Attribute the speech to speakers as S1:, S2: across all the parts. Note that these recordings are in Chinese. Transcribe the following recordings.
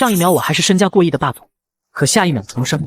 S1: 上一秒我还是身家过亿的霸总，可下一秒重生，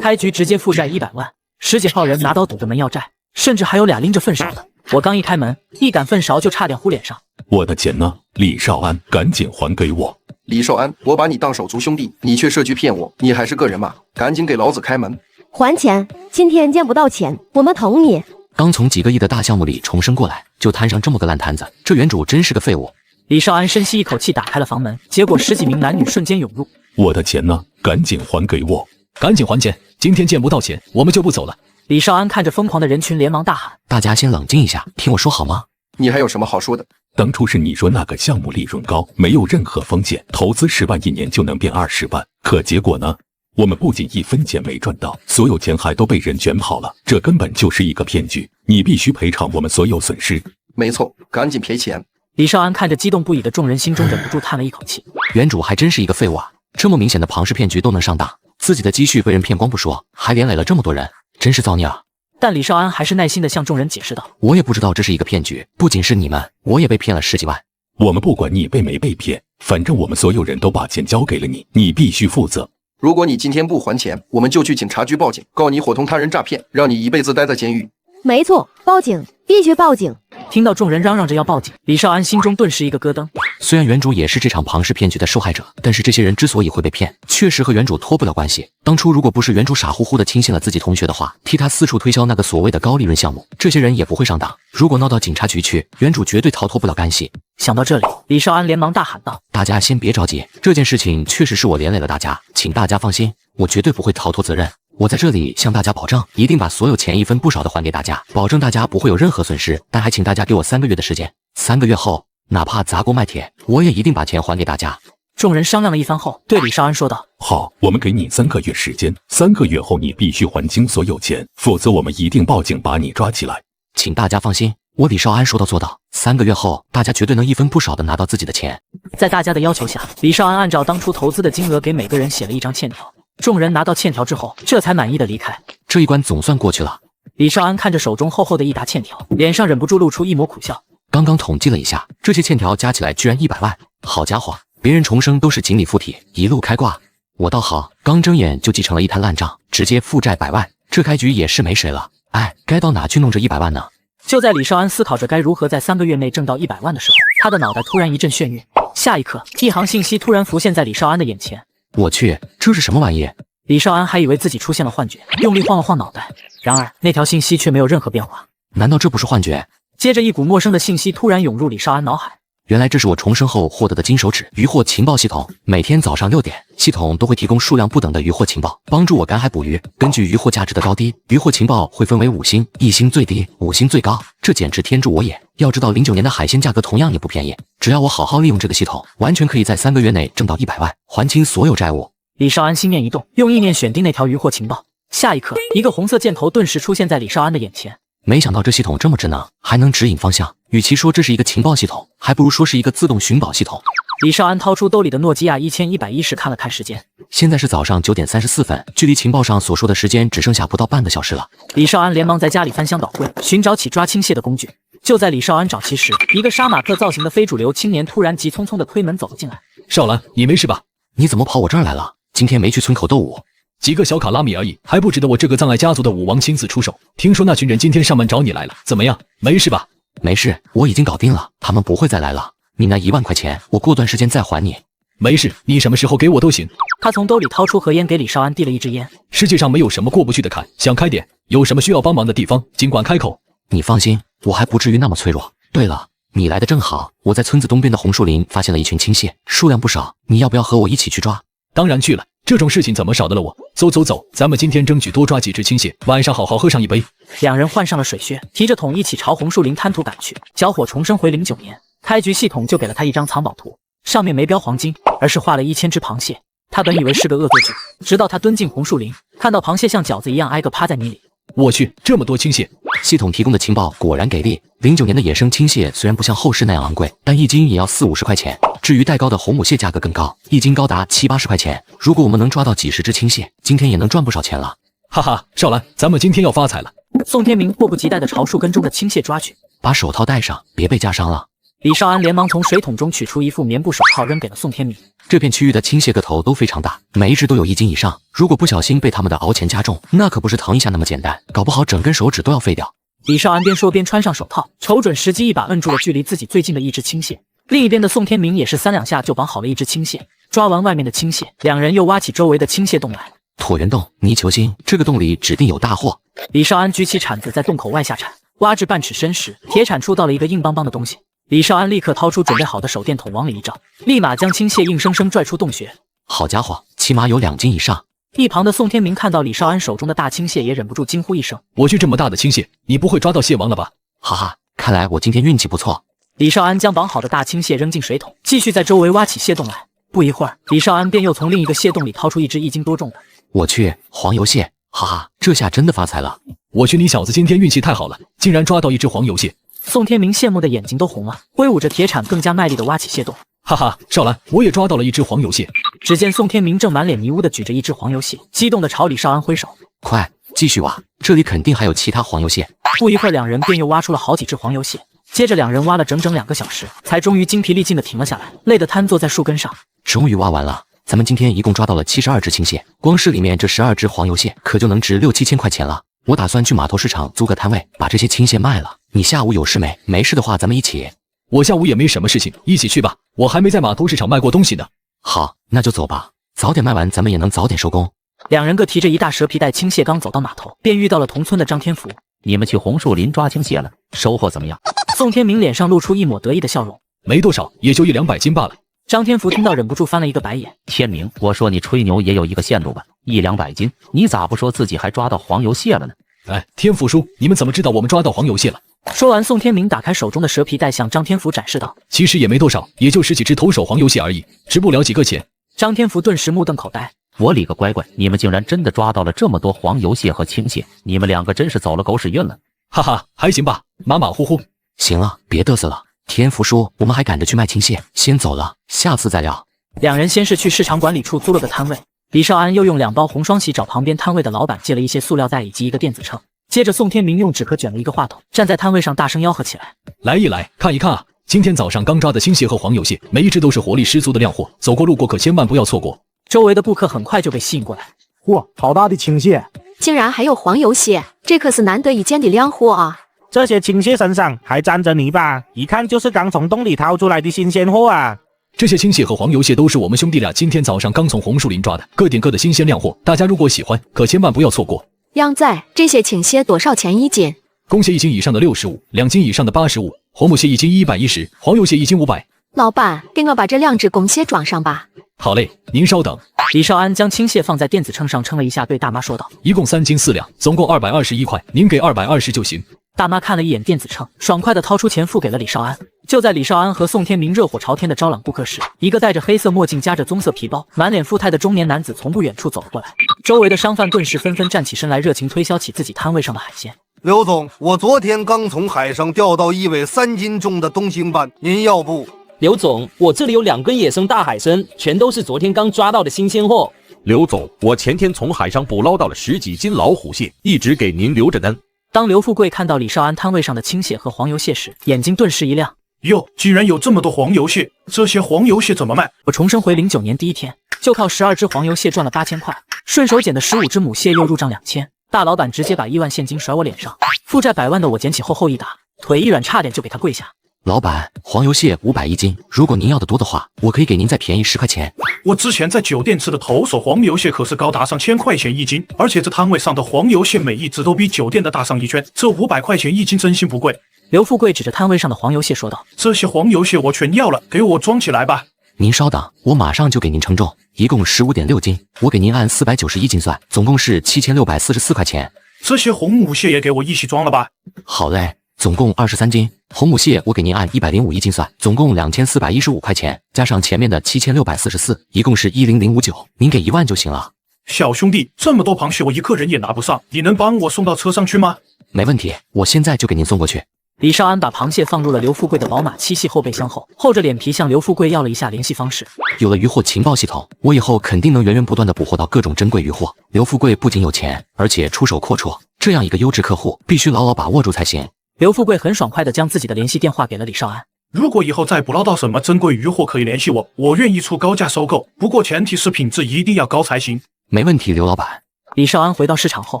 S1: 开局直接负债100万，10几号人拿刀堵着门要债，甚至还有俩拎着粪勺的。我刚一开门，一杆粪勺就差点呼脸上。
S2: 我的钱呢？李少安，赶紧还给我！
S3: 李少安，我把你当手足兄弟，你却设局骗我，你还是个人吗？赶紧给老子开门！
S4: 还钱！今天见不到钱，我们捅你！
S5: 刚从几个亿的大项目里重生过来，就摊上这么个烂摊子，这原主真是个废物。
S1: 李少安深吸一口气，打开了房门，结果10几名男女瞬间涌入。
S2: 我的钱呢？赶紧还给我！
S6: 赶紧还钱！今天见不到钱，我们就不走了。
S1: 李少安看着疯狂的人群，连忙大喊：“
S5: 大家先冷静一下，听我说好吗？
S3: 你还有什么好说的？
S2: 当初是你说那个项目利润高，没有任何风险，投资10万1年就能变20万，可结果呢？我们不仅1分钱没赚到，所有钱还都被人卷跑了，这根本就是一个骗局！你必须赔偿我们所有损失。”
S3: 没错，赶紧赔钱！
S1: 李少安看着激动不已的众人，心中忍不住叹了一口气。
S5: 原主还真是一个废物啊！这么明显的庞氏骗局都能上当，自己的积蓄被人骗光不说，还连累了这么多人，真是造孽啊！
S1: 但李少安还是耐心地向众人解释道：“
S5: 我也不知道这是一个骗局，不仅是你们，我也被骗了10几万。
S2: 我们不管你被没被骗，反正我们所有人都把钱交给了你，你必须负责。
S3: 如果你今天不还钱，我们就去警察局报警，告你伙同他人诈骗，让你一辈子待在监狱。”
S4: 没错，报警，必须报警！
S1: 听到众人嚷嚷着要报警，李少安心中顿时一个咯噔。
S5: 虽然原主也是这场庞氏骗局的受害者，但是这些人之所以会被骗，确实和原主脱不了关系。当初如果不是原主傻乎乎的轻信了自己同学的话，替他四处推销那个所谓的高利润项目，这些人也不会上当。如果闹到警察局去，原主绝对逃脱不了干系。
S1: 想到这里，李少安连忙大喊道：“
S5: 大家先别着急，这件事情确实是我连累了大家，请大家放心，我绝对不会逃脱责任。我在这里向大家保证，一定把所有钱1分不少的还给大家，保证大家不会有任何损失。但还请大家给我3个月的时间，3个月后，哪怕砸锅卖铁，我也一定把钱还给大家。”
S1: 众人商量了一番后，对李少安说道：“
S2: 好，我们给你3个月时间，3个月后你必须还清所有钱，否则我们一定报警把你抓起来。”
S5: 请大家放心，我李少安说到做到，3个月后，大家绝对能1分不少的拿到自己的钱。
S1: 在大家的要求下，李少安按照当初投资的金额给每个人写了一张欠条。众人拿到欠条之后，这才满意的离开。
S5: 这一关总算过去了。
S1: 李少安看着手中厚厚的一沓欠条，脸上忍不住露出一抹苦笑。
S5: 刚刚统计了一下，这些欠条加起来居然100万。好家伙，别人重生都是锦鲤附体，一路开挂，我倒好，刚睁眼就继承了一摊烂账，直接负债100万，这开局也是没谁了。哎，该到哪去弄这100万呢？
S1: 就在李少安思考着该如何在3个月内挣到100万的时候，他的脑袋突然一阵眩晕。下一刻，一行信息突然浮现在李少安的眼前。
S5: 我去，这是什么玩意？
S1: 李少安还以为自己出现了幻觉，用力晃了晃脑袋，然而那条信息却没有任何变化。
S5: 难道这不是幻觉？
S1: 接着一股陌生的信息突然涌入李少安脑海。
S5: 原来这是我重生后获得的金手指渔获情报系统，每天早上6点，系统都会提供数量不等的渔获情报，帮助我赶海捕鱼。根据渔获价值的高低，渔获情报会分为5星，1星最低，5星最高。这简直天助我也！要知道09年的海鲜价格同样也不便宜，只要我好好利用这个系统，完全可以在3个月内挣到100万，还清所有债务。
S1: 李少安心念一动，用意念选定那条渔获情报。下一刻，一个红色箭头顿时出现在李少安的眼前。
S5: 没想到这系统这么智能，还能指引方向。与其说这是一个情报系统，还不如说是一个自动寻宝系统。
S1: 李少安掏出兜里的诺基亚1110，看了看时间，
S5: 现在是早上9点34分，距离情报上所说的时间只剩下不到半个小时了。
S1: 李少安连忙在家里翻箱倒柜，寻找起抓青蟹的工具。就在李少安找齐时，一个杀马特造型的非主流青年突然急匆匆地推门走了进来。
S6: 少兰，你没事吧？
S5: 你怎么跑我这儿来了？今天没去村口斗舞？
S6: 几个小卡拉米而已，还不值得我这个藏爱家族的武王亲自出手。听说那群人今天上门找你来了，怎么样？没事吧？
S5: 没事，我已经搞定了，他们不会再来了。你那1万块钱，我过段时间再还你。
S6: 没事，你什么时候给我都行。
S1: 他从兜里掏出盒烟，给李少安递了一支烟。
S6: 世界上没有什么过不去的坎，想开点，有什么需要帮忙的地方，尽管开口。
S5: 你放心，我还不至于那么脆弱。对了，你来的正好，我在村子东边的红树林发现了一群青蟹，数量不少，你要不要和我一起去抓？
S6: 当然去了，这种事情怎么少得了我？走走走，咱们今天争取多抓几只青蟹，晚上好好喝上一杯。
S1: 两人换上了水靴，提着桶一起朝红树林滩涂赶去。小伙重生回09年，开局系统就给了他一张藏宝图，上面没标黄金，而是画了1000只螃蟹。他本以为是个恶作剧，直到他蹲进红树林，看到螃蟹像饺子一样挨个趴在泥里。
S6: 我去，这么多青蟹！
S5: 系统提供的情报果然给力。09年的野生青蟹虽然不像后世那样昂贵，但1斤也要40-50块钱。至于带膏的红母蟹价格更高，1斤高达70-80块钱。如果我们能抓到几十只青蟹，今天也能赚不少钱了。
S6: 哈哈，少兰，咱们今天要发财了！
S1: 宋天明迫不及待地朝树根中的青蟹抓去，
S5: 把手套戴上，别被夹伤了。
S1: 李少安连忙从水桶中取出一副棉布手套，扔给了宋天明。
S5: 这片区域的青蟹个头都非常大，每一只都有1斤以上。如果不小心被它们的螯钳夹中，那可不是疼一下那么简单，搞不好整根手指都要废掉。
S1: 李少安边说边穿上手套，瞅准时机，一把摁住了距离自己最近的一只青蟹。另一边的宋天明也是3两下就绑好了一只青蟹。抓完外面的青蟹，两人又挖起周围的青蟹洞来。
S5: 椭圆洞，泥球星，这个洞里指定有大货。
S1: 李少安举起铲子在洞口外下铲，挖至半尺深时，铁铲触到了一个硬邦邦的东西。李少安立刻掏出准备好的手电筒往里一照，立马将青蟹硬生生拽出洞穴。
S5: 好家伙，起码有2斤以上。
S1: 一旁的宋天明看到李少安手中的大青蟹，也忍不住惊呼一声：“
S6: 我去，这么大的青蟹，你不会抓到蟹王了吧？”
S5: 哈哈，看来我今天运气不错。
S1: 李少安将绑好的大青蟹扔进水桶，继续在周围挖起蟹洞来。不一会儿，李少安便又从另一个蟹洞里掏出一只1斤多重的。
S5: 我去，黄油蟹，哈哈，这下真的发财了。
S6: 我去，你小子今天运气太好了，竟然抓到一只黄油蟹。
S1: 宋天明羡慕的眼睛都红了，挥舞着铁铲，更加卖力地挖起蟹洞。
S6: 哈哈，少兰，我也抓到了一只黄油蟹。
S1: 只见宋天明正满脸迷雾地举着一只黄油蟹，激动地朝李少安挥手：“
S5: 快，继续挖，这里肯定还有其他黄油蟹。”
S1: 不一会儿，两人便又挖出了好几只黄油蟹。接着，两人挖了整整2个小时，才终于精疲力尽地停了下来，累得瘫坐在树根上。
S5: 终于挖完了，咱们今天一共抓到了72只青蟹，光是里面这12只黄油蟹可就能值6、7千块钱了。我打算去码头市场租个摊位，把这些青蟹卖了。你下午有事没？没事的话，咱们一起。
S6: 我下午也没什么事情，一起去吧。我还没在码头市场卖过东西呢。
S5: 好，那就走吧。早点卖完，咱们也能早点收工。
S1: 两人各提着一大蛇皮袋青蟹，刚走到码头，便遇到了同村的张天福。
S7: 你们去红树林抓青蟹了，收获怎么样？
S1: 宋天明脸上露出一抹得意的笑容。
S6: 没多少，也就100-200斤罢了。
S1: 张天福听到忍不住翻了一个白眼。
S7: 天明，我说你吹牛也有一个限度吧，100-200斤，你咋不说自己还抓到黄油蟹了呢？
S6: 哎，天福叔，你们怎么知道我们抓到黄油蟹了？
S1: 说完，宋天明打开手中的蛇皮袋，向张天福展示道：“
S6: 其实也没多少，也就10几只头手黄油蟹而已，值不了几个钱。”
S1: 张天福顿时目瞪口呆。
S7: 我理个乖乖，你们竟然真的抓到了这么多黄油蟹和青蟹，你们2个真是走了狗屎运了。
S6: 哈哈，还行吧，马马虎虎。
S5: 行了，别嘚瑟了。天福叔，我们还赶着去卖青蟹，先走了，下次再聊。
S1: 两人先是去市场管理处租了个摊位，李少安又用2包红双喜找旁边摊位的老板借了一些塑料袋以及一个电子秤。接着，宋天明用纸壳卷了一个话筒，站在摊位上大声吆喝起来：“
S6: 来一来，看一看啊！今天早上刚抓的青蟹和黄油蟹，每一只都是活力十足的靓货，走过路过可千万不要错过。”
S1: 周围的顾客很快就被吸引过来。
S8: 嚯，好大的青蟹！
S9: 竟然还有黄油蟹，这可是难得一见的靓货啊！
S8: 这些青蟹身上还沾着泥巴，一看就是刚从洞里掏出来的新鲜货啊！
S6: 这些青蟹和黄油蟹都是我们兄弟俩今天早上刚从红树林抓的，各点各的新鲜靓货，大家如果喜欢，可千万不要错过。
S9: 靓仔，这些青蟹多少钱1斤？
S6: 公蟹1斤以上的65，2斤以上的85，红母蟹1斤110，黄油蟹1斤500。
S9: 老板，给我把这2只公蟹装上吧。
S6: 好嘞，您稍等。
S1: 李少安将青蟹放在电子秤上称了一下，对大妈说道：“
S6: 一共3斤4两，总共221块，您给220就行。”
S1: 大妈看了一眼电子秤，爽快地掏出钱付给了李少安。就在李少安和宋天明热火朝天的招揽顾客时，一个戴着黑色墨镜、夹着棕色皮包、满脸富态的中年男子从不远处走了过来。周围的商贩顿时纷纷站起身来，热情推销起自己摊位上的海鲜。
S10: 刘总，我昨天刚从海上钓到一尾3斤重的东星斑，您要不？
S11: 刘总，我这里有2根野生大海参，全都是昨天刚抓到的新鲜货。
S12: 刘总，我前天从海上捕捞到了10几斤老虎蟹，一直给您留着呢。
S1: 当刘富贵看到李少安摊位上的青蟹和黄油蟹时，眼睛顿时一亮。
S13: 哟，居然有这么多黄油蟹，这些黄油蟹怎么卖？
S1: 我重生回09年第一天，就靠12只黄油蟹赚了8000块，顺手捡的15只母蟹又入账2000。大老板直接把1万现金甩我脸上，负债100万的我捡起厚厚一沓，腿一软差点就给他跪下。
S5: 老板，黄油蟹500一斤，如果您要的多的话，我可以给您再便宜10块钱。
S13: 我之前在酒店吃的头手黄油蟹可是高达上1000块钱1斤，而且这摊位上的黄油蟹每一只都比酒店的大上1圈，这500块钱1斤真心不贵。
S1: 刘富贵指着摊位上的黄油蟹说道：“
S13: 这些黄油蟹我全要了，给我装起来吧。”
S5: 您稍等，我马上就给您称重，一共15.6斤，我给您按491斤算，总共是7644块钱。
S13: 这些红母蟹也给我一起装了吧。
S5: 好嘞，总共23斤。红母蟹我给您按105一斤算，总共2415块钱，加上前面的7644，一共是10059，您给1万就行了。
S13: 小兄弟，这么多螃蟹我一个人也拿不上，你能帮我送到车上去吗？
S5: 没问题，我现在就给您送过去。
S1: 李少安把螃蟹放入了刘富贵的宝马7系后备箱后，厚着脸皮向刘富贵要了一下联系方式。
S5: 有了渔获情报系统，我以后肯定能源源不断的捕获到各种珍贵渔获。刘富贵不仅有钱，而且出手阔绰，这样一个优质客户必须牢牢把握住才行。
S1: 刘富贵很爽快地将自己的联系电话给了李少安。
S13: 如果以后再捕捞到什么珍贵渔获，可以联系我，我愿意出高价收购，不过前提是品质一定要高才行。
S5: 没问题，刘老板。
S1: 李少安回到市场后，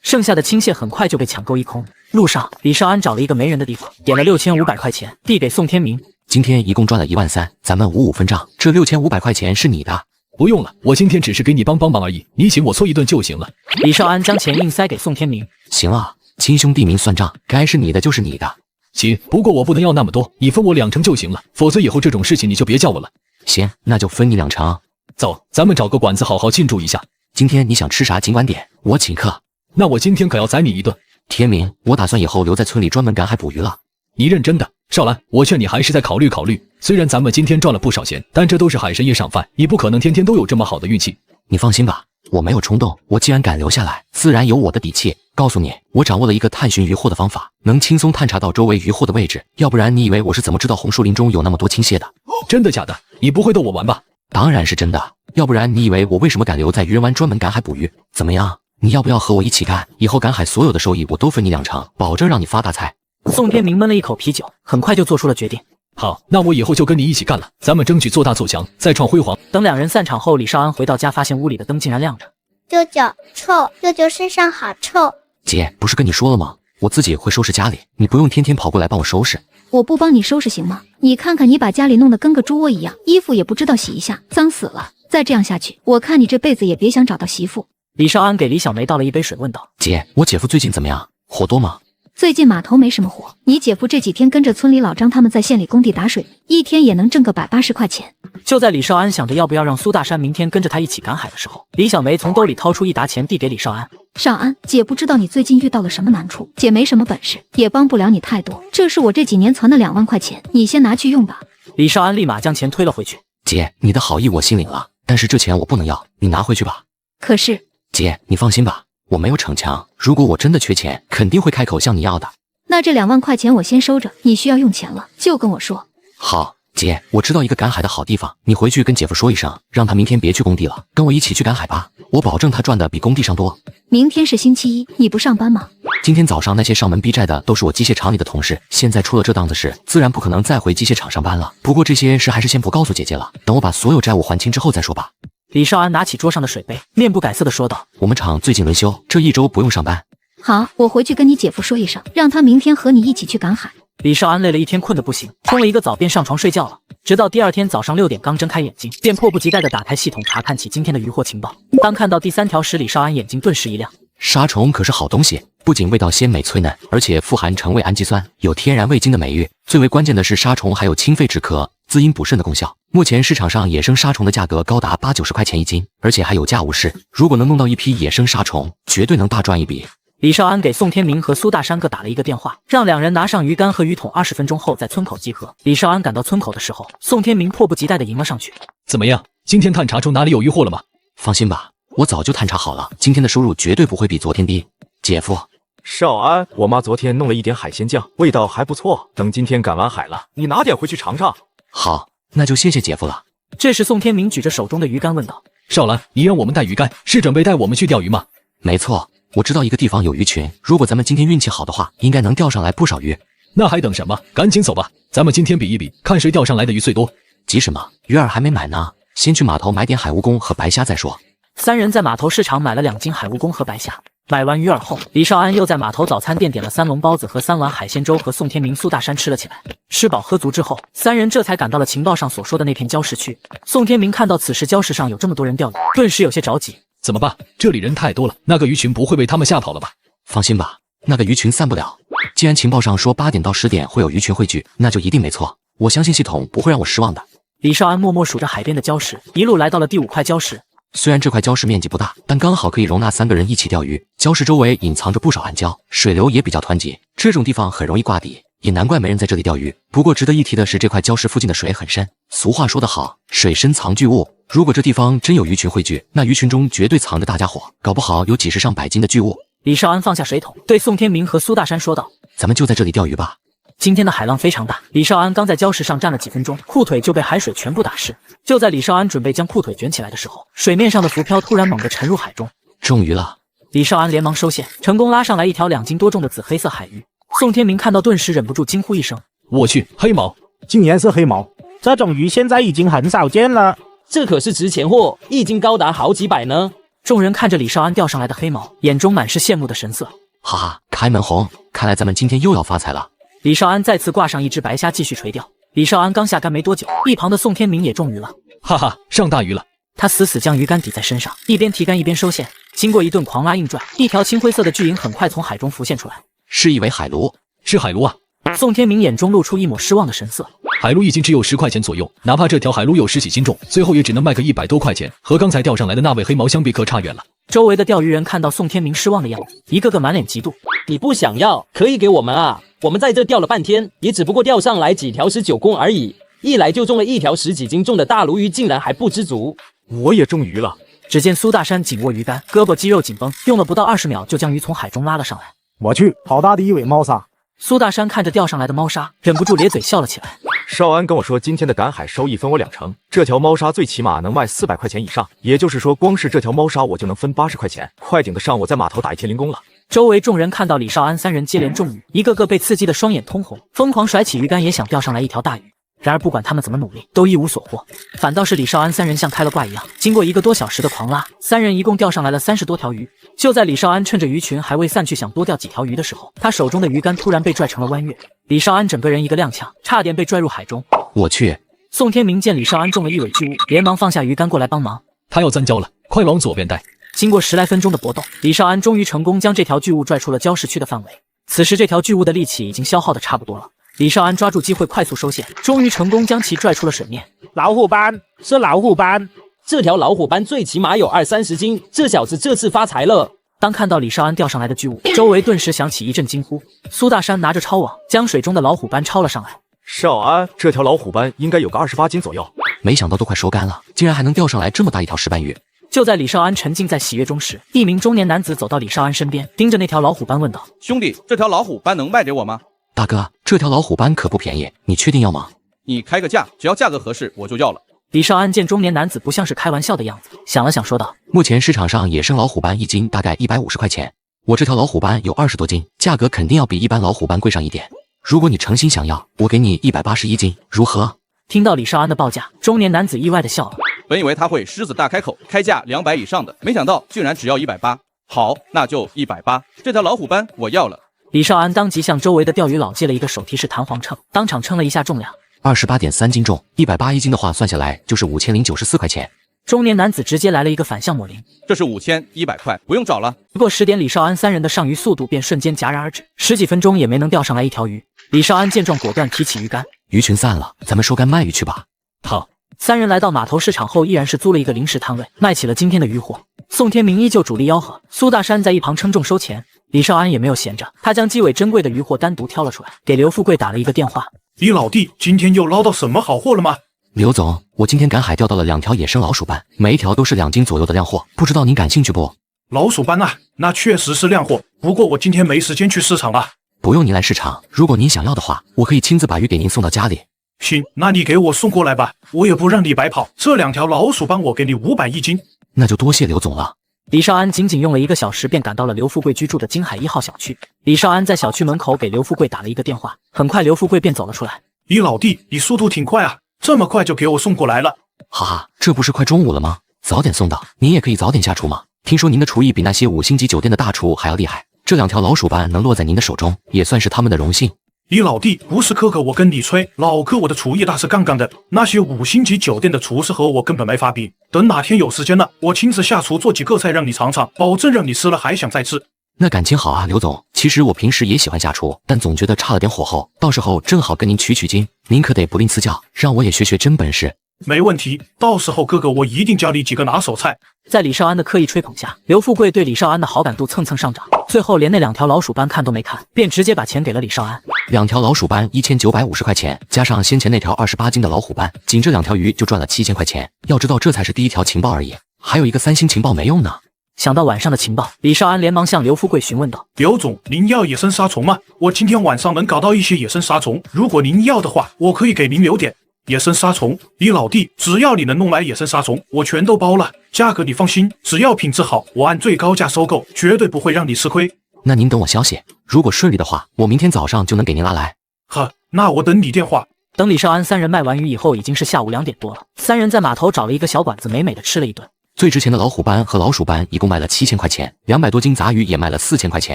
S1: 剩下的青蟹很快就被抢购一空。路上，李少安找了一个没人的地方，点了6500块钱，递给宋天明。
S5: 今天一共赚了13000，咱们55分账，这6500块钱是你的。
S6: 不用了，我今天只是给你帮忙而已，你请我搓一顿就行了。
S1: 李少安将钱硬塞给宋天明。
S5: 行了，亲兄弟明算账，该是你的就是你的。
S6: 行，不过我不能要那么多，你分我2成就行了，否则以后这种事情你就别叫我了。
S5: 行，那就分你2成。
S6: 走，咱们找个馆子好好庆祝一下。
S5: 今天你想吃啥尽管点，我请客。
S6: 那我今天可要宰你一顿。
S5: 天明，我打算以后留在村里专门赶海捕鱼了。
S6: 你认真的？少兰，我劝你还是再考虑考虑。虽然咱们今天赚了不少钱，但这都是海神爷赏饭，你不可能天天都有这么好的运气。
S5: 你放心吧，我没有冲动，我既然敢留下来，自然有我的底气。告诉你，我掌握了一个探寻渔获的方法，能轻松探查到周围渔获的位置。要不然你以为我是怎么知道红树林中有那么多青蟹的？
S6: 真的假的？你不会逗我玩吧？
S5: 当然是真的，要不然你以为我为什么敢留在渔人湾专门赶海捕鱼？怎么样，你要不要和我一起干？以后赶海所有的收益我都分你2成，保证让你发大财。
S1: 宋天明闷了一口啤酒，很快就做出了决定。
S6: 好，那我以后就跟你一起干了，咱们争取做大做强，再创辉煌。
S1: 等2人散场后，李少安回到家，发现屋里的灯竟然亮着。
S14: 舅舅，臭！舅舅身上好臭。
S5: 姐，不是跟你说了吗？我自己会收拾家里，你不用天天跑过来帮我收拾。
S15: 我不帮你收拾行吗？你看看你把家里弄得跟个猪窝一样，衣服也不知道洗一下，脏死了。再这样下去，我看你这辈子也别想找到媳妇。
S1: 李少安给李小梅倒了一杯水，问道：
S5: 姐，我姐夫最近怎么样？活多吗？
S15: 最近码头没什么活，你姐夫这几天跟着村里老张他们在县里工地打水，一天也能挣个180块钱。
S1: 就在李少安想着要不要让苏大山明天跟着他一起赶海的时候，李小梅从兜里掏出一沓钱递给李少安。
S15: 少安，姐不知道你最近遇到了什么难处，姐没什么本事，也帮不了你太多。这是我这几年存的2万块钱，你先拿去用吧。
S1: 李少安立马将钱推了回去。
S5: 姐，你的好意我心领了，但是这钱我不能要，你拿回去吧。
S15: 可是，
S5: 姐，你放心吧，我没有逞强，如果我真的缺钱，肯定会开口向你要的。
S15: 那这2万块钱我先收着，你需要用钱了就跟我说。
S5: 好，姐，我知道一个赶海的好地方，你回去跟姐夫说一声，让他明天别去工地了，跟我一起去赶海吧，我保证他赚的比工地上多。
S15: 明天是星期一，你不上班吗？
S5: 今天早上那些上门逼债的都是我机械厂里的同事，现在出了这档子事，自然不可能再回机械厂上班了。不过这些事还是先不告诉姐姐了，等我把所有债务还清之后再说吧。
S1: 李少安拿起桌上的水杯，面不改色地说道：
S5: 我们厂最近轮休，这1周不用上班。
S15: 好，我回去跟你姐夫说一声，让他明天和你一起去赶海。
S1: 李少安累了一天，困得不行，冲了一个澡便上床睡觉了。直到第2天早上6点，刚睁开眼睛，便迫不及待地打开系统查看起今天的渔获情报。当看到第3条时，李少安眼睛顿时一亮。
S5: 沙虫可是好东西，不仅味道鲜美脆嫩，而且富含橙味氨基酸，有天然味精的美誉。最为关键的是，沙虫还有清肺止咳、滋阴补肾的功效。目前市场上野生沙虫的价格高达80-90块钱一斤，而且还有价无市。如果能弄到一批野生沙虫，绝对能大赚一笔。
S1: 李少安给宋天明和苏大山各打了一个电话，让2人拿上鱼竿和鱼桶，20分钟后在村口集合。李少安赶到村口的时候，宋天明迫不及待地迎了上去。
S6: 怎么样？今天探查出哪里有渔获了吗？
S5: 放心吧，我早就探查好了，今天的收入绝对不会比昨天低。姐夫，
S16: 少安，我妈昨天弄了一点海鲜酱，味道还不错。等今天赶完海了，你拿点回去尝尝。
S5: 好，那就谢谢姐夫了。
S1: 这时，宋天明举着手中的鱼竿问道：
S6: 少兰，你让我们带鱼竿，是准备带我们去钓鱼吗？
S5: 没错。我知道一个地方有鱼群，如果咱们今天运气好的话，应该能钓上来不少鱼。
S6: 那还等什么？赶紧走吧，咱们今天比一比，看谁钓上来的鱼最多。
S5: 急什么？鱼饵还没买呢，先去码头买点海蜈蚣和白虾再说。
S1: 3人在码头市场买了2斤海蜈蚣和白虾。买完鱼饵后，李少安又在码头早餐店点了3笼包子和3碗海鲜粥，和宋天明、苏大山吃了起来。吃饱喝足之后，3人这才赶到了情报上所说的那片礁石区。宋天明看到此时礁石上有这么多人钓鱼，顿时有些着急。
S6: 怎么办？这里人太多了，那个鱼群不会被他们吓跑了吧？
S5: 放心吧，那个鱼群散不了。既然情报上说8点到10点会有鱼群汇聚，那就一定没错。我相信系统不会让我失望的。
S1: 李少安默默数着海边的礁石，一路来到了第5块礁石。
S5: 虽然这块礁石面积不大，但刚好可以容纳3个人一起钓鱼。礁石周围隐藏着不少暗礁，水流也比较湍急，这种地方很容易挂底，也难怪没人在这里钓鱼。不过值得一提的是，这块礁石附近的水很深。俗话说得好，水深藏巨物。如果这地方真有鱼群汇聚，那鱼群中绝对藏着大家伙，搞不好有几十上百斤的巨物。
S1: 李少安放下水桶，对宋天明和苏大山说道：“
S5: 咱们就在这里钓鱼吧。”
S1: 今天的海浪非常大，李少安刚在礁石上站了几分钟，裤腿就被海水全部打湿。就在李少安准备将裤腿卷起来的时候，水面上的浮漂突然猛地沉入海中，
S5: 中鱼了！
S1: 李少安连忙收线，成功拉上来一条2斤多重的紫黑色海鱼。宋天明看到，顿时忍不住惊呼一声：“
S6: 我去，黑毛！
S8: 金颜色黑毛，这种鱼现在已经很少见了。
S11: 这可是值钱货，一斤高达好几百呢。
S1: 众人看着李少安钓上来的黑毛，眼中满是羡慕的神色。
S5: 哈哈，开门红，看来咱们今天又要发财了。
S1: 李少安再次挂上一只白虾，继续垂钓。李少安刚下竿没多久，一旁的宋天明也中鱼了。
S6: 哈哈，上大鱼了！
S1: 他死死将鱼竿抵在身上，一边提竿一边收线。经过一顿狂拉硬拽，一条青灰色的巨蝇很快从海中浮现出来。
S5: 是一尾海鲈，
S6: 是海鲈啊！
S1: 宋天明眼中露出一抹失望的神色。
S6: 海鲈一斤只有10块钱左右，哪怕这条海鲈有10几斤重，最后也只能卖个100多块钱，和刚才钓上来的那尾黑毛相比可差远了。
S1: 周围的钓鱼人看到宋天明失望的样子，一个个满脸嫉妒。
S11: 你不想要，可以给我们啊！我们在这钓了半天，也只不过钓上来几条19公而已，一来就中了一条10几斤重的大鲈鱼，竟然还不知足。
S16: 我也中鱼了。
S1: 只见苏大山紧握鱼竿，胳膊肌肉紧绷，用了不到20秒就将鱼从海中拉了上来。
S8: 我去，好大的一尾猫鲨！
S1: 苏大山看着钓上来的猫鲨，忍不住咧嘴笑了起来。
S16: 少安跟我说，今天的赶海收益分我2成，这条猫鲨最起码能卖400块钱以上，也就是说，光是这条猫鲨我就能分80块钱，快顶得上我在码头打1天零工了。
S1: 周围众人看到李少安3人接连中鱼，一个个被刺激的双眼通红，疯狂甩起鱼竿也想钓上来一条大鱼。然而不管他们怎么努力，都一无所获，反倒是李少安3人像开了挂一样，经过1个多小时的狂拉，3人一共钓上来了30多条鱼。就在李少安趁着鱼群还未散去想多钓几条鱼的时候，他手中的鱼竿突然被拽成了弯月，李少安整个人一个踉跄，差点被拽入海中。
S5: 我去！
S1: 宋天明见李少安中了一尾巨物，连忙放下鱼竿过来帮忙。
S6: 他要3礁了，快往左边带！
S1: 经过10来分钟的搏斗，李少安终于成功将这条巨物拽出了礁石区的范围。此时这条巨物的力气已经消耗的差不多了。李少安抓住机会快速收线，终于成功将其拽出了水面。
S8: 老虎斑，是老虎斑！
S11: 这条老虎斑最起码有20-30斤，这小子这次发财了。
S1: 当看到李少安钓上来的巨物，周围顿时响起一阵惊呼。苏大山拿着抄网，将水中的老虎斑抄了上来。
S16: 少安，这条老虎斑应该有个28斤左右。
S5: 没想到都快收干了，竟然还能钓上来这么大一条石斑鱼。
S1: 就在李少安沉浸在喜悦中时，一名中年男子走到李少安身边，盯着那条老虎斑问道：“
S17: 兄弟，这条老虎斑能卖给我吗？”
S5: 大哥，这条老虎斑可不便宜，你确定要吗？
S17: 你开个价，只要价格合适，我就要了。
S1: 李少安见中年男子不像是开玩笑的样子，想了想说道：“
S5: 目前市场上野生老虎斑一斤大概150块钱，我这条老虎斑有20多斤，价格肯定要比一般老虎斑贵上一点。如果你诚心想要，我给你181斤，如何？”
S1: 听到李少安的报价，中年男子意外的笑了。
S17: 本以为他会狮子大开口，开价200以上的，没想到居然只要180。好，那就180，这条老虎斑我要了。
S1: 李少安当即向周围的钓鱼佬借了一个手提式弹簧秤，当场称了一下重量
S5: ，28.3斤重，180一斤的话，算下来就是5094块钱。
S1: 中年男子直接来了一个反向抹零，
S17: 这是5100块，不用找了。
S1: 不过10点，李少安3人的上鱼速度便瞬间戛然而止，10几分钟也没能钓上来一条鱼。李少安见状，果断提起鱼竿，
S5: 鱼群散了，咱们收竿卖鱼去吧。
S6: 好
S1: ，3人来到码头市场后，依然是租了一个临时摊位，卖起了今天的鱼货。宋天明依旧主力吆喝，苏大山在一旁称重收钱。李少安也没有闲着，他将鸡尾珍贵的鱼货单独挑了出来，给刘富贵打了一个电话。
S13: 李老弟，今天又捞到什么好货了吗？
S5: 刘总，我今天赶海钓到了2条野生老鼠斑，每一条都是2斤左右的靓货，不知道您感兴趣不？
S13: 老鼠斑啊，那确实是靓货，不过我今天没时间去市场啊。
S5: 不用您来市场，如果您想要的话，我可以亲自把鱼给您送到家里。
S13: 行，那你给我送过来吧，我也不让你白跑。这2条老鼠斑我给你500一斤。
S5: 那就多谢刘总了。
S1: 李少安仅用了1个小时便赶到了刘富贵居住的金海1号小区。李少安在小区门口给刘富贵打了一个电话，很快刘富贵便走了出来。
S13: 李老弟，你速度挺快啊，这么快就给我送过来了。
S5: 哈哈，这不是快中午了吗？早点送到，您也可以早点下厨嘛。听说您的厨艺比那些5星级酒店的大厨还要厉害，这2条老鼠斑能落在您的手中，也算是他们的荣幸。
S13: 李老弟，不是哥哥我跟你吹，老哥我的厨艺那是杠杠的，那些5星级酒店的厨师和我根本没法比。等哪天有时间了，我亲自下厨做几个菜让你尝尝，保证让你吃了还想再吃。
S5: 那感情好啊，刘总。其实我平时也喜欢下厨，但总觉得差了点火候，到时候正好跟您取经，您可得不吝赐教，让我也学学真本事。
S13: 没问题，到时候哥哥我一定教你几个拿手菜。
S1: 在李少安的刻意吹捧下，刘富贵对李少安的好感度蹭蹭上涨，最后连那2条老鼠斑看都没看，便直接把钱给了李少安。
S5: 2条老鼠斑1950块钱，加上先前那条28斤的老虎斑，仅这2条鱼就赚了7000块钱。要知道这才是第1条情报而已，还有一个3星情报没用呢。
S1: 想到晚上的情报，李少安连忙向刘富贵询问道：“
S13: 刘总，您要野生杀虫吗？我今天晚上能搞到一些野生杀虫，如果您要的话，我可以给您留点。”野生杀虫，李老弟，只要你能弄来野生杀虫，我全都包了。价格你放心，只要品质好，我按最高价收购，绝对不会让你吃亏。
S5: 那您等我消息，如果顺利的话，我明天早上就能给您拉来。
S13: 呵，那我等你电话。
S1: 等李少安三人卖完鱼以后，已经是下午2点多了。三人在码头找了一个小馆子，美美的吃了一顿。
S5: 最值钱的老虎斑和老鼠斑一共卖了7000块钱，200多斤杂鱼也卖了4000块钱，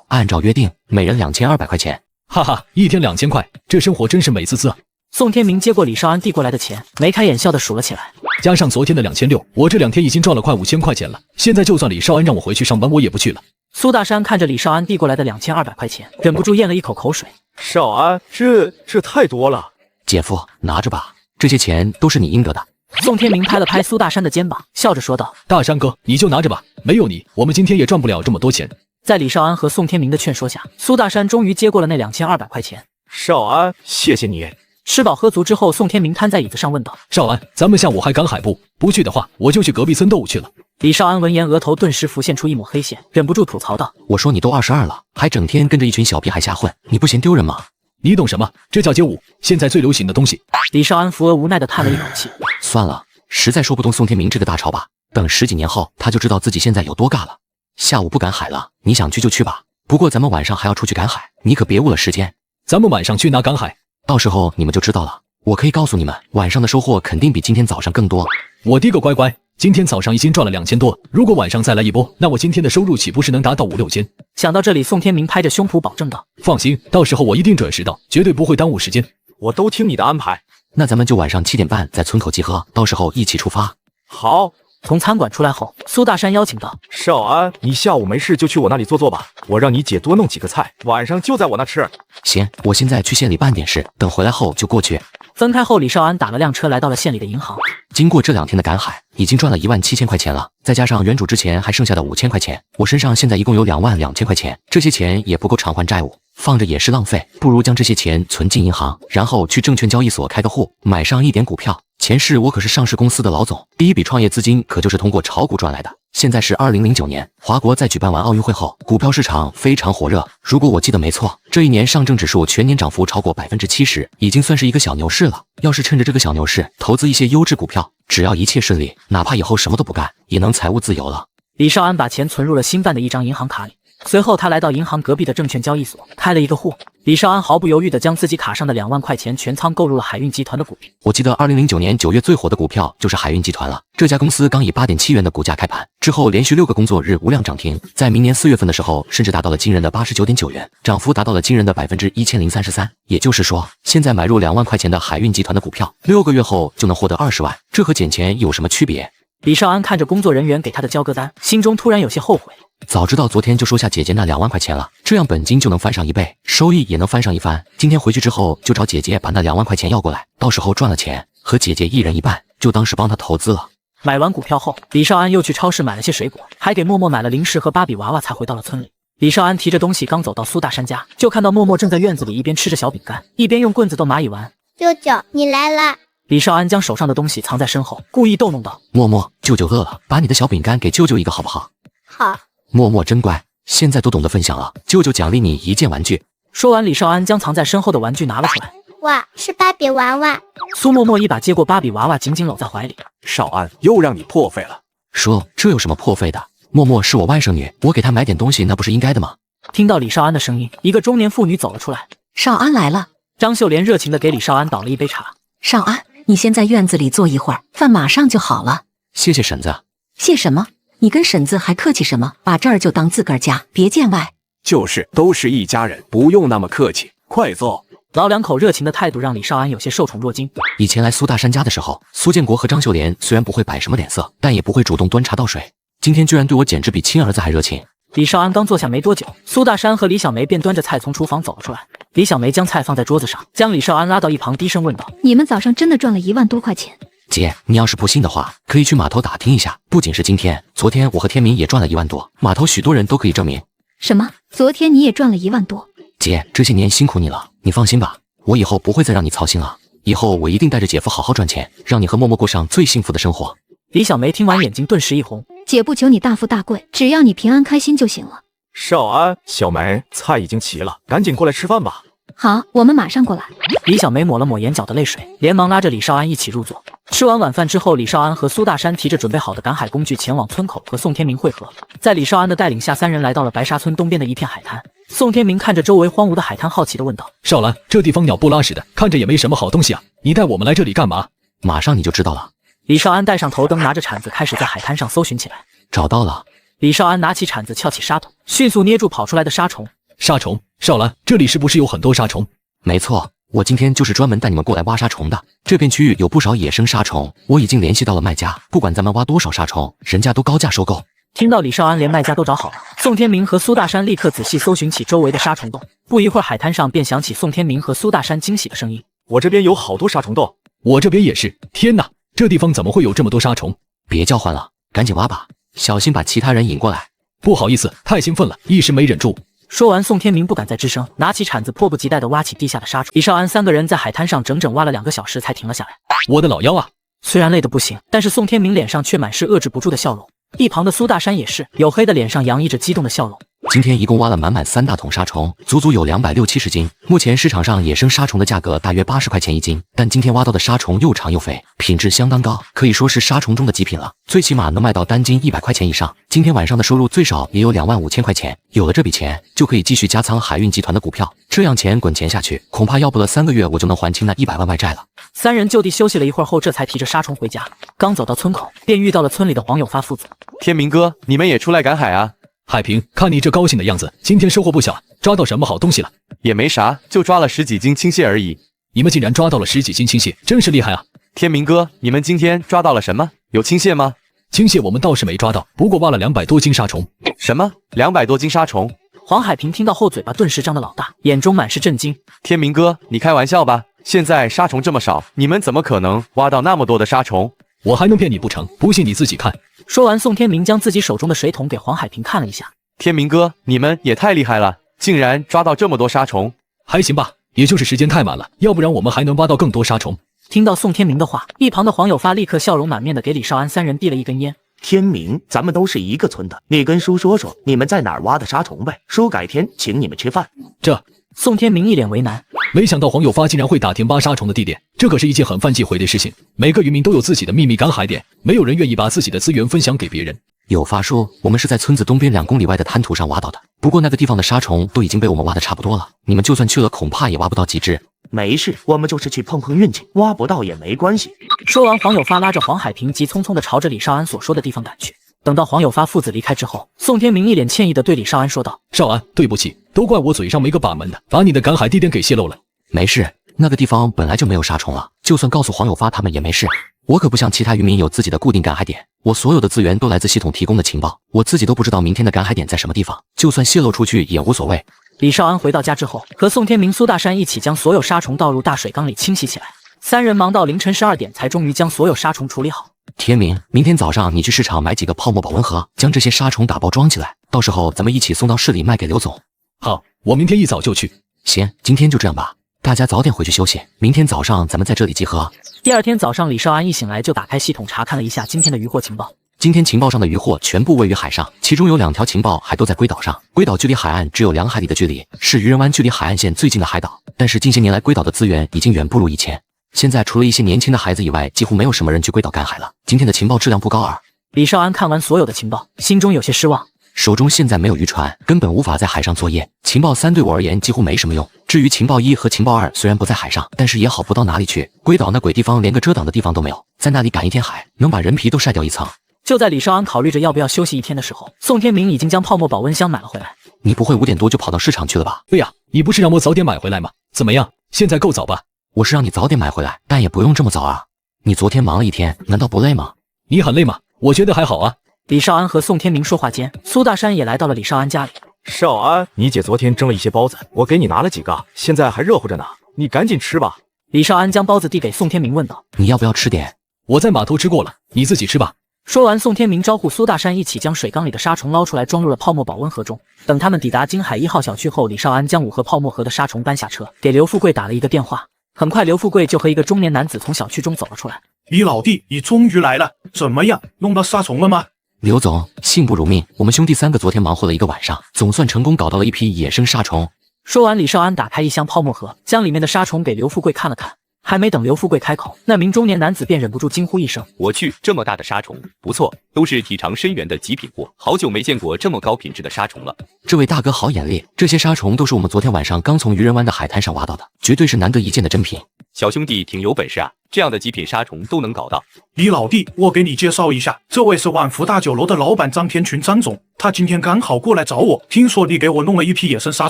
S5: 按照约定，每人2200块钱。
S6: 哈哈，一天2000块，这生活真是美滋滋啊！
S1: 宋天明接过李少安递过来的钱，眉开眼笑的数了起来。
S6: 加上昨天的2600，我这2天已经赚了快5000块钱了。现在就算李少安让我回去上班，我也不去了。
S1: 苏大山看着李少安递过来的2200块钱，忍不住咽了一口口水。
S16: 少安，这太多了。
S5: 姐夫，拿着吧，这些钱都是你应得的。
S1: 宋天明拍了拍苏大山的肩膀，笑着说道：“
S6: 大山哥，你就拿着吧，没有你，我们今天也赚不了这么多钱。”
S1: 在李少安和宋天明的劝说下，苏大山终于接过了那2200块钱。
S16: 少安，谢谢你。
S1: 吃饱喝足之后，宋天明瘫在椅子上问道：“
S6: 少安，咱们下午还赶海不？不去的话，我就去隔壁村斗舞去了。”
S1: 李少安闻言，额头顿时浮现出一抹黑线，忍不住吐槽道：“
S5: 我说你都22了，还整天跟着一群小屁孩瞎混，你不嫌丢人吗？”
S6: 你懂什么？这叫街舞，现在最流行的东西。
S1: 李少安扶额无奈地叹了一口气。
S5: 算了，实在说不动宋天明这个大潮吧，等10几年后，他就知道自己现在有多尬了。下午不赶海了，你想去就去吧。不过咱们晚上还要出去赶海，你可别误了时间。
S6: 咱们晚上去哪赶海？
S5: 到时候你们就知道了。我可以告诉你们，晚上的收获肯定比今天早上更多。
S6: 我的个乖乖，今天早上已经赚了2000多，如果晚上再来一波，那我今天的收入岂不是能达到5、6千？
S1: 想到这里，宋天明拍着胸脯保证道：“
S6: 放心，到时候我一定准时到，绝对不会耽误时间。
S16: 我都听你的安排。
S5: 那咱们就晚上7点半在村口集合，到时候一起出发。”
S16: 好。
S1: 从餐馆出来后，苏大山邀请道：“
S16: 少安，你下午没事就去我那里坐坐吧，我让你姐多弄几个菜，晚上就在我那吃。”
S5: 行，我现在去县里办点事，等回来后就过去。
S1: 分开后，李少安打了辆车来到了县里的银行。
S5: 经过这2天的赶海，已经赚了17000块钱了，再加上原主之前还剩下的5000块钱，我身上现在一共有22000块钱，这些钱也不够偿还债务，放着也是浪费，不如将这些钱存进银行，然后去证券交易所开个户，买上一点股票。前世我可是上市公司的老总，第一笔创业资金可就是通过炒股赚来的。现在是2009年，华国在举办完奥运会后，股票市场非常火热。如果我记得没错，这一年上证指数全年涨幅超过70%，已经算是一个小牛市了。要是趁着这个小牛市投资一些优质股票，只要一切顺利，哪怕以后什么都不干，也能财务自由了。
S1: 李少安把钱存入了新办的一张银行卡里，随后他来到银行隔壁的证券交易所开了一个户。李少安毫不犹豫地将自己卡上的2万块钱全仓购入了海运集团的股票。
S5: 我记得2009年9月最火的股票就是海运集团了。这家公司刚以8.7元的股价开盘，之后连续6个工作日无量涨停，在明年4月份的时候，甚至达到了惊人的89.9元，涨幅达到了惊人的1033%。也就是说，现在买入2万块钱的海运集团的股票，6个月后就能获得20万，这和捡钱有什么区别？
S1: 李少安看着工作人员给他的交割单，心中突然有些后悔。
S5: 早知道昨天就收下姐姐那2万块钱了，这样本金就能翻上1倍，收益也能翻上一番。今天回去之后就找姐姐把那2万块钱要过来，到时候赚了钱和姐姐一人一半，就当是帮她投资了。
S1: 买完股票后，李少安又去超市买了些水果，还给默默买了零食和芭比娃娃，才回到了村里。李少安提着东西刚走到苏大山家，就看到默默正在院子里一边吃着小饼干，一边用棍子逗蚂蚁玩。
S14: 舅舅，你来啦！
S1: 李少安将手上的东西藏在身后，故意逗弄道：“
S5: 默默，舅舅饿了，把你的小饼干给舅舅一个好不好？”
S14: 好。
S5: 默默真乖，现在都懂得分享了，舅舅奖励你1件玩具。
S1: 说完，李少安将藏在身后的玩具拿了出来。
S14: 哇，是芭比娃娃。
S1: 苏默默一把接过芭比娃娃，紧紧搂在怀里。
S16: 少安，又让你破费了。
S5: 说这有什么破费的？默默是我外甥女，我给她买点东西，那不是应该的吗？
S1: 听到李少安的声音，一个中年妇女走了出来。
S18: 少安来了。
S1: 张秀莲热情地给李少安倒了一杯茶。
S18: 少安，你先在院子里坐一会儿，饭马上就好了。
S5: 谢谢婶子。
S18: 谢什么？你跟婶子还客气什么？把这儿就当自个儿家，别见外。
S19: 就是，都是一家人，不用那么客气，快坐。
S1: 老两口热情的态度让李少安有些受宠若惊。
S5: 以前来苏大山家的时候，苏建国和张秀莲虽然不会摆什么脸色，但也不会主动端茶倒水。今天居然对我简直比亲儿子还热情。
S1: 李少安刚坐下没多久，苏大山和李小梅便端着菜从厨房走了出来。李小梅将菜放在桌子上，将李少安拉到一旁，低声问道：“
S15: 你们早上真的赚了1万多块钱？”
S5: 姐，你要是不信的话，可以去码头打听一下。不仅是今天，昨天我和天明也赚了1万多，码头许多人都可以证明。
S15: 什么？昨天你也赚了1万多？
S5: 姐，这些年辛苦你了，你放心吧，我以后不会再让你操心了。以后我一定带着姐夫好好赚钱，让你和默默过上最幸福的生活。
S1: 李小梅听完，眼睛顿时一红。
S15: 姐不求你大富大贵，只要你平安开心就行了。
S16: 少安，小梅，菜已经齐了，赶紧过来吃饭吧。
S15: 好，我们马上过来。
S1: 李小梅抹了抹眼角的泪水，连忙拉着李少安一起入座。吃完晚饭之后，李少安和苏大山提着准备好的赶海工具前往村口和宋天明会合。在李少安的带领下，三人来到了白沙村东边的一片海滩。宋天明看着周围荒芜的海滩，好奇地问道：“
S6: 少兰，这地方鸟不拉屎的，看着也没什么好东西啊，你带我们来这里干嘛？”
S5: 马上你就知道了。
S1: 李少安带上头灯，拿着铲子开始在海滩上搜寻起来。
S5: 找到了。
S1: 李少安拿起铲子，撬起沙桶，迅速捏住跑出来的沙虫。
S6: 沙虫，少兰，这里是不是有很多沙虫？
S5: 没错，我今天就是专门带你们过来挖沙虫的。这片区域有不少野生沙虫，我已经联系到了卖家，不管咱们挖多少沙虫，人家都高价收购。
S1: 听到李少安连卖家都找好了，宋天明和苏大山立刻仔细搜寻起周围的沙虫洞。不一会儿，海滩上便响起宋天明和苏大山惊喜的声音：“
S16: 我这边有好多沙虫洞。”
S6: 我这边也是。天哪，这地方怎么会有这么多沙虫？
S5: 别叫唤了，赶紧挖吧，小心把其他人引过来。
S6: 不好意思，太兴奋了，一时没忍住。
S1: 说完，宋天明不敢再吱声，拿起铲子，迫不及待地挖起地下的沙虫。李少安3个人在海滩上整整挖了2个小时才停了下来。
S6: 我的老腰啊！
S1: 虽然累得不行，但是宋天明脸上却满是遏制不住的笑容。一旁的苏大山也是，黝黑的脸上洋溢着激动的笑容。
S5: 今天一共挖了满满3大桶沙虫，足足有260-270斤。目前市场上野生沙虫的价格大约80块钱一斤，但今天挖到的沙虫又长又肥，品质相当高，可以说是沙虫中的极品了，最起码能卖到单斤100块钱以上。今天晚上的收入最少也有25000块钱，有了这笔钱，就可以继续加仓海运集团的股票。这样钱滚钱下去，恐怕要不了3个月，我就能还清那100万外债了。
S1: 3人就地休息了一会儿后，这才提着沙虫回家。刚走到村口，便遇到了村里的黄有发父子。
S16: 天明哥，你们也出来赶海啊？
S6: 海平，看你这高兴的样子，今天收获不小，抓到什么好东西了？
S16: 也没啥，就抓了10几斤青蟹而已。
S6: 你们竟然抓到了10几斤青蟹，真是厉害啊！
S16: 天明哥，你们今天抓到了什么？有青蟹吗？
S6: 青蟹我们倒是没抓到，不过挖了200多斤沙虫。
S16: 什么？200多斤沙虫？
S1: 黄海平听到后，嘴巴顿时张得老大，眼中满是震惊。
S16: 天明哥，你开玩笑吧？现在沙虫这么少，你们怎么可能挖到那么多的沙虫？
S6: 我还能骗你不成？不信你自己看。
S1: 说完，宋天明将自己手中的水桶给黄海平看了一下。
S16: 天明哥，你们也太厉害了，竟然抓到这么多沙虫。
S6: 还行吧，也就是时间太满了，要不然我们还能挖到更多沙虫。
S1: 听到宋天明的话，一旁的黄有发立刻笑容满面的给李少安3人递了一根烟。
S20: 天明，咱们都是一个村的，你跟叔说说你们在哪儿挖的沙虫呗，叔改天请你们吃饭。
S6: 这
S1: 宋天明一脸为难，
S6: 没想到黄有发竟然会打听挖沙虫的地点，这可是一件很犯忌讳的事情。每个渔民都有自己的秘密赶海点，没有人愿意把自己的资源分享给别人。
S5: 有发叔，我们是在村子东边2公里外的滩涂上挖到的，不过那个地方的沙虫都已经被我们挖得差不多了，你们就算去了，恐怕也挖不到几只。
S20: 没事，我们就是去碰碰运气，挖不到也没关系。
S1: 说完，黄有发拉着黄海平急匆匆地朝着李少安所说的地方赶去。等到黄有发父子离开之后，宋天明一脸歉意地对李少安说道：“
S6: 少安，对不起，都怪我嘴上没个把门的，把你的赶海地点给泄露了。”
S5: 没事，那个地方本来就没有沙虫了，就算告诉黄有发他们也没事。我可不像其他渔民有自己的固定赶海点，我所有的资源都来自系统提供的情报，我自己都不知道明天的赶海点在什么地方，就算泄露出去也无所谓。
S1: 李少安回到家之后，和宋天明、苏大山一起将所有沙虫倒入大水缸里清洗起来。3人忙到凌晨12点，才终于将所有沙虫处理好。
S5: 天明，明天早上你去市场买几个泡沫保温盒，将这些沙虫打包装起来，到时候咱们一起送到市里卖给刘总。
S6: 好，我明天一早就去。
S5: 行，今天就这样吧，大家早点回去休息，明天早上咱们在这里集合。
S1: 第2天早上，李少安一醒来就打开系统查看了一下今天的渔获情报。
S5: 今天情报上的渔获全部位于海上，其中有2条情报还都在龟岛上。龟岛距离海岸只有2海里的距离，是渔人湾距离海岸线最近的海岛。但是近些年来，龟岛的资源已经远不如以前。现在除了一些年轻的孩子以外，几乎没有什么人去龟岛赶海了。今天的情报质量不高尔。
S1: 李少安看完所有的情报，心中有些失望。
S5: 手中现在没有渔船，根本无法在海上作业。情报3对我而言几乎没什么用。至于情报1和情报2，虽然不在海上，但是也好不到哪里去。龟岛那鬼地方连个遮挡的地方都没有，在那里赶一天海，能把人皮都晒掉一层。
S1: 就在李少安考虑着要不要休息1天的时候，宋天明已经将泡沫保温箱买了回来。
S5: 你不会5点多就跑到市场去了吧？
S6: 对呀，你不是让我早点买回来吗？怎么样，现在够早吧？
S5: 我是让你早点买回来，但也不用这么早啊。你昨天忙了1天，难道不累吗？
S6: 你很累吗？我觉得还好啊。
S1: 李少安和宋天明说话间，苏大山也来到了李少安家里。
S16: 少安，你姐昨天蒸了一些包子，我给你拿了几个，现在还热乎着呢，你赶紧吃吧。
S1: 李少安将包子递给宋天明，问道：“
S5: 你要不要吃点？”
S6: 我在码头吃过了，你自己吃吧。
S1: 说完，宋天明招呼苏大山一起将水缸里的沙虫捞出来，装入了泡沫保温盒中。等他们抵达金海1号小区后，李少安将5盒泡沫盒的沙虫搬下车，给刘富贵打了一个电话。很快，刘富贵就和一个中年男子从小区中走了出来。
S13: 李老弟，你终于来了，怎么样？弄到沙虫了吗？
S5: 刘总，幸不如命，我们兄弟3个昨天忙活了1个晚上，总算成功搞到了一批野生沙虫。
S1: 说完，李少安打开一箱泡沫盒，将里面的沙虫给刘富贵看了看。还没等刘富贵开口，那名中年男子便忍不住惊呼一声：“
S21: 我去，这么大的杀虫，不错，都是体长深远的极品货，好久没见过这么高品质的杀虫了。”
S5: 这位大哥好眼力，这些杀虫都是我们昨天晚上刚从渔人湾的海滩上挖到的，绝对是难得一见的珍品。
S21: 小兄弟挺有本事啊，这样的极品杀虫都能搞到。
S13: 李老弟，我给你介绍一下，这位是万福大酒楼的老板张天群张总，他今天刚好过来找我，听说你给我弄了一批野生杀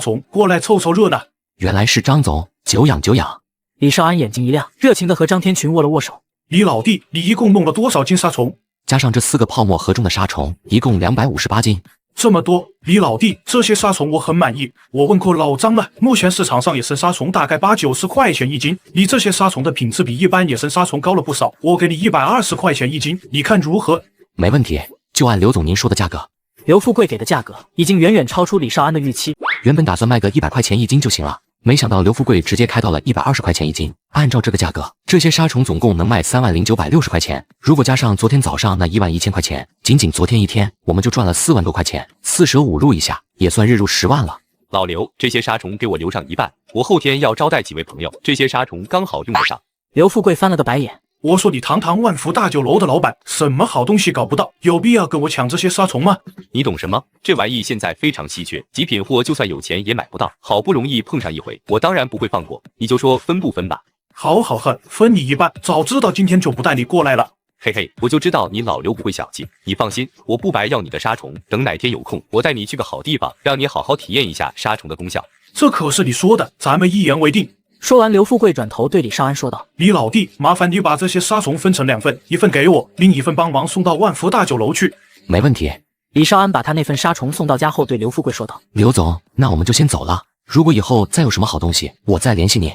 S13: 虫，过来凑凑热闹。
S5: 原来是张总，久仰久仰。
S1: 李少安眼睛一亮，热情地和张天群握了握手。
S13: 李老弟，你一共弄了多少斤杀虫？
S5: 加上这4个泡沫盒中的杀虫，一共258斤。
S13: 这么多，李老弟，这些杀虫我很满意。我问过老张了，目前市场上野生杀虫大概80-90块钱一斤，你这些杀虫的品质比一般野生杀虫高了不少，我给你120块钱一斤，你看如何？
S5: 没问题，就按刘总您说的价格。
S1: 刘富贵给的价格已经远远超出李少安的预期，
S5: 原本打算卖个100块钱一斤就行了。没想到刘富贵直接开到了120块钱一斤。按照这个价格，这些杀虫总共能卖30960块钱。如果加上昨天早上那11000块钱，仅仅昨天一天，我们就赚了4万多块钱，4舍5入一下，也算日入10万了。
S21: 老刘，这些杀虫给我留上一半，我后天要招待几位朋友，这些杀虫刚好用得上。
S1: 刘富贵翻了个白眼。
S13: 我说你堂堂万福大酒楼的老板，什么好东西搞不到？有必要跟我抢这些杀虫吗？
S21: 你懂什么？这玩意现在非常稀缺，极品货就算有钱也买不到，好不容易碰上一回，我当然不会放过。你就说分不分吧？
S13: 好，分你一半。早知道今天就不带你过来了。
S21: 嘿嘿，我就知道你老刘不会小气。你放心，我不白要你的杀虫，等哪天有空，我带你去个好地方，让你好好体验一下杀虫的功效。
S13: 这可是你说的，咱们一言为定。
S1: 说完，刘富贵转头对李少安说道：“
S13: 李老弟，麻烦你把这些杀虫分成2份，一份给我，另一份帮忙送到万福大酒楼去。”
S5: 没问题。
S1: 李少安把他那份杀虫送到家后，对刘富贵说道：“
S5: 刘总，那我们就先走了。如果以后再有什么好东西，我再联系你。”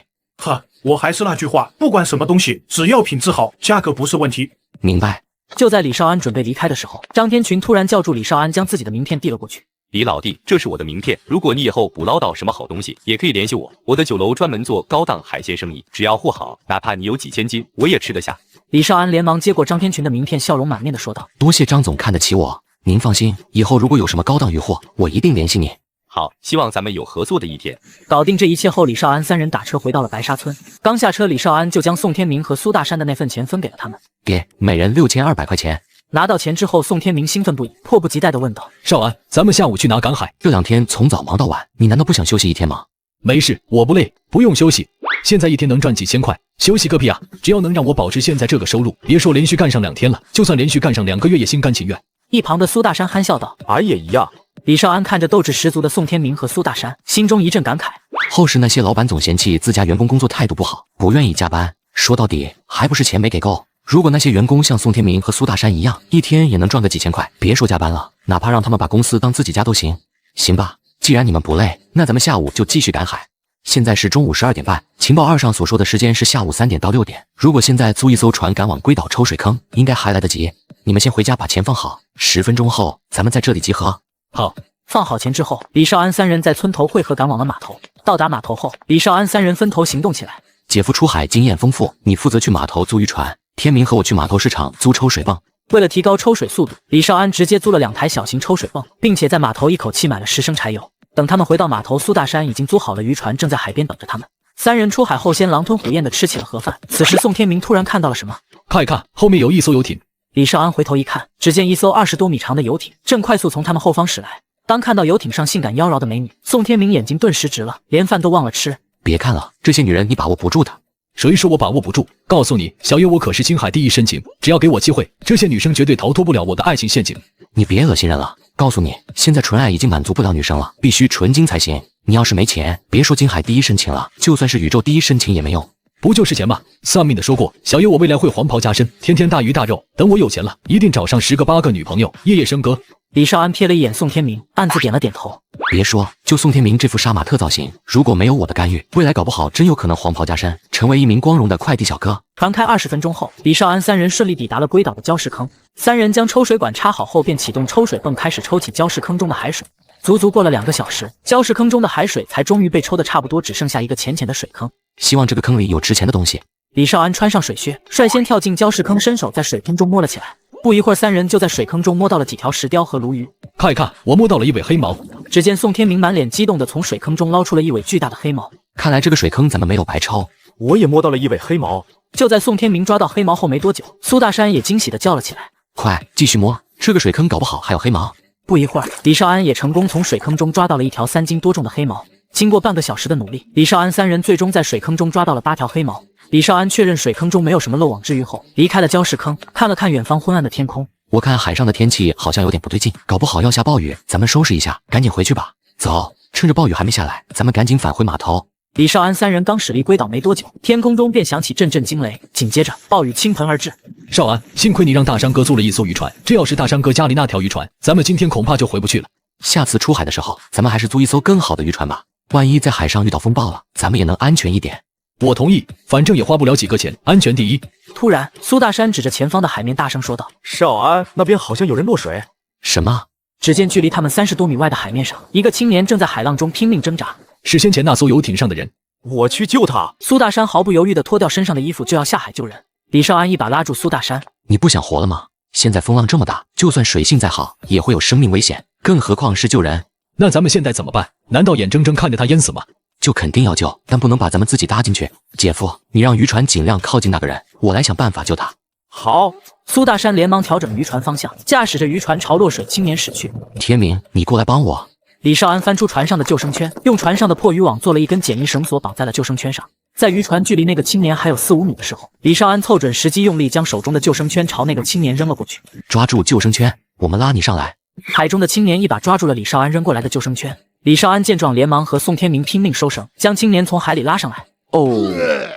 S13: 我还是那句话，不管什么东西，只要品质好，价格不是问题。
S5: 明白。
S1: 就在李少安准备离开的时候，张天群突然叫住李少安，将自己的名片递了过去。
S21: 李老弟，这是我的名片，如果你以后捕捞到什么好东西，也可以联系我。我的酒楼专门做高档海鲜生意，只要货好，哪怕你有几千斤，我也吃得下。
S1: 李少安连忙接过张天群的名片，笑容满面的说道：“
S5: 多谢张总看得起我，您放心，以后如果有什么高档鱼货，我一定联系你。”
S21: 好，希望咱们有合作的一天。
S1: 搞定这一切后，李少安3人打车回到了白沙村。刚下车，李少安就将宋天明和苏大山的那份钱分给了他们，
S5: 给每人6200块钱。
S1: 拿到钱之后，宋天明兴奋不已，迫不及待地问道：“
S6: 少安，咱们下午去拿赶海？
S5: 这2天从早忙到晚，你难道不想休息一天吗？”
S6: 没事，我不累，不用休息。现在一天能赚几千块，休息个屁啊！只要能让我保持现在这个收入，别说连续干上2天了，就算连续干上2个月也心甘情愿。
S1: 一旁的苏大山憨笑道：“
S16: 俺也一样。”
S1: 李少安看着斗志十足的宋天明和苏大山，心中一阵感慨。
S5: 后世那些老板总嫌弃自家员工工作态度不好，不愿意加班，说到底还不是钱没给够。如果那些员工像宋天明和苏大山一样，一天也能赚个几千块，别说加班了，哪怕让他们把公司当自己家都行。行吧，既然你们不累，那咱们下午就继续赶海。现在是中午12点半，情报2上所说的时间是下午3点到6点。如果现在租一艘船赶往龟岛抽水坑，应该还来得及。你们先回家把钱放好，10分钟后咱们在这里集合。
S6: 好。
S1: 放好钱之后，李少安3人在村头汇合，赶往了码头。到达码头后，李少安3人分头行动起来。
S5: 姐夫出海经验丰富，你负责去码头租渔船，天明和我去码头市场租抽水泵。
S1: 为了提高抽水速度，李少安直接租了2台小型抽水泵，并且在码头一口气买了10升柴油。等他们回到码头，苏大山已经租好了渔船，正在海边等着他们。3人出海后，先狼吞虎咽地吃起了盒饭。此时，宋天明突然看到了什么，
S6: 看一看，后面有一艘游艇。
S1: 李少安回头一看，只见一艘20多米长的游艇正快速从他们后方驶来。当看到游艇上性感妖娆的美女，宋天明眼睛顿时直了，连饭都忘了吃。
S5: 别看了，这些女人你把握不住的。
S6: 谁说我把握不住？告诉你，小爷我可是青海第一深情，只要给我机会，这些女生绝对逃脱不了我的爱情陷阱。
S5: 你别恶心人了，告诉你，现在纯爱已经满足不了女生了，必须纯金才行。你要是没钱，别说青海第一深情了，就算是宇宙第一深情也没用。
S6: 不就是钱吗？算命的说过，小爷我未来会黄袍加身，天天大鱼大肉。等我有钱了，一定找上10个8个女朋友，夜夜笙歌。
S1: 李少安瞥了一眼宋天明，暗自点了点头。
S5: 别说，就宋天明这副杀马特造型，如果没有我的干预，未来搞不好真有可能黄袍加身，成为一名光荣的快递小哥。
S1: 船开20分钟后，李少安3人顺利抵达了龟岛的礁石坑。3人将抽水管插好后，便启动抽水泵，开始抽起礁石坑中的海水。足足过了2个小时，礁石坑中的海水才终于被抽得差不多，只剩下一个浅浅的水坑。
S5: 希望这个坑里有值钱的东西。
S1: 李少安穿上水靴，率先跳进礁石坑，伸手在水坑中摸了起来。不一会儿，3人就在水坑中摸到了几条石雕和鲈鱼。
S6: 看一看，我摸到了一尾黑毛。
S1: 只见宋天明满脸激动地从水坑中捞出了一尾巨大的黑毛。
S5: 看来这个水坑咱们没有白抽。
S16: 我也摸到了一尾黑毛。
S1: 就在宋天明抓到黑毛后没多久，苏大山也惊喜地叫了起来：“
S5: 快继续摸，这个水坑搞不好还有黑毛。”
S1: 不一会儿，李少安也成功从水坑中抓到了一条3斤多重的黑毛。经过半个小时的努力，李少安3人最终在水坑中抓到了8条黑毛。李少安确认水坑中没有什么漏网之鱼后，离开了礁石坑，看了看远方昏暗的天空。
S5: 我看海上的天气好像有点不对劲，搞不好要下暴雨，咱们收拾一下，赶紧回去吧。走，趁着暴雨还没下来，咱们赶紧返回码头。
S1: 李少安3人刚驶离龟岛没多久，天空中便响起阵阵惊雷，紧接着暴雨倾盆而至。
S6: 少安，幸亏你让大山哥租了一艘渔船，这要是大山哥家里那条渔船，咱们今天恐怕就回不去了。
S5: 下次出海的时候，咱们还是租一艘更好的渔船吧，万一在海上遇到风暴了，咱们也能安全一点。
S6: 我同意，反正也花不了几个钱，安全第一。
S1: 突然，苏大山指着前方的海面大声说道：“
S16: 少安，那边好像有人落水。”
S5: 什么？
S1: 只见距离他们30多米外的海面上，一个青年正在海浪中拼命挣扎。
S6: 是先前那艘游艇上的人。
S16: 我去救他！
S1: 苏大山毫不犹豫地脱掉身上的衣服，就要下海救人。李少安一把拉住苏大山：“
S5: 你不想活了吗？现在风浪这么大，就算水性再好，也会有生命危险，更何况是救人。
S6: 那咱们现在怎么办？难道眼睁睁看着他淹死吗？”
S5: 就肯定要救，但不能把咱们自己搭进去。姐夫，你让渔船尽量靠近那个人，我来想办法救他。
S16: 好。
S1: 苏大山连忙调整渔船方向，驾驶着渔船朝落水青年驶去。
S5: 天明，你过来帮我。
S1: 李少安翻出船上的救生圈，用船上的破渔网做了一根简易绳索，绑在了救生圈上。在渔船距离那个青年还有4、5米的时候，李少安凑准时机，用力将手中的救生圈朝那个青年扔了过去。
S5: 抓住救生圈，我们拉你上来。
S1: 海中的青年一把抓住了李少安扔过来的救生圈。李少安见状，连忙和宋天明拼命收绳，将青年从海里拉上来。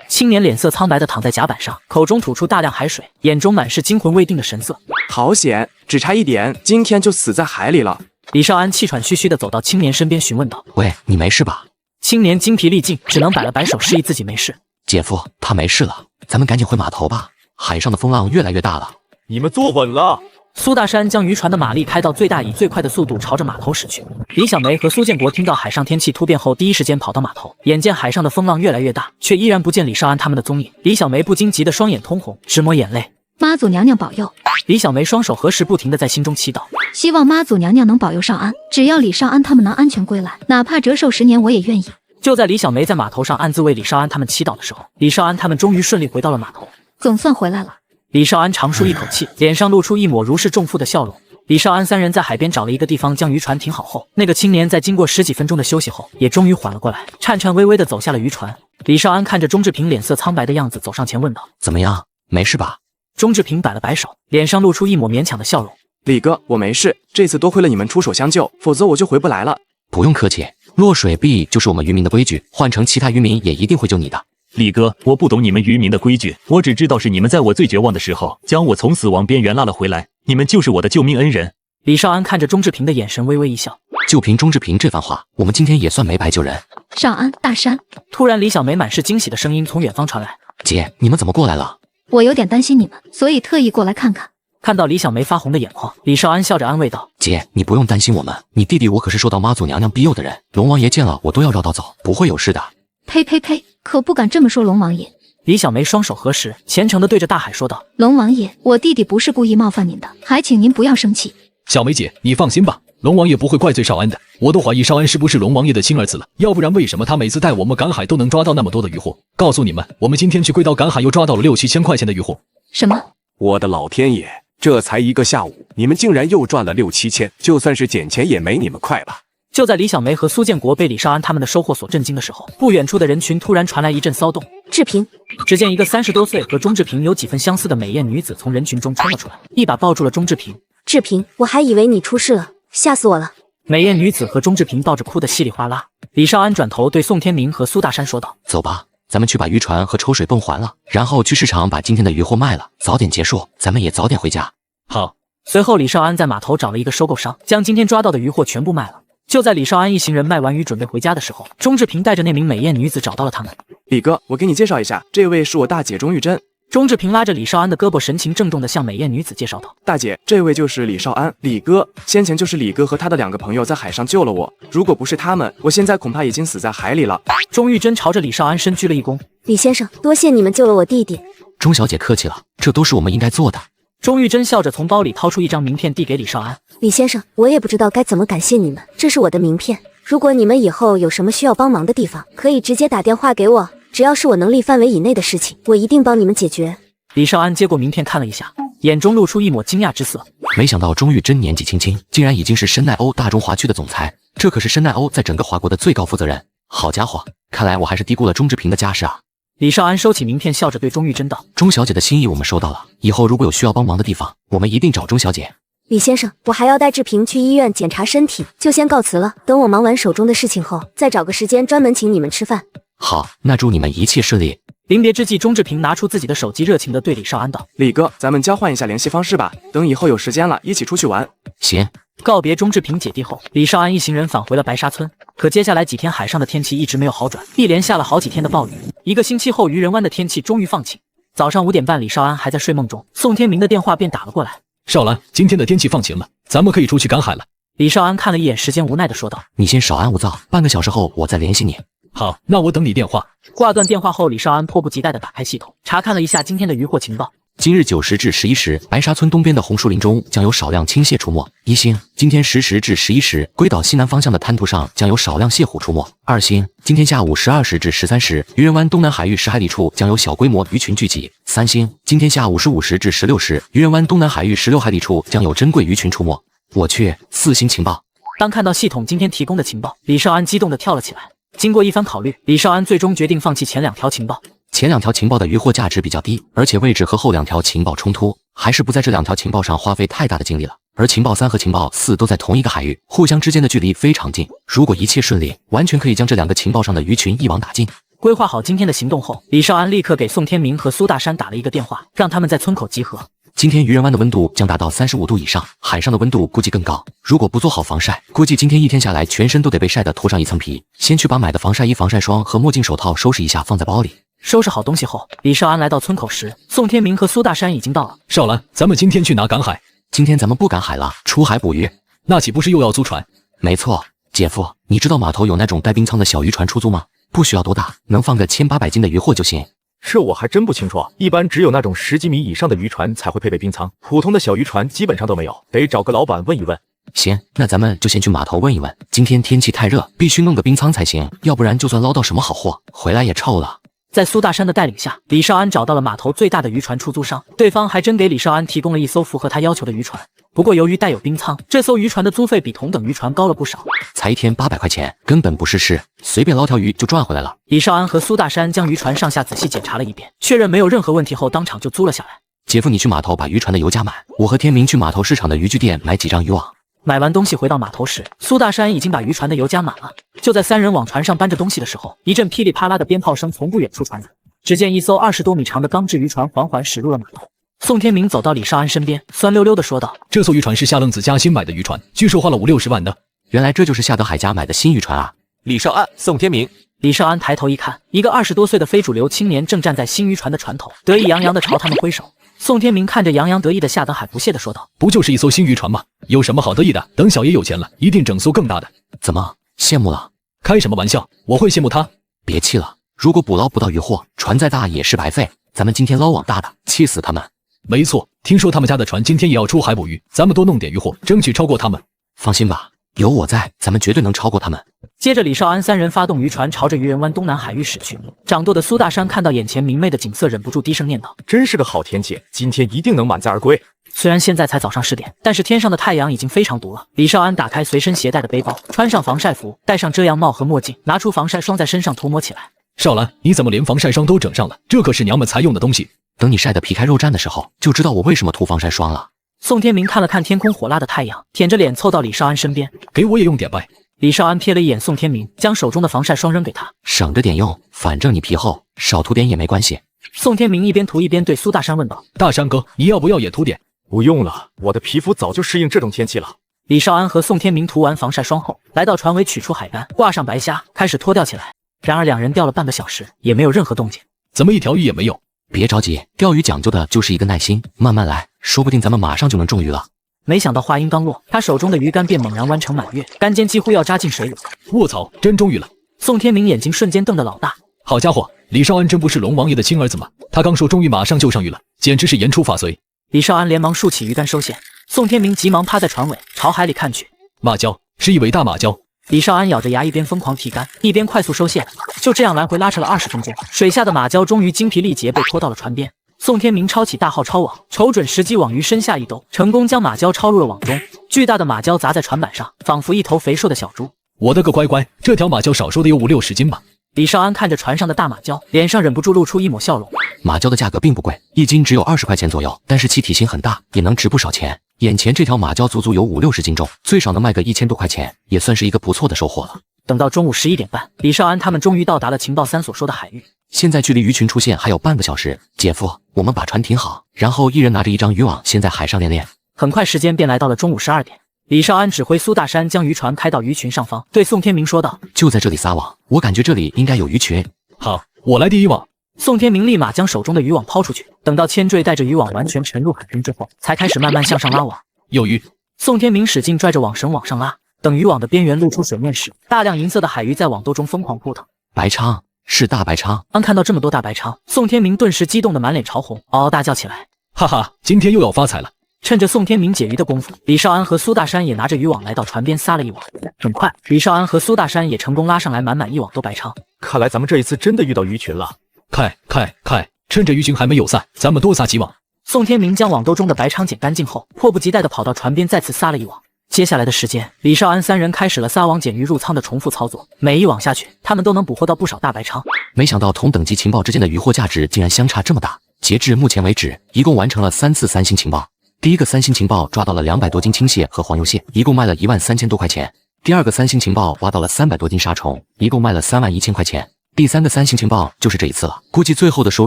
S1: 青年脸色苍白地躺在甲板上，口中吐出大量海水，眼中满是惊魂未定的神色。
S3: 好险，只差一点，今天就死在海里了。
S1: 李少安气喘吁吁地走到青年身边，询问道：“
S5: 喂，你没事吧？”
S1: 青年精疲力尽，只能摆了摆手，示意自己没事。
S5: 姐夫，他没事了，咱们赶紧回码头吧。海上的风浪越来越大了，
S16: 你们坐稳了。
S1: 苏大山将渔船的马力开到最大，以最快的速度朝着码头驶去。李小梅和苏建国听到海上天气突变后，第一时间跑到码头，眼见海上的风浪越来越大，却依然不见李少安他们的踪影。李小梅不禁急得双眼通红，直抹眼泪。
S15: 妈祖娘娘保佑！
S1: 李小梅双手合十，不停地在心中祈祷，
S15: 希望妈祖娘娘能保佑少安，只要李少安他们能安全归来，哪怕折寿10年我也愿意。
S1: 就在李小梅在码头上暗自为李少安他们祈祷的时候，李少安他们终于顺利回到了码头，
S15: 总算回来了。
S1: 李少安长舒一口气，脸上露出一抹如释重负的笑容。李少安3人在海边找了一个地方将渔船停好后，那个青年在经过10几分钟的休息后，也终于缓了过来，颤颤巍巍地走下了渔船。李少安看着钟志平脸色苍白的样子，走上前问道：“
S5: 怎么样？没事吧？”
S1: 钟志平摆了摆手，脸上露出一抹勉强的笑容：“
S3: 李哥，我没事，这次多亏了你们出手相救，否则我就回不来了。”
S5: 不用客气，落水必就是我们渔民的规矩，换成其他渔民也一定会救你的。
S22: 李哥，我不懂你们渔民的规矩，我只知道是你们在我最绝望的时候将我从死亡边缘拉了回来，你们就是我的救命恩人。
S1: 李少安看着钟志平的眼神微微一笑，
S5: 就凭钟志平这番话，我们今天也算没白救人。
S15: 少安，大山。
S1: 突然，李小梅满是惊喜的声音从远方传来：“
S5: 姐，你们怎么过来了？”
S15: 我有点担心你们，所以特意过来看看。
S1: 看到李小梅发红的眼眶，李少安笑着安慰道：“
S5: 姐，你不用担心我们，你弟弟我可是受到妈祖娘娘庇佑的人，龙王爷见了我都要绕道走，不会有事的。”
S15: 呸呸呸，可不敢这么说，龙王爷。
S1: 李小梅双手合十，虔诚地对着大海说道：“
S15: 龙王爷，我弟弟不是故意冒犯您的，还请您不要生气。”
S6: 小梅姐，你放心吧，龙王爷不会怪罪少安的。我都怀疑少安是不是龙王爷的亲儿子了，要不然为什么他每次带我们赶海都能抓到那么多的渔获？告诉你们，我们今天去龟岛赶海又抓到了6、7千块钱的渔获。
S15: 什么？
S19: 我的老天爷，这才1个下午，你们竟然又赚了6、7千，就算是捡钱也没你们快吧。
S1: 就在李小梅和苏建国被李少安他们的收获所震惊的时候，不远处的人群突然传来一阵骚动。
S9: 志平，
S1: 只见一个30多岁和钟志平有几分相似的美艳女子从人群中冲了出来，一把抱住了钟志平。
S9: 志平，我还以为你出事了，吓死我了。
S1: 美艳女子和钟志平抱着哭得稀里哗啦。李少安转头对宋天明和苏大山说道：“
S5: 走吧，咱们去把渔船和抽水泵还了，然后去市场把今天的渔获卖了，早点结束，咱们也早点回家。”
S6: 好。
S1: 随后，李少安在码头找了一个收购商，将今天抓到的渔获全部卖了。就在李少安一行人卖完鱼准备回家的时候，钟志平带着那名美艳女子找到了他们。
S3: 李哥，我给你介绍一下，这位是我大姐钟玉珍。
S1: 钟志平拉着李少安的胳膊，神情郑重地向美艳女子介绍道：“
S3: 大姐，这位就是李少安，李哥。先前就是李哥和他的2个朋友在海上救了我，如果不是他们，我现在恐怕已经死在海里了。”
S1: 钟玉珍朝着李少安深鞠了一躬：“
S9: 李先生，多谢你们救了我弟弟。”
S5: 钟小姐客气了，这都是我们应该做的。
S1: 钟玉珍笑着从包里掏出一张名片递给李少安：“
S9: 李先生，我也不知道该怎么感谢你们，这是我的名片。如果你们以后有什么需要帮忙的地方，可以直接打电话给我。”只要是我能力范围以内的事情，我一定帮你们解决。
S1: 李少安接过名片看了一下，眼中露出一抹惊讶之色。
S5: 没想到钟玉珍年纪轻轻，竟然已经是深奈欧大中华区的总裁，这可是深奈欧在整个华国的最高负责人。好家伙，看来我还是低估了钟志平的家世啊。
S1: 李少安收起名片，笑着对钟玉珍道：“
S5: 钟小姐的心意我们收到了，以后如果有需要帮忙的地方，我们一定找钟小姐。”
S9: 李先生，我还要带志平去医院检查身体，就先告辞了。等我忙完手中的事情后，再找个时间专门请你们吃饭。
S5: 好，那祝你们一切顺利。
S1: 临别之际，钟志平拿出自己的手机，热情地对李少安道：“
S3: 李哥，咱们交换一下联系方式吧，等以后有时间了，一起出去玩。”
S5: 行。
S1: 告别钟志平姐弟后，李少安一行人返回了白沙村。可接下来几天，海上的天气一直没有好转，一连下了好几天的暴雨。1个星期后，渔人湾的天气终于放晴。早上5点半，李少安还在睡梦中，宋天明的电话便打了过来。
S6: 少兰，今天的天气放晴了，咱们可以出去赶海了。
S1: 李少安看了一眼时间，无奈地说道：“
S5: 你先少安勿躁，半个小时后我再联系你。”
S6: 好，那我等你电话。
S1: 挂断电话后，李少安迫不及待地打开系统，查看了一下今天的渔获情报。
S5: 今日9时至11时，白沙村东边的红树林中将有少量青蟹出没。1星，今天10时至11时，龟岛西南方向的滩涂上将有少量蟹虎出没。2星，今天下午12时至13时，渔人湾东南海域10海里处将有小规模鱼群聚集。3星，今天下午15时至16时，渔人湾东南海域16海里处将有珍贵鱼群出没。我去，4星情报。
S1: 当看到系统今天提供的情报，李少安激动地跳了起来。经过一番考虑，李少安最终决定放弃前2条情报。
S5: 前2条情报的渔获价值比较低，而且位置和后2条情报冲突，还是不在这2条情报上花费太大的精力了。而情报3和情报4都在同一个海域，互相之间的距离非常近。如果一切顺利，完全可以将这2个情报上的鱼群一网打尽。
S1: 规划好今天的行动后，李少安立刻给宋天明和苏大山打了一个电话，让他们在村口集合。
S5: 今天渔人湾的温度将达到35度以上，海上的温度估计更高。如果不做好防晒，估计今天一天下来，全身都得被晒得脱上一层皮。先去把买的防晒衣、防晒霜和墨镜、手套收拾一下，放在包里。
S1: 收拾好东西后，李少安来到村口时，宋天明和苏大山已经到了。
S6: 少兰，咱们今天去哪赶海？
S5: 今天咱们不赶海了，出海捕鱼。
S6: 那岂不是又要租船？
S5: 没错，姐夫，你知道码头有那种带冰舱的小渔船出租吗？不需要多大，能放个1800斤的渔获就行。
S16: 这我还真不清楚，一般只有那种10几米以上的渔船才会配备冰舱，普通的小渔船基本上都没有，得找个老板问一问。
S5: 行，那咱们就先去码头问一问。今天天气太热，必须弄个冰舱才行，要不然就算捞到什么好货，回来也臭了。
S1: 在苏大山的带领下，李少安找到了码头最大的渔船出租商，对方还真给李少安提供了一艘符合他要求的渔船。不过由于带有冰舱，这艘渔船的租费比同等渔船高了不少，
S5: 才一天800块钱，根本不是事，随便捞条鱼就赚回来了。
S1: 李少安和苏大山将渔船上下仔细检查了一遍，确认没有任何问题后，当场就租了下来。
S5: 姐夫，你去码头把渔船的油加满，我和天明去码头市场的渔具店买几张渔网。
S1: 买完东西回到码头时，苏大山已经把渔船的油加满了。就在3人往船上搬着东西的时候，一阵噼里啪啦的鞭炮声从不远处传来。只见一艘20多米长的钢制渔船缓缓驶入了码头。宋天明走到李少安身边，酸溜溜地说道：“
S6: 这艘渔船是夏愣子家新买的渔船，据说花了50-60万呢。
S5: 原来这就是夏德海家买的新渔船啊！”
S21: 李少安、宋天明。
S1: 李少安抬头一看，一个20多岁的非主流青年正站在新渔船的船头，得意洋洋地朝他们挥手。宋天明看着洋洋得意的夏德海，不屑地说道：“
S6: 不就是一艘新渔船吗？有什么好得意的？等小爷有钱了，一定整艘更大的。”
S5: 怎么羡慕了？
S6: 开什么玩笑，我会羡慕他？
S5: 别气了，如果捕捞不到渔获，船再大也是白费。咱们今天捞网大的，气死他们！
S6: 没错，听说他们家的船今天也要出海捕鱼，咱们多弄点渔获，争取超过他们。
S5: 放心吧，有我在，咱们绝对能超过他们。
S1: 接着，李少安3人发动渔船朝着渔人湾东南海域驶去。掌舵的苏大山看到眼前明媚的景色，忍不住低声念叨：“
S16: 真是个好天气，今天一定能满载而归。”
S1: 虽然现在才早上10点，但是天上的太阳已经非常毒了。李少安打开随身携带的背包，穿上防晒服，戴上遮阳帽和墨镜，拿出防晒霜在身上涂抹起来。
S6: 少兰，你怎么连防晒霜都整上了？这可是娘们才用的东西。
S5: 等你晒得皮开肉绽的时候，就知道我为什么涂防晒霜了。
S1: 宋天明看了看天空火辣的太阳，舔着脸凑到李少安身边：“
S6: 给我也用点呗。”
S1: 李少安瞥了一眼宋天明，将手中的防晒霜扔给他：“
S5: 省着点用，反正你皮厚，少涂点也没关系。”
S1: 宋天明一边涂一边对苏大山问道：“
S6: 大山哥，你要不要也涂点？”“
S16: 不用了，我的皮肤早就适应这种天气了。”
S1: 李少安和宋天明涂完防晒霜后，来到船尾取出海竿，挂上白虾，开始脱钓起来。然而2人钓了半个小时，也没有任何动静。
S6: 怎么一条鱼也没有？
S5: 别着急，钓鱼讲究的就是一个耐心，慢慢来，说不定咱们马上就能中鱼了。
S1: 没想到话音刚落，他手中的鱼竿便猛然弯成满月，竿尖几乎要扎进水里。
S6: 卧槽，真中鱼了！
S1: 宋天明眼睛瞬间瞪得老大。
S6: 好家伙，李少安真不是龙王爷的亲儿子吗？他刚说中鱼马上就上鱼了，简直是言出法随。
S1: 李少安连忙竖起鱼竿收线，宋天明急忙趴在船尾朝海里看去。
S6: 马鲛，是一尾大马鲛，
S1: 李少安咬着牙，一边疯狂提杆，一边快速收线。就这样来回拉扯了20分钟，水下的马鲛终于精疲力竭被拖到了船边。宋天明抄起大号抄网，瞅准时机往鱼身下一兜，成功将马鲛抄入了网中。巨大的马鲛砸在船板上，仿佛一头肥硕的小猪。
S6: 我的个乖乖，这条马鲛少说的有50-60斤吧？
S1: 李少安看着船上的大马鲛，脸上忍不住露出一抹笑容。
S5: 马鲛的价格并不贵，1斤只有20块钱左右，但是其体型很大，也能值不少钱。眼前这条马鲛足足有50-60斤重，最少能卖个1000多块钱，也算是一个不错的收获了。
S1: 等到中午11点半，李少安他们终于到达了情报3所说的海域。
S5: 现在距离鱼群出现还有半个小时，姐夫，我们把船停好，然后一人拿着一张渔网，先在海上练练。
S1: 很快时间便来到了中午12点，李少安指挥苏大山将渔船开到鱼群上方，对宋天明说道：“
S5: 就在这里撒网，我感觉这里应该有鱼群。”
S6: 好，我来第一网。
S1: 宋天明立马将手中的渔网抛出去，等到铅坠带着渔网完全沉入海中之后，才开始慢慢向上拉网。
S6: 有鱼！
S1: 宋天明使劲拽着网绳往上拉，等渔网的边缘露出水面时，大量银色的海鱼在网兜中疯狂扑腾。
S5: 白鲳，是大白鲳！
S1: 当看到这么多大白鲳，宋天明顿时激动得满脸潮红，嗷嗷大叫起来。
S6: 哈哈，今天又要发财了！
S1: 趁着宋天明解鱼的功夫，李少安和苏大山也拿着渔网来到船边撒了一网。很快，李少安和苏大山也成功拉上来满满一网都白鲳。
S16: 看来咱们这一次真的遇到鱼群了。
S6: 快，趁着鱼群还没有散，咱们多撒几网。
S1: 宋天明将网兜中的白鲳捡干净后，迫不及待地跑到船边再次撒了一网。接下来的时间，李少安3人开始了撒网捡鱼入仓的重复操作，每一网下去，他们都能捕获到不少大白鲳。
S5: 没想到同等级情报之间的渔获价值竟然相差这么大。截至目前为止，一共完成了3次3星情报。第一个3星情报抓到了200多斤青蟹和黄油蟹，一共卖了13000多块钱。第二个3星情报挖到了300多斤沙虫，一共卖了31000块钱。第三个3星情报就是这一次了，估计最后的收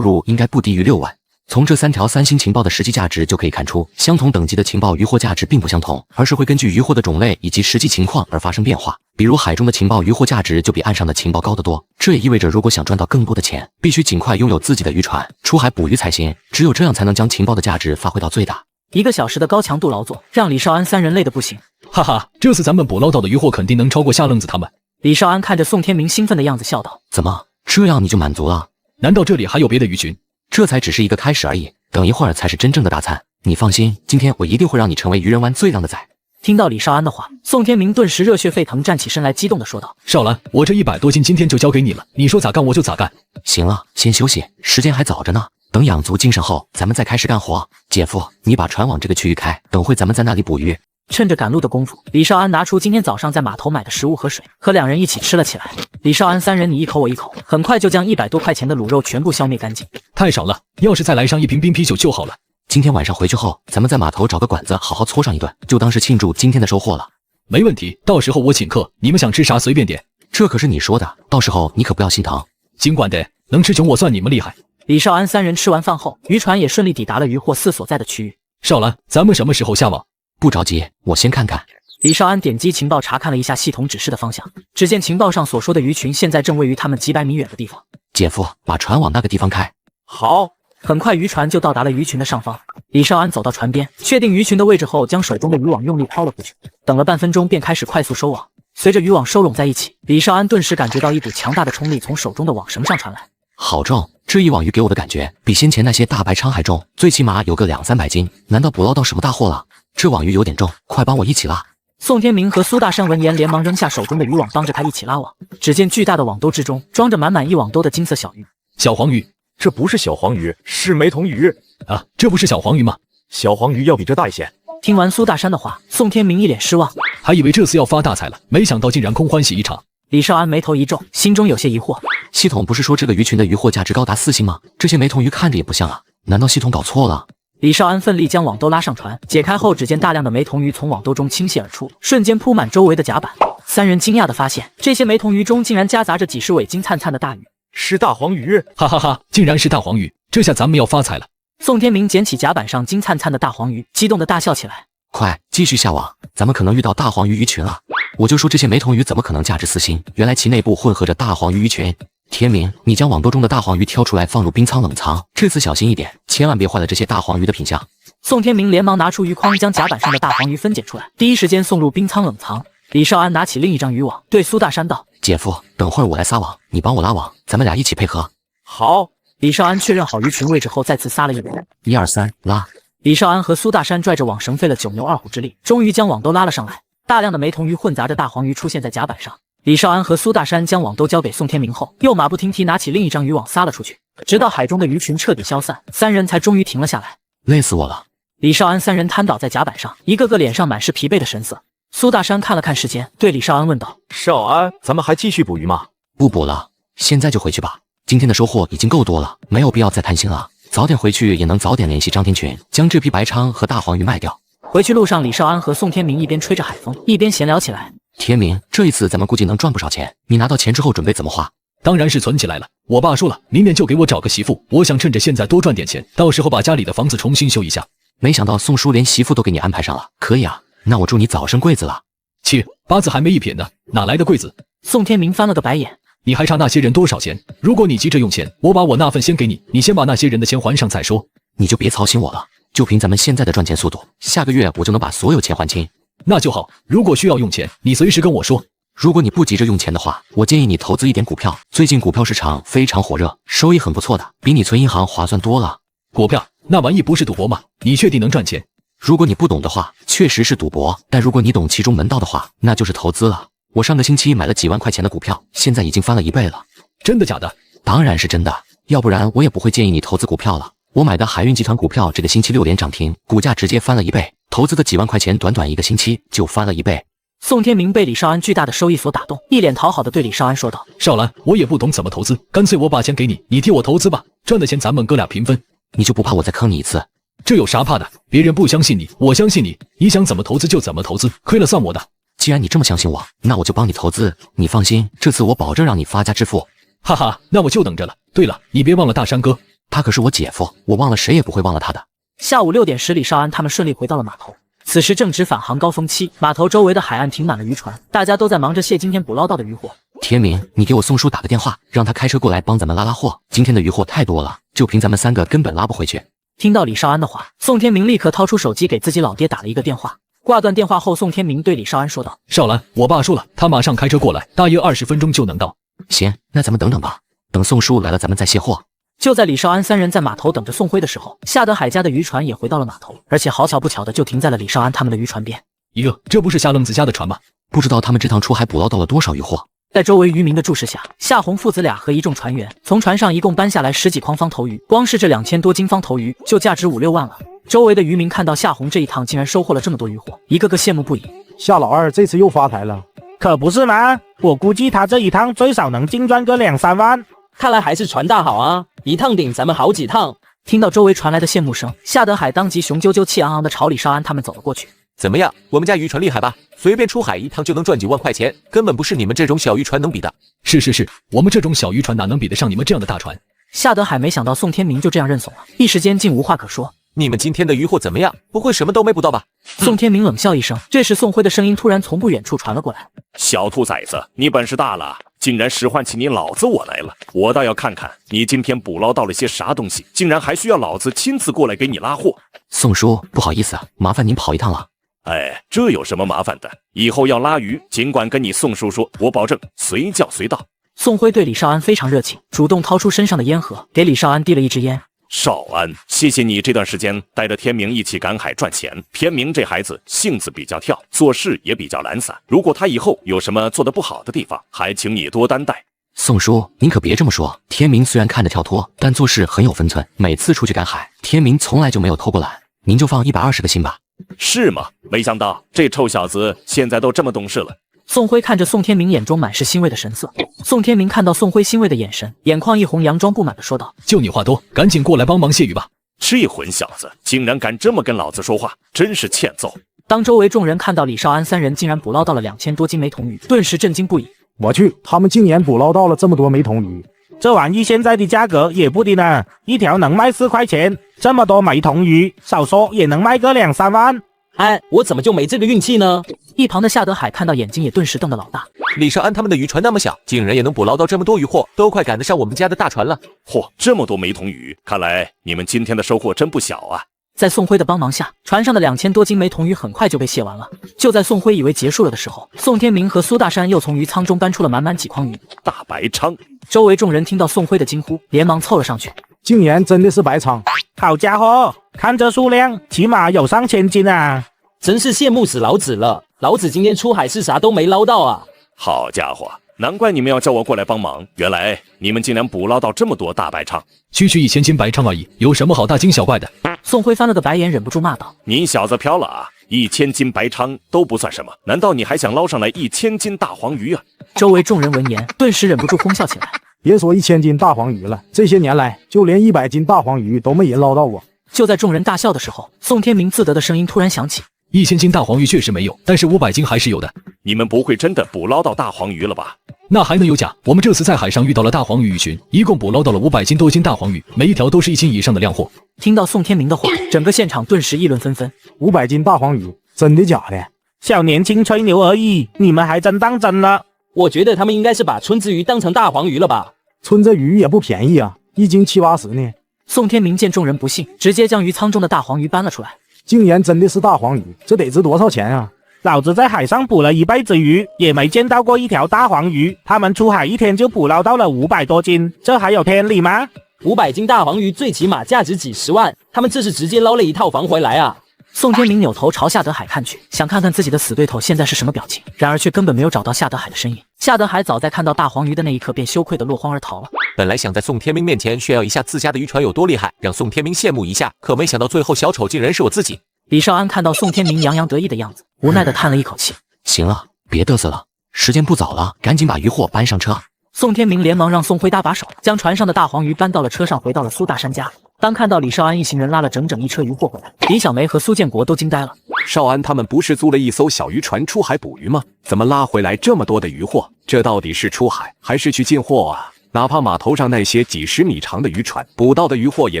S5: 入应该不低于6万。从这3条3星情报的实际价值就可以看出，相同等级的情报渔获价值并不相同，而是会根据渔获的种类以及实际情况而发生变化。比如海中的情报渔获价值就比岸上的情报高得多，这也意味着如果想赚到更多的钱，必须尽快拥有自己的渔船，出海捕鱼才行，只有这样才能将情报的价值发挥到最大。
S1: 1个小时的高强度劳作让李少安3人累得不行。
S6: 哈哈，这次咱们捕捞到的渔获肯定能超过夏愣子他们。
S1: 李少安看着宋天明兴奋的样子笑道：“
S5: 怎么，这样你就满足了？
S6: 难道这里还有别的鱼群？
S5: 这才只是一个开始而已，等一会儿才是真正的大餐。你放心，今天我一定会让你成为渔人湾最靓的仔。”
S1: 听到李少安的话，宋天明顿时热血沸腾，站起身来激动地说道：“
S6: 少兰，我这100多斤今天就交给你了，你说咋干我就咋干。”
S5: 行了，先休息，时间还早着呢。等养足精神后，咱们再开始干活。姐夫，你把船往这个区域开，等会咱们在那里捕鱼。
S1: 趁着赶路的功夫，李少安拿出今天早上在码头买的食物和水，和2人一起吃了起来。李少安3人你一口我一口，很快就将100多块钱的卤肉全部消灭干净。
S6: 太少了，要是再来上一瓶冰啤酒就好了。
S5: 今天晚上回去后，咱们在码头找个馆子好好搓上一顿，就当是庆祝今天的收获了。
S6: 没问题，到时候我请客，你们想吃啥随便点。
S5: 这可是你说的，到时候你可不要心疼。
S6: 尽管的，能吃穷我算你们厉害。
S1: 李少安3人吃完饭后，渔船也顺利抵达了渔获4所在的区域。
S6: 少兰，咱们什么时候下网？
S5: 不着急，我先看看。
S1: 李少安点击情报查看了一下系统指示的方向，只见情报上所说的鱼群现在正位于他们几百米远的地方。
S5: 姐夫，把船往那个地方开。
S16: 好。
S1: 很快渔船就到达了鱼群的上方。李少安走到船边，确定鱼群的位置后，将手中的渔网用力抛了过去。等了半分钟，便开始快速收网。随着渔网收拢在一起，李少安顿时感觉到一股强大的冲力从手中的网绳上传来。
S5: 好重！这一网鱼给我的感觉比先前那些大白鲳还重，最起码有个200-300斤。难道捕捞到什么大货了？这网鱼有点重，快帮我一起拉！
S1: 宋天明和苏大山闻言连忙扔下手中的渔网，帮着他一起拉网。只见巨大的网兜之中装着满满一网兜的金色小鱼。
S6: 小黄鱼？
S16: 这不是小黄鱼，是梅童鱼
S6: 啊！这不是小黄鱼吗？
S16: 小黄鱼要比这大一些。
S1: 听完苏大山的话，宋天明一脸失望，
S6: 还以为这次要发大财了，没想到竟然空欢喜一场。
S1: 李少安眉头一皱，心中有些疑惑。
S5: 系统不是说这个鱼群的渔获价值高达4星吗？这些梅童鱼看着也不像啊，难道系统搞错了？
S1: 李少安奋力将网兜拉上船，解开后，只见大量的梅童鱼从网兜中倾泻而出，瞬间铺满周围的甲板。3人惊讶地发现，这些梅童鱼中竟然夹杂着几十尾金灿灿的大鱼。
S16: 是大黄鱼！
S6: 哈哈哈，竟然是大黄鱼！这下咱们要发财了。
S1: 宋天明捡起甲板上金灿灿的大黄鱼，激动地大笑起来。
S5: 快继续下网，咱们可能遇到大黄鱼鱼群了。我就说这些梅童鱼怎么可能价值4星？原来其内部混合着大黄鱼鱼群。天明，你将网兜中的大黄鱼挑出来，放入冰仓冷藏。这次小心一点，千万别坏了这些大黄鱼的品相。
S1: 宋天明连忙拿出鱼筐，将甲板上的大黄鱼分拣出来，第一时间送入冰仓冷藏。李少安拿起另一张渔网，对苏大山道：“
S5: 姐夫，等会儿我来撒网，你帮我拉网，咱们俩一起配合。”
S16: 好。
S1: 李少安确认好鱼群位置后，再次撒了一网。
S5: 1、2、3，拉！
S1: 李少安和苏大山拽着网绳费了9牛2虎之力，终于将网兜拉了上来。大量的梅童鱼混杂着大黄鱼出现在甲板上。李少安和苏大山将网都交给宋天明后，又马不停蹄拿起另一张渔网撒了出去，直到海中的鱼群彻底消散，三人才终于停了下来。
S5: 累死我了！
S1: 李少安三人瘫倒在甲板上，一个个脸上满是疲惫的神色。苏大山看了看时间，对李少安问道：“
S16: 少安，咱们还继续捕鱼吗？”“
S5: 不捕了，现在就回去吧。今天的收获已经够多了，没有必要再贪心了。早点回去也能早点联系张天群，将这批白鲳和大黄鱼卖掉。”
S1: 回去路上，李少安和宋天明一边吹着海风，一边闲聊起来。
S5: 天明，这一次咱们估计能赚不少钱，你拿到钱之后准备怎么花？
S6: 当然是存起来了。我爸说了，明年就给我找个媳妇，我想趁着现在多赚点钱，到时候把家里的房子重新修一下。
S5: 没想到宋叔连媳妇都给你安排上了，可以啊，那我祝你早生贵子了。
S6: 切，八字还没一撇呢，哪来的贵子？
S1: 宋天明翻了个白眼，
S6: 你还差那些人多少钱？如果你急着用钱，我把我那份先给你，你先把那些人的钱还上再说。
S5: 你就别操心我了，就凭咱们现在的赚钱速度，下个月我就能把所有钱还清。
S6: 那就好，如果需要用钱，你随时跟我说。
S5: 如果你不急着用钱的话，我建议你投资一点股票，最近股票市场非常火热，收益很不错的，比你存银行划算多了。
S6: 股票那玩意不是赌博吗？你确定能赚钱？
S5: 如果你不懂的话，确实是赌博，但如果你懂其中门道的话，那就是投资了。我上个星期买了几万块钱的股票，现在已经翻了1倍了。
S6: 真的假的？
S5: 当然是真的，要不然我也不会建议你投资股票了。我买的海运集团股票这个星期6连涨停，股价直接翻了1倍，投资的几万块钱短短1个星期就翻了1倍。
S1: 宋天明被李少安巨大的收益所打动，一脸讨好的对李少安说道：“
S6: 少兰，我也不懂怎么投资，干脆我把钱给你，你替我投资吧，赚的钱咱们哥俩平分。
S5: 你就不怕我再坑你一次？
S6: 这有啥怕的？别人不相信你，我相信你，你想怎么投资就怎么投资，亏了算我的。
S5: 既然你这么相信我，那我就帮你投资，你放心，这次我保证让你发家致富。
S6: 哈哈，那我就等着了。对了，你别忘了大山哥，
S5: 他可是我姐夫，我忘了谁也不会忘了他的。”
S1: 下午6点时，李少安他们顺利回到了码头。此时正值返航高峰期，码头周围的海岸停满了渔船，大家都在忙着卸今天捕捞到的渔获。
S5: 天明，你给我宋叔打个电话，让他开车过来帮咱们拉拉货。今天的渔获太多了，就凭咱们3个根本拉不回去。
S1: 听到李少安的话，宋天明立刻掏出手机给自己老爹打了一个电话。挂断电话后，宋天明对李少安说道：“
S6: 少兰，我爸说了，他马上开车过来，大约20分钟就能到。”
S5: 行，那咱们等等吧，等宋叔来了咱们再卸货。
S1: 就在李少安三人在码头等着宋辉的时候，夏德海家的渔船也回到了码头，而且好巧不巧的就停在了李少安他们的渔船边。
S6: 哟，这不是夏愣子家的船吗？
S5: 不知道他们这趟出海捕捞到了多少渔获。
S1: 在周围渔民的注视下，夏红父子俩和一众船员从船上一共搬下来10几筐方头鱼，光是这2000多斤方头鱼就价值5、6万了。周围的渔民看到夏红这一趟竟然收获了这么多渔获，一个个羡慕不已。
S8: 夏老二这次又发财了，可不是吗？我估计他这一趟最少能净赚个2、3万。
S11: 看来还是船大好啊，一趟顶咱们好几趟。
S1: 听到周围传来的羡慕声，夏德海当即雄赳赳气昂昂的朝李少安他们走了过去。
S2: 怎么样，我们家渔船厉害吧？随便出海一趟就能赚几万块钱，根本不是你们这种小渔船能比的。
S6: 是，我们这种小渔船哪能比得上你们这样的大船？
S1: 夏德海没想到宋天明就这样认怂了，一时间竟无话可说。
S2: 你们今天的渔获怎么样？不会什么都没捕到吧？
S1: 宋天明冷笑一声，这时宋辉的声音突然从不远处传了过来：“
S12: 小兔崽子，你本事大了，竟然使唤起你老子我来了，我倒要看看你今天捕捞到了些啥东西，竟然还需要老子亲自过来给你拉货。”
S5: 宋叔，不好意思，麻烦您跑一趟了。
S12: 哎，这有什么麻烦的？以后要拉鱼，尽管跟你宋叔说，我保证随叫随到。
S1: 宋辉对李少安非常热情，主动掏出身上的烟盒，给李少安递了一支烟。
S12: 少安，谢谢你这段时间带着天明一起赶海赚钱。天明这孩子性子比较跳，做事也比较懒散。如果他以后有什么做得不好的地方，还请你多担待。
S5: 宋叔，您可别这么说。天明虽然看着跳脱，但做事很有分寸。每次出去赶海，天明从来就没有偷过懒。您就放120个心吧。
S12: 是吗？没想到这臭小子现在都这么懂事了。
S1: 宋辉看着宋天明，眼中满是欣慰的神色。宋天明看到宋辉欣慰的眼神，眼眶一红，佯装不满的说道：“
S6: 就你话多，赶紧过来帮忙卸鱼吧。”
S12: 这混小子竟然敢这么跟老子说话，真是欠揍。
S1: 当周围众人看到李少安三人竟然捕捞到了2000多斤梅童鱼，顿时震惊不已。
S8: 我去，他们竟然捕捞到了这么多梅童鱼，这玩意现在的价格也不低呢，一条能卖4块钱，这么多梅童鱼，少说也能卖个2、3万。
S11: 哎，我怎么就没这个运气呢？
S1: 一旁的夏德海看到，眼睛也顿时瞪得老大。
S2: 李少安他们的渔船那么小，竟然也能捕捞到这么多渔获，都快赶得上我们家的大船了。
S12: 嚯，这么多梅童鱼，看来你们今天的收获真不小啊！
S1: 在宋辉的帮忙下，船上的2000多斤梅童鱼很快就被卸完了。就在宋辉以为结束了的时候，宋天明和苏大山又从鱼舱中搬出了满满几筐鱼。
S12: 大白鲳！
S1: 周围众人听到宋辉的惊呼，连忙凑了上去。
S8: 竟然真的是白鲳！好家伙，看这数量，起码有上千斤啊！
S11: 真是羡慕死老子了！老子今天出海是啥都没捞到啊！
S12: 好家伙，难怪你们要叫我过来帮忙，原来你们竟然捕捞到这么多大白鲳。
S6: 区区1000斤白鲳而已，有什么好大惊小怪的？
S1: 宋辉翻了个白眼，忍不住骂道：“
S12: 你小子飘了啊！1000斤白鲳都不算什么，难道你还想捞上来1000斤大黄鱼啊？”
S1: 周围众人闻言，顿时忍不住哄笑起来。
S8: 别说1000斤大黄鱼了，这些年来就连100斤大黄鱼都没人捞到过。
S1: 就在众人大笑的时候，宋天明自得的声音突然响起
S6: ：“1000斤大黄鱼确实没有，但是500斤还是有的。”
S12: 你们不会真的捕捞到大黄鱼了吧？
S6: 那还能有假？我们这次在海上遇到了大黄鱼鱼群，一共捕捞到了500斤多斤大黄鱼，每一条都是1斤以上的靓货。
S1: 听到宋天明的话，整个现场顿时议论纷纷。
S8: 500斤大黄鱼，真的假的？小年轻吹牛而已，你们还真当真了？
S11: 我觉得他们应该是把春之鱼当成大黄鱼了吧？
S8: 春之鱼也不便宜啊，1斤70-80呢。
S1: 宋天明见众人不信，直接将鱼舱中的大黄鱼搬了出来。
S8: 竟然真的是大黄鱼，这得值多少钱啊？老子在海上捕了一辈子鱼，也没见到过一条大黄鱼。他们出海1天就捕捞到了500多斤，这还有天理吗
S11: ？500斤大黄鱼最起码价值几十万，他们这是直接捞了一套房回来啊！
S1: 宋天明扭头朝夏德海看去，想看看自己的死对头现在是什么表情，然而却根本没有找到夏德海的身影。夏德海早在看到大黄鱼的那一刻便羞愧地落荒而逃了。
S2: 本来想在宋天明面前炫耀一下自家的渔船有多厉害，让宋天明羡慕一下，可没想到最后小丑竟然是我自己。
S1: 李少安看到宋天明洋洋得意的样子，无奈地叹了一口气。
S5: 行了，别嘚瑟了，时间不早了，赶紧把渔货搬上车。
S1: 宋天明连忙让宋辉搭把手，将船上的大黄鱼搬到了车上，回到了苏大山家。当看到李少安一行人拉了整整一车渔货回来，李小梅和苏建国都惊呆了。
S19: 少安他们不是租了一艘小渔船出海捕鱼吗？怎么拉回来这么多的渔货？这到底是出海还是去进货啊？哪怕码头上那些几10米长的渔船，捕到的渔货也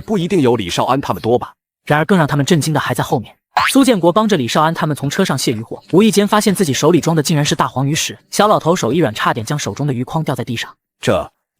S19: 不一定有李少安他们多吧？
S1: 然而更让他们震惊的还在后面。苏建国帮着李少安他们从车上卸渔货，无意间发现自己手里装的竟然是大黄鱼时，小老头手一软，差点将手中的鱼筐掉在地上。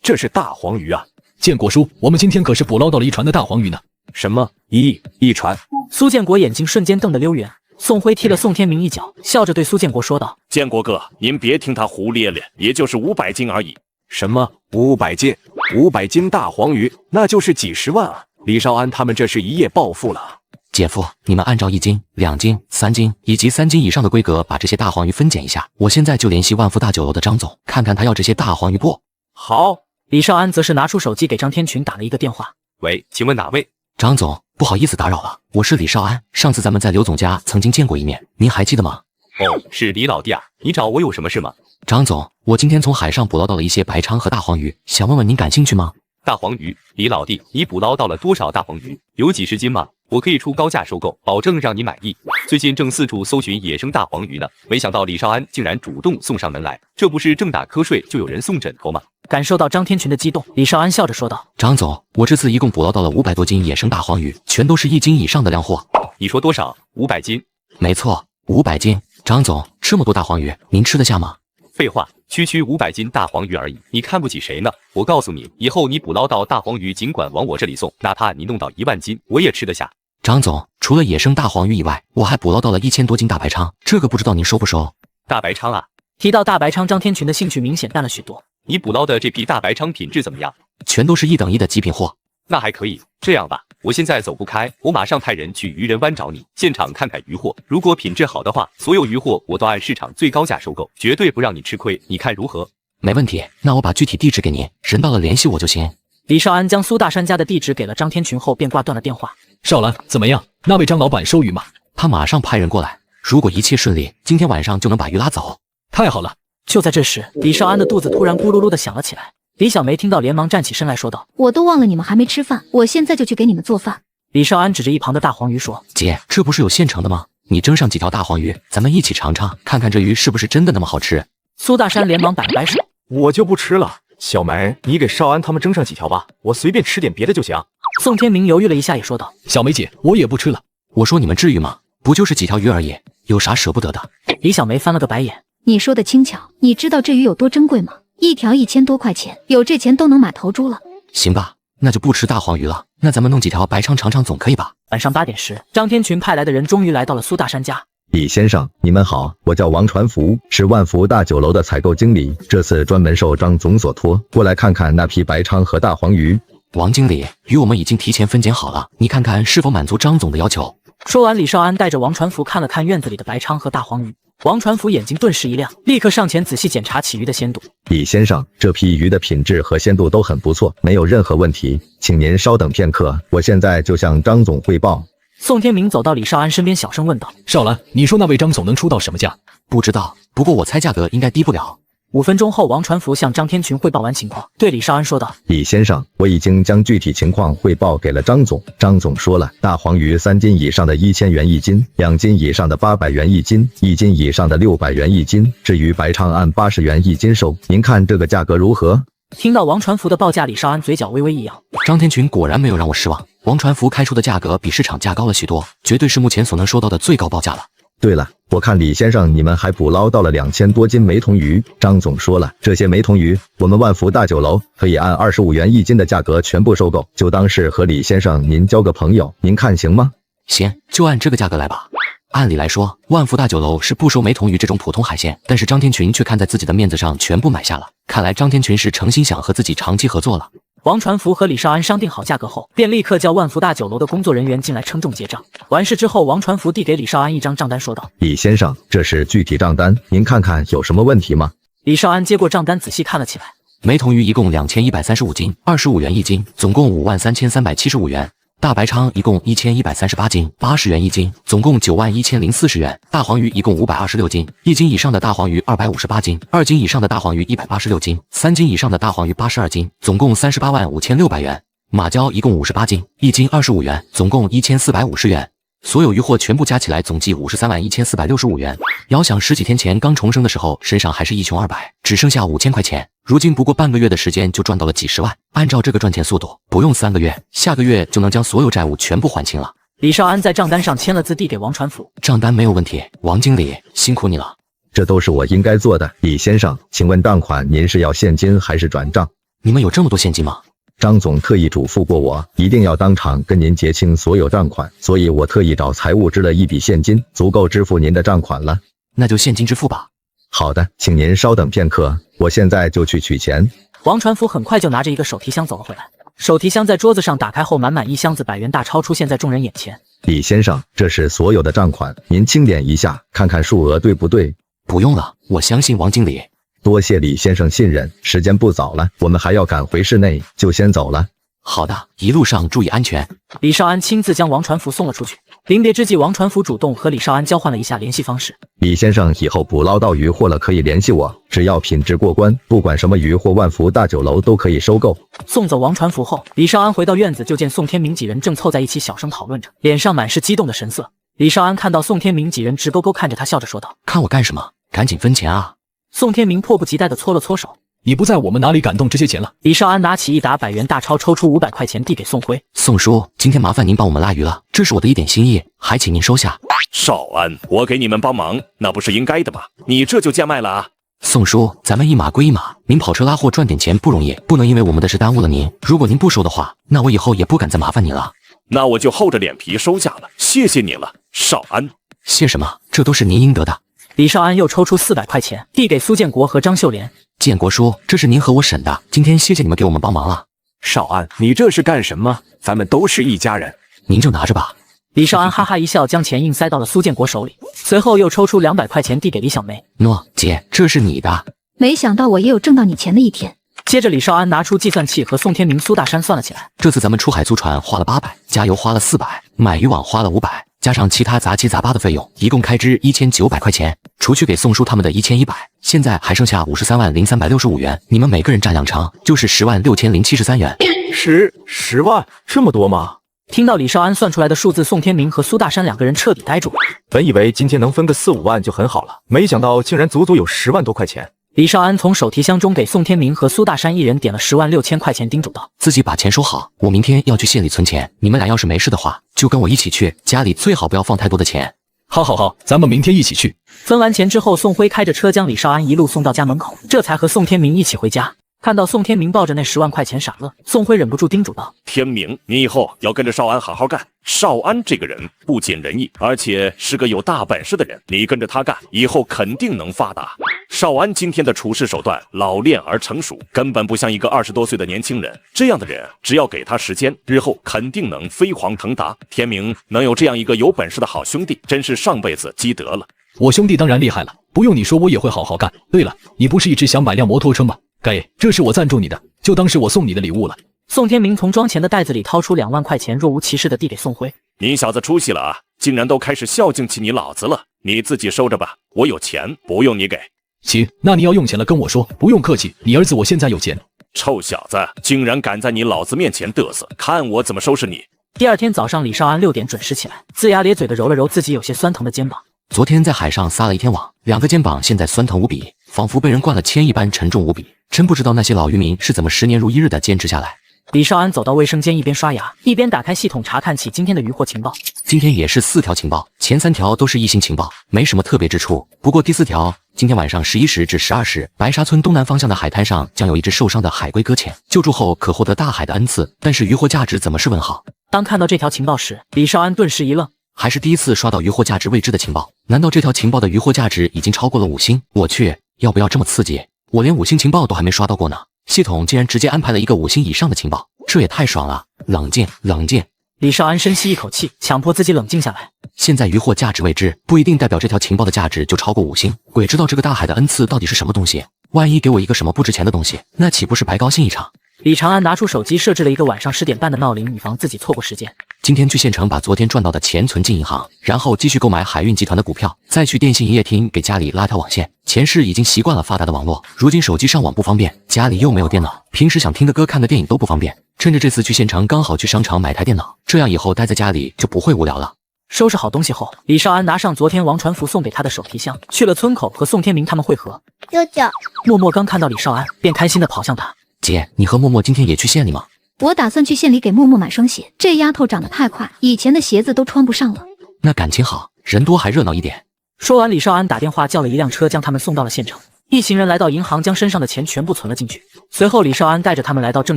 S19: 这是大黄鱼啊！
S6: 建国叔，我们今天可是捕捞到了1船的大黄鱼呢。
S19: 什么一船？
S1: 苏建国眼睛瞬间瞪得溜圆。宋辉踢了宋天明一脚，笑着对苏建国说道：“
S12: 建国哥，您别听他胡咧咧，也就是500斤而已。”
S19: 什么500斤？500斤大黄鱼，那就是几10万啊！李少安他们这是一夜暴富了。
S5: 姐夫，你们按照1斤、2斤、3斤以及3斤以上的规格把这些大黄鱼分拣一下。我现在就联系万福大酒楼的张总，看看他要这些大黄鱼不？
S19: 好。
S1: 李少安则是拿出手机给张天群打了一个电话。
S21: 喂，请问哪位？
S5: 张总，不好意思打扰了，我是李少安。上次咱们在刘总家曾经见过一面，您还记得吗？
S21: 哦，是李老弟啊，你找我有什么事吗？
S5: 张总，我今天从海上捕捞到了一些白鲳和大黄鱼，想问问您感兴趣吗？
S21: 大黄鱼，李老弟，你捕捞到了多少大黄鱼？有几10斤吗？我可以出高价收购，保证让你满意。最近正四处搜寻野生大黄鱼呢，没想到李少安竟然主动送上门来，这不是正打瞌睡就有人送枕头吗？
S1: 感受到张天群的激动，李少安笑着说道：“
S5: 张总，我这次一共捕捞到了500多斤野生大黄鱼，全都是1斤以上的靓货。”
S21: 你说多少？500斤？
S5: 没错，500斤。张总，这么多大黄鱼，您吃得下吗？
S21: 废话，区500斤大黄鱼而已，你看不起谁呢？我告诉你，以后你捕捞到大黄鱼，尽管往我这里送，哪怕你弄到1万斤，我也吃得下。
S5: 张总，除了野生大黄鱼以外，我还捕捞到了1000多斤大白鲳，这个不知道您收不收？
S21: 大白鲳啊！
S1: 提到大白鲳，张天群的兴趣明显淡了许多。
S21: 你捕捞的这批大白鲳品质怎么样？
S5: 全都是1等1的极品货。
S21: 那还可以。这样吧，我现在走不开，我马上派人去渔人湾找你，现场看看渔货。如果品质好的话，所有渔货我都按市场最高价收购，绝对不让你吃亏。你看如何？
S5: 没问题，那我把具体地址给您，人到了联系我就行。
S1: 李少安将苏大山家的地址给了张天群后，便挂断了电话。
S6: 少兰，怎么样？那位张老板收鱼吗？
S5: 他马上派人过来，如果一切顺利，今天晚上就能把鱼拉走。
S6: 太好了！
S1: 就在这时，李少安的肚子突然咕噜噜的响了起来。李小梅听到，连忙站起身来说道：“
S15: 我都忘了你们还没吃饭，我现在就去给你们做饭。”
S1: 李少安指着一旁的大黄鱼说：“
S5: 姐，这不是有现成的吗？你蒸上几条大黄鱼，咱们一起尝尝，看看这鱼是不是真的那么好吃。”
S1: 苏大山连忙摆了摆手：“
S16: 我就不吃了。小梅，你给少安他们蒸上几条吧，我随便吃点别的就行。”
S1: 宋天明犹豫了一下，也说道：“
S6: 小梅姐，我也不吃了。”
S5: 我说你们至于吗？不就是几条鱼而已，有啥舍不得的？
S1: 李小梅翻了个白眼：“
S15: 你说的轻巧，你知道这鱼有多珍贵吗？一条1000多块钱，有这钱都能买头猪了。”
S5: 行吧，那就不吃大黄鱼了，那咱们弄几条白鲳尝尝总可以吧？
S1: 晚上8点时，张天群派来的人终于来到了苏大山家。
S4: 李先生，你们好，我叫王传福，是万福大酒楼的采购经理，这次专门受张总所托，过来看看那批白鲳和大黄鱼。
S5: 王经理，鱼我们已经提前分拣好了，你看看是否满足张总的要求？
S1: 说完，李少安带着王传福看了看院子里的白鲳和大黄鱼。王传福眼睛顿时一亮，立刻上前仔细检查起鱼的鲜度。
S4: 李先生，这批鱼的品质和鲜度都很不错，没有任何问题，请您稍等片刻，我现在就向张总汇报。
S1: 宋天明走到李少安身边，小声问道：“
S6: 少兰，你说那位张总能出到什么价？”
S5: 不知道，不过我猜价格应该低不了。
S1: 5分钟后，王传福向张天群汇报完情况，对李少安说道：“
S4: 李先生，我已经将具体情况汇报给了张总。张总说了，大黄鱼3斤以上的1000元一斤，2斤以上的800元一斤，1斤以上的600元一斤。至于白鲳按80元一斤收，您看这个价格如何？”
S1: 听到王传福的报价，李少安嘴角微微一扬。
S5: 张天群果然没有让我失望，王传福开出的价格比市场价高了许多，绝对是目前所能收到的最高报价了。
S4: 对了，我看李先生你们还捕捞到了2000多斤梅童鱼。张总说了，这些梅童鱼我们万福大酒楼可以按25元一斤的价格全部收购，就当是和李先生您交个朋友，您看行吗？
S5: 行，就按这个价格来吧。按理来说，万福大酒楼是不收梅童鱼这种普通海鲜，但是张天群却看在自己的面子上全部买下了。看来张天群是诚心想和自己长期合作了。
S1: 王传福和李少安商定好价格后，便立刻叫万福大酒楼的工作人员进来称重结账。完事之后，王传福递给李少安一张账单，说道：“
S4: 李先生，这是具体账单，您看看有什么问题吗？”
S1: 李少安接过账单仔细看了起来。
S5: 梅童鱼一共2135斤，25元一斤，总共53375元。大白鲳一共1138斤，80元一斤，总共91040元。大黄鱼一共526斤，1斤以上的大黄鱼258斤，2斤以上的大黄鱼186斤，3斤以上的大黄鱼82斤，总共385600元。马鲛一共58斤，1斤25元，总共1450元。所有鱼货全部加起来总计531465元。遥想10几天前刚重生的时候，身上还是1穷2白，只剩下5000块钱，如今不过半个月的时间就赚到了几十万。按照这个赚钱速度，不用3个月，下个月就能将所有债务全部还清了。
S1: 李少安在账单上签了字，递给王传福。
S5: 账单没有问题，王经理辛苦你了。
S4: 这都是我应该做的。李先生，请问账款您是要现金还是转账？
S5: 你们有这么多现金吗？
S4: 张总特意嘱咐过我，一定要当场跟您结清所有账款，所以我特意找财务支了一笔现金，足够支付您的账款了。
S5: 那就现金支付吧。
S4: 好的，请您稍等片刻，我现在就去取钱。
S1: 王传福很快就拿着一个手提箱走了回来，手提箱在桌子上打开后，满满一箱子100元大钞出现在众人眼前。
S4: 李先生，这是所有的账款，您清点一下，看看数额对不对？
S5: 不用了，我相信王经理。
S4: 多谢李先生信任，时间不早了，我们还要赶回市内，就先走了。
S5: 好的，一路上注意安全。
S1: 李少安亲自将王传福送了出去。临别之际，王传福主动和李少安交换了一下联系方式。
S4: 李先生以后捕捞到鱼货了可以联系我，只要品质过关，不管什么鱼货，万福大酒楼都可以收购。
S1: 送走王传福后，李少安回到院子，就见宋天明几人正凑在一起小声讨论着，脸上满是激动的神色。李少安看到宋天明几人直勾勾看着他，笑着说道：“
S5: 看我干什么？赶紧分钱啊！”
S1: 宋天明迫不及待地搓了搓手。
S6: 你不在，我们哪里敢动这些钱了？
S1: 李少安拿起一沓100元大钞，抽出500块钱递给宋辉。
S5: 宋叔，今天麻烦您帮我们拉鱼了，这是我的一点心意，还请您收下。
S12: 少安，我给你们帮忙，那不是应该的吗？你这就贱卖了啊！
S5: 宋叔，咱们一码归一码，您跑车拉货赚点钱不容易，不能因为我们的事耽误了您。如果您不收的话，那我以后也不敢再麻烦您了。
S12: 那我就厚着脸皮收下了，谢谢你了，少安。
S5: 谢什么？这都是您应得的。
S1: 李少安又抽出400块钱，递给苏建国和张秀莲。
S5: 建国叔，这是您和我审的，今天谢谢你们给我们帮忙了。
S19: 少安，你这是干什么？咱们都是一家人，
S5: 您就拿着吧。
S1: 李少安哈哈一笑，将钱硬塞到了苏建国手里，随后又抽出200块钱递给李小梅。
S5: 喏，姐，这是你的。
S15: 没想到我也有挣到你钱的一天。
S1: 接着，李少安拿出计算器和宋天明、苏大山算了起来。
S5: 这次咱们出海租船花了800，加油花了400，买渔网花了500。加上其他杂七杂八的费用，一共开支1900块钱，除去给宋叔他们的1100，现在还剩下530365元。你们每个人占2成，就是106073元。
S16: 10万，这么多吗？
S1: 听到李少安算出来的数字，宋天明和苏大山2个人彻底呆住。
S16: 本以为今天能分个4、5万就很好了，没想到竟然足足有10万多块钱。
S1: 李少安从手提箱中给宋天明和苏大山一人点了106000块钱，叮嘱道：“
S5: 自己把钱收好，我明天要去县里存钱。你们俩要是没事的话，就跟我一起去，家里最好不要放太多的钱。”
S6: 好，咱们明天一起去。
S1: 分完钱之后，宋辉开着车将李少安一路送到家门口，这才和宋天明一起回家。看到宋天明抱着那10万块钱傻乐，宋辉忍不住叮嘱道：“
S12: 天明，你以后要跟着少安好好干。少安这个人不仅仁义，而且是个有大本事的人，你跟着他干，以后肯定能发达。少安今天的处事手段老练而成熟，根本不像一个20多岁的年轻人。这样的人，只要给他时间，日后肯定能飞黄腾达。天明能有这样一个有本事的好兄弟，真是上辈子积德了。
S6: 我兄弟当然厉害了，不用你说，我也会好好干。对了，你不是一直想买辆摩托车吗？给，这是我赞助你的，就当是我送你的礼物了。”
S1: 宋天明从装钱的袋子里掏出2万块钱，若无其事地递给宋辉。
S12: 你小子出息了啊，竟然都开始孝敬起你老子了，你自己收着吧，我有钱，不用你给。
S6: 行，那你要用钱了跟我说，不用客气，你儿子我现在有钱。
S12: 臭小子，竟然敢在你老子面前嘚瑟，看我怎么收拾你！
S1: 第二天早上，李少安6点准时起来，龇牙咧嘴地揉了揉自己有些酸疼的肩膀。
S5: 昨天在海上撒了一天网，2个肩膀现在酸疼无比，仿佛被人灌了铅一般沉重无比。真不知道那些老渔民是怎么10年如一日的坚持下来。
S1: 李少安走到卫生间，一边刷牙一边打开系统查看起今天的渔获情报。
S5: 今天也是4条情报，前3条都是1星情报，没什么特别之处。不过第4条，今天晚上11时至12时，白沙村东南方向的海滩上将有一只受伤的海龟搁浅，救助后可获得大海的恩赐，但是渔获价值怎么是问号？
S1: 当看到这条情报时，李少安顿时一愣，
S5: 还是第一次刷到渔获价值未知的情报。难道这条情报的渔获价值已经超过了5星？我去，要不要这么刺激？我连5星情报都还没刷到过呢，系统竟然直接安排了一个5星以上的情报，这也太爽了！冷静，冷静。
S1: 李少安深吸一口气，强迫自己冷静下来。
S5: 现在渔获价值未知，不一定代表这条情报的价值就超过5星。鬼知道这个大海的恩赐到底是什么东西，万一给我一个什么不值钱的东西，那岂不是白高兴一场？
S1: 李长安拿出手机设置了一个晚上10点半的闹铃，以防自己错过时间。
S5: 今天去县城把昨天赚到的钱存进银行，然后继续购买海运集团的股票，再去电信营业厅给家里拉条网线。前世已经习惯了发达的网络，如今手机上网不方便，家里又没有电脑，平时想听个歌看个电影都不方便。趁着这次去县城，刚好去商场买台电脑，这样以后待在家里就不会无聊了。
S1: 收拾好东西后，李少安拿上昨天王传福送给他的手提箱，去了村口和宋天明他们会合。
S14: 舅舅，
S1: 默默刚看到李少安，便开心地跑向他。
S5: 姐，你和默默今天也去县里吗？
S15: 我打算去县里给默默买双鞋，这丫头长得太快，以前的鞋子都穿不上了。
S5: 那感情好，人多还热闹一点。
S1: 说完，李少安打电话叫了一辆车，将他们送到了县城。一行人来到银行，将身上的钱全部存了进去。随后，李少安带着他们来到证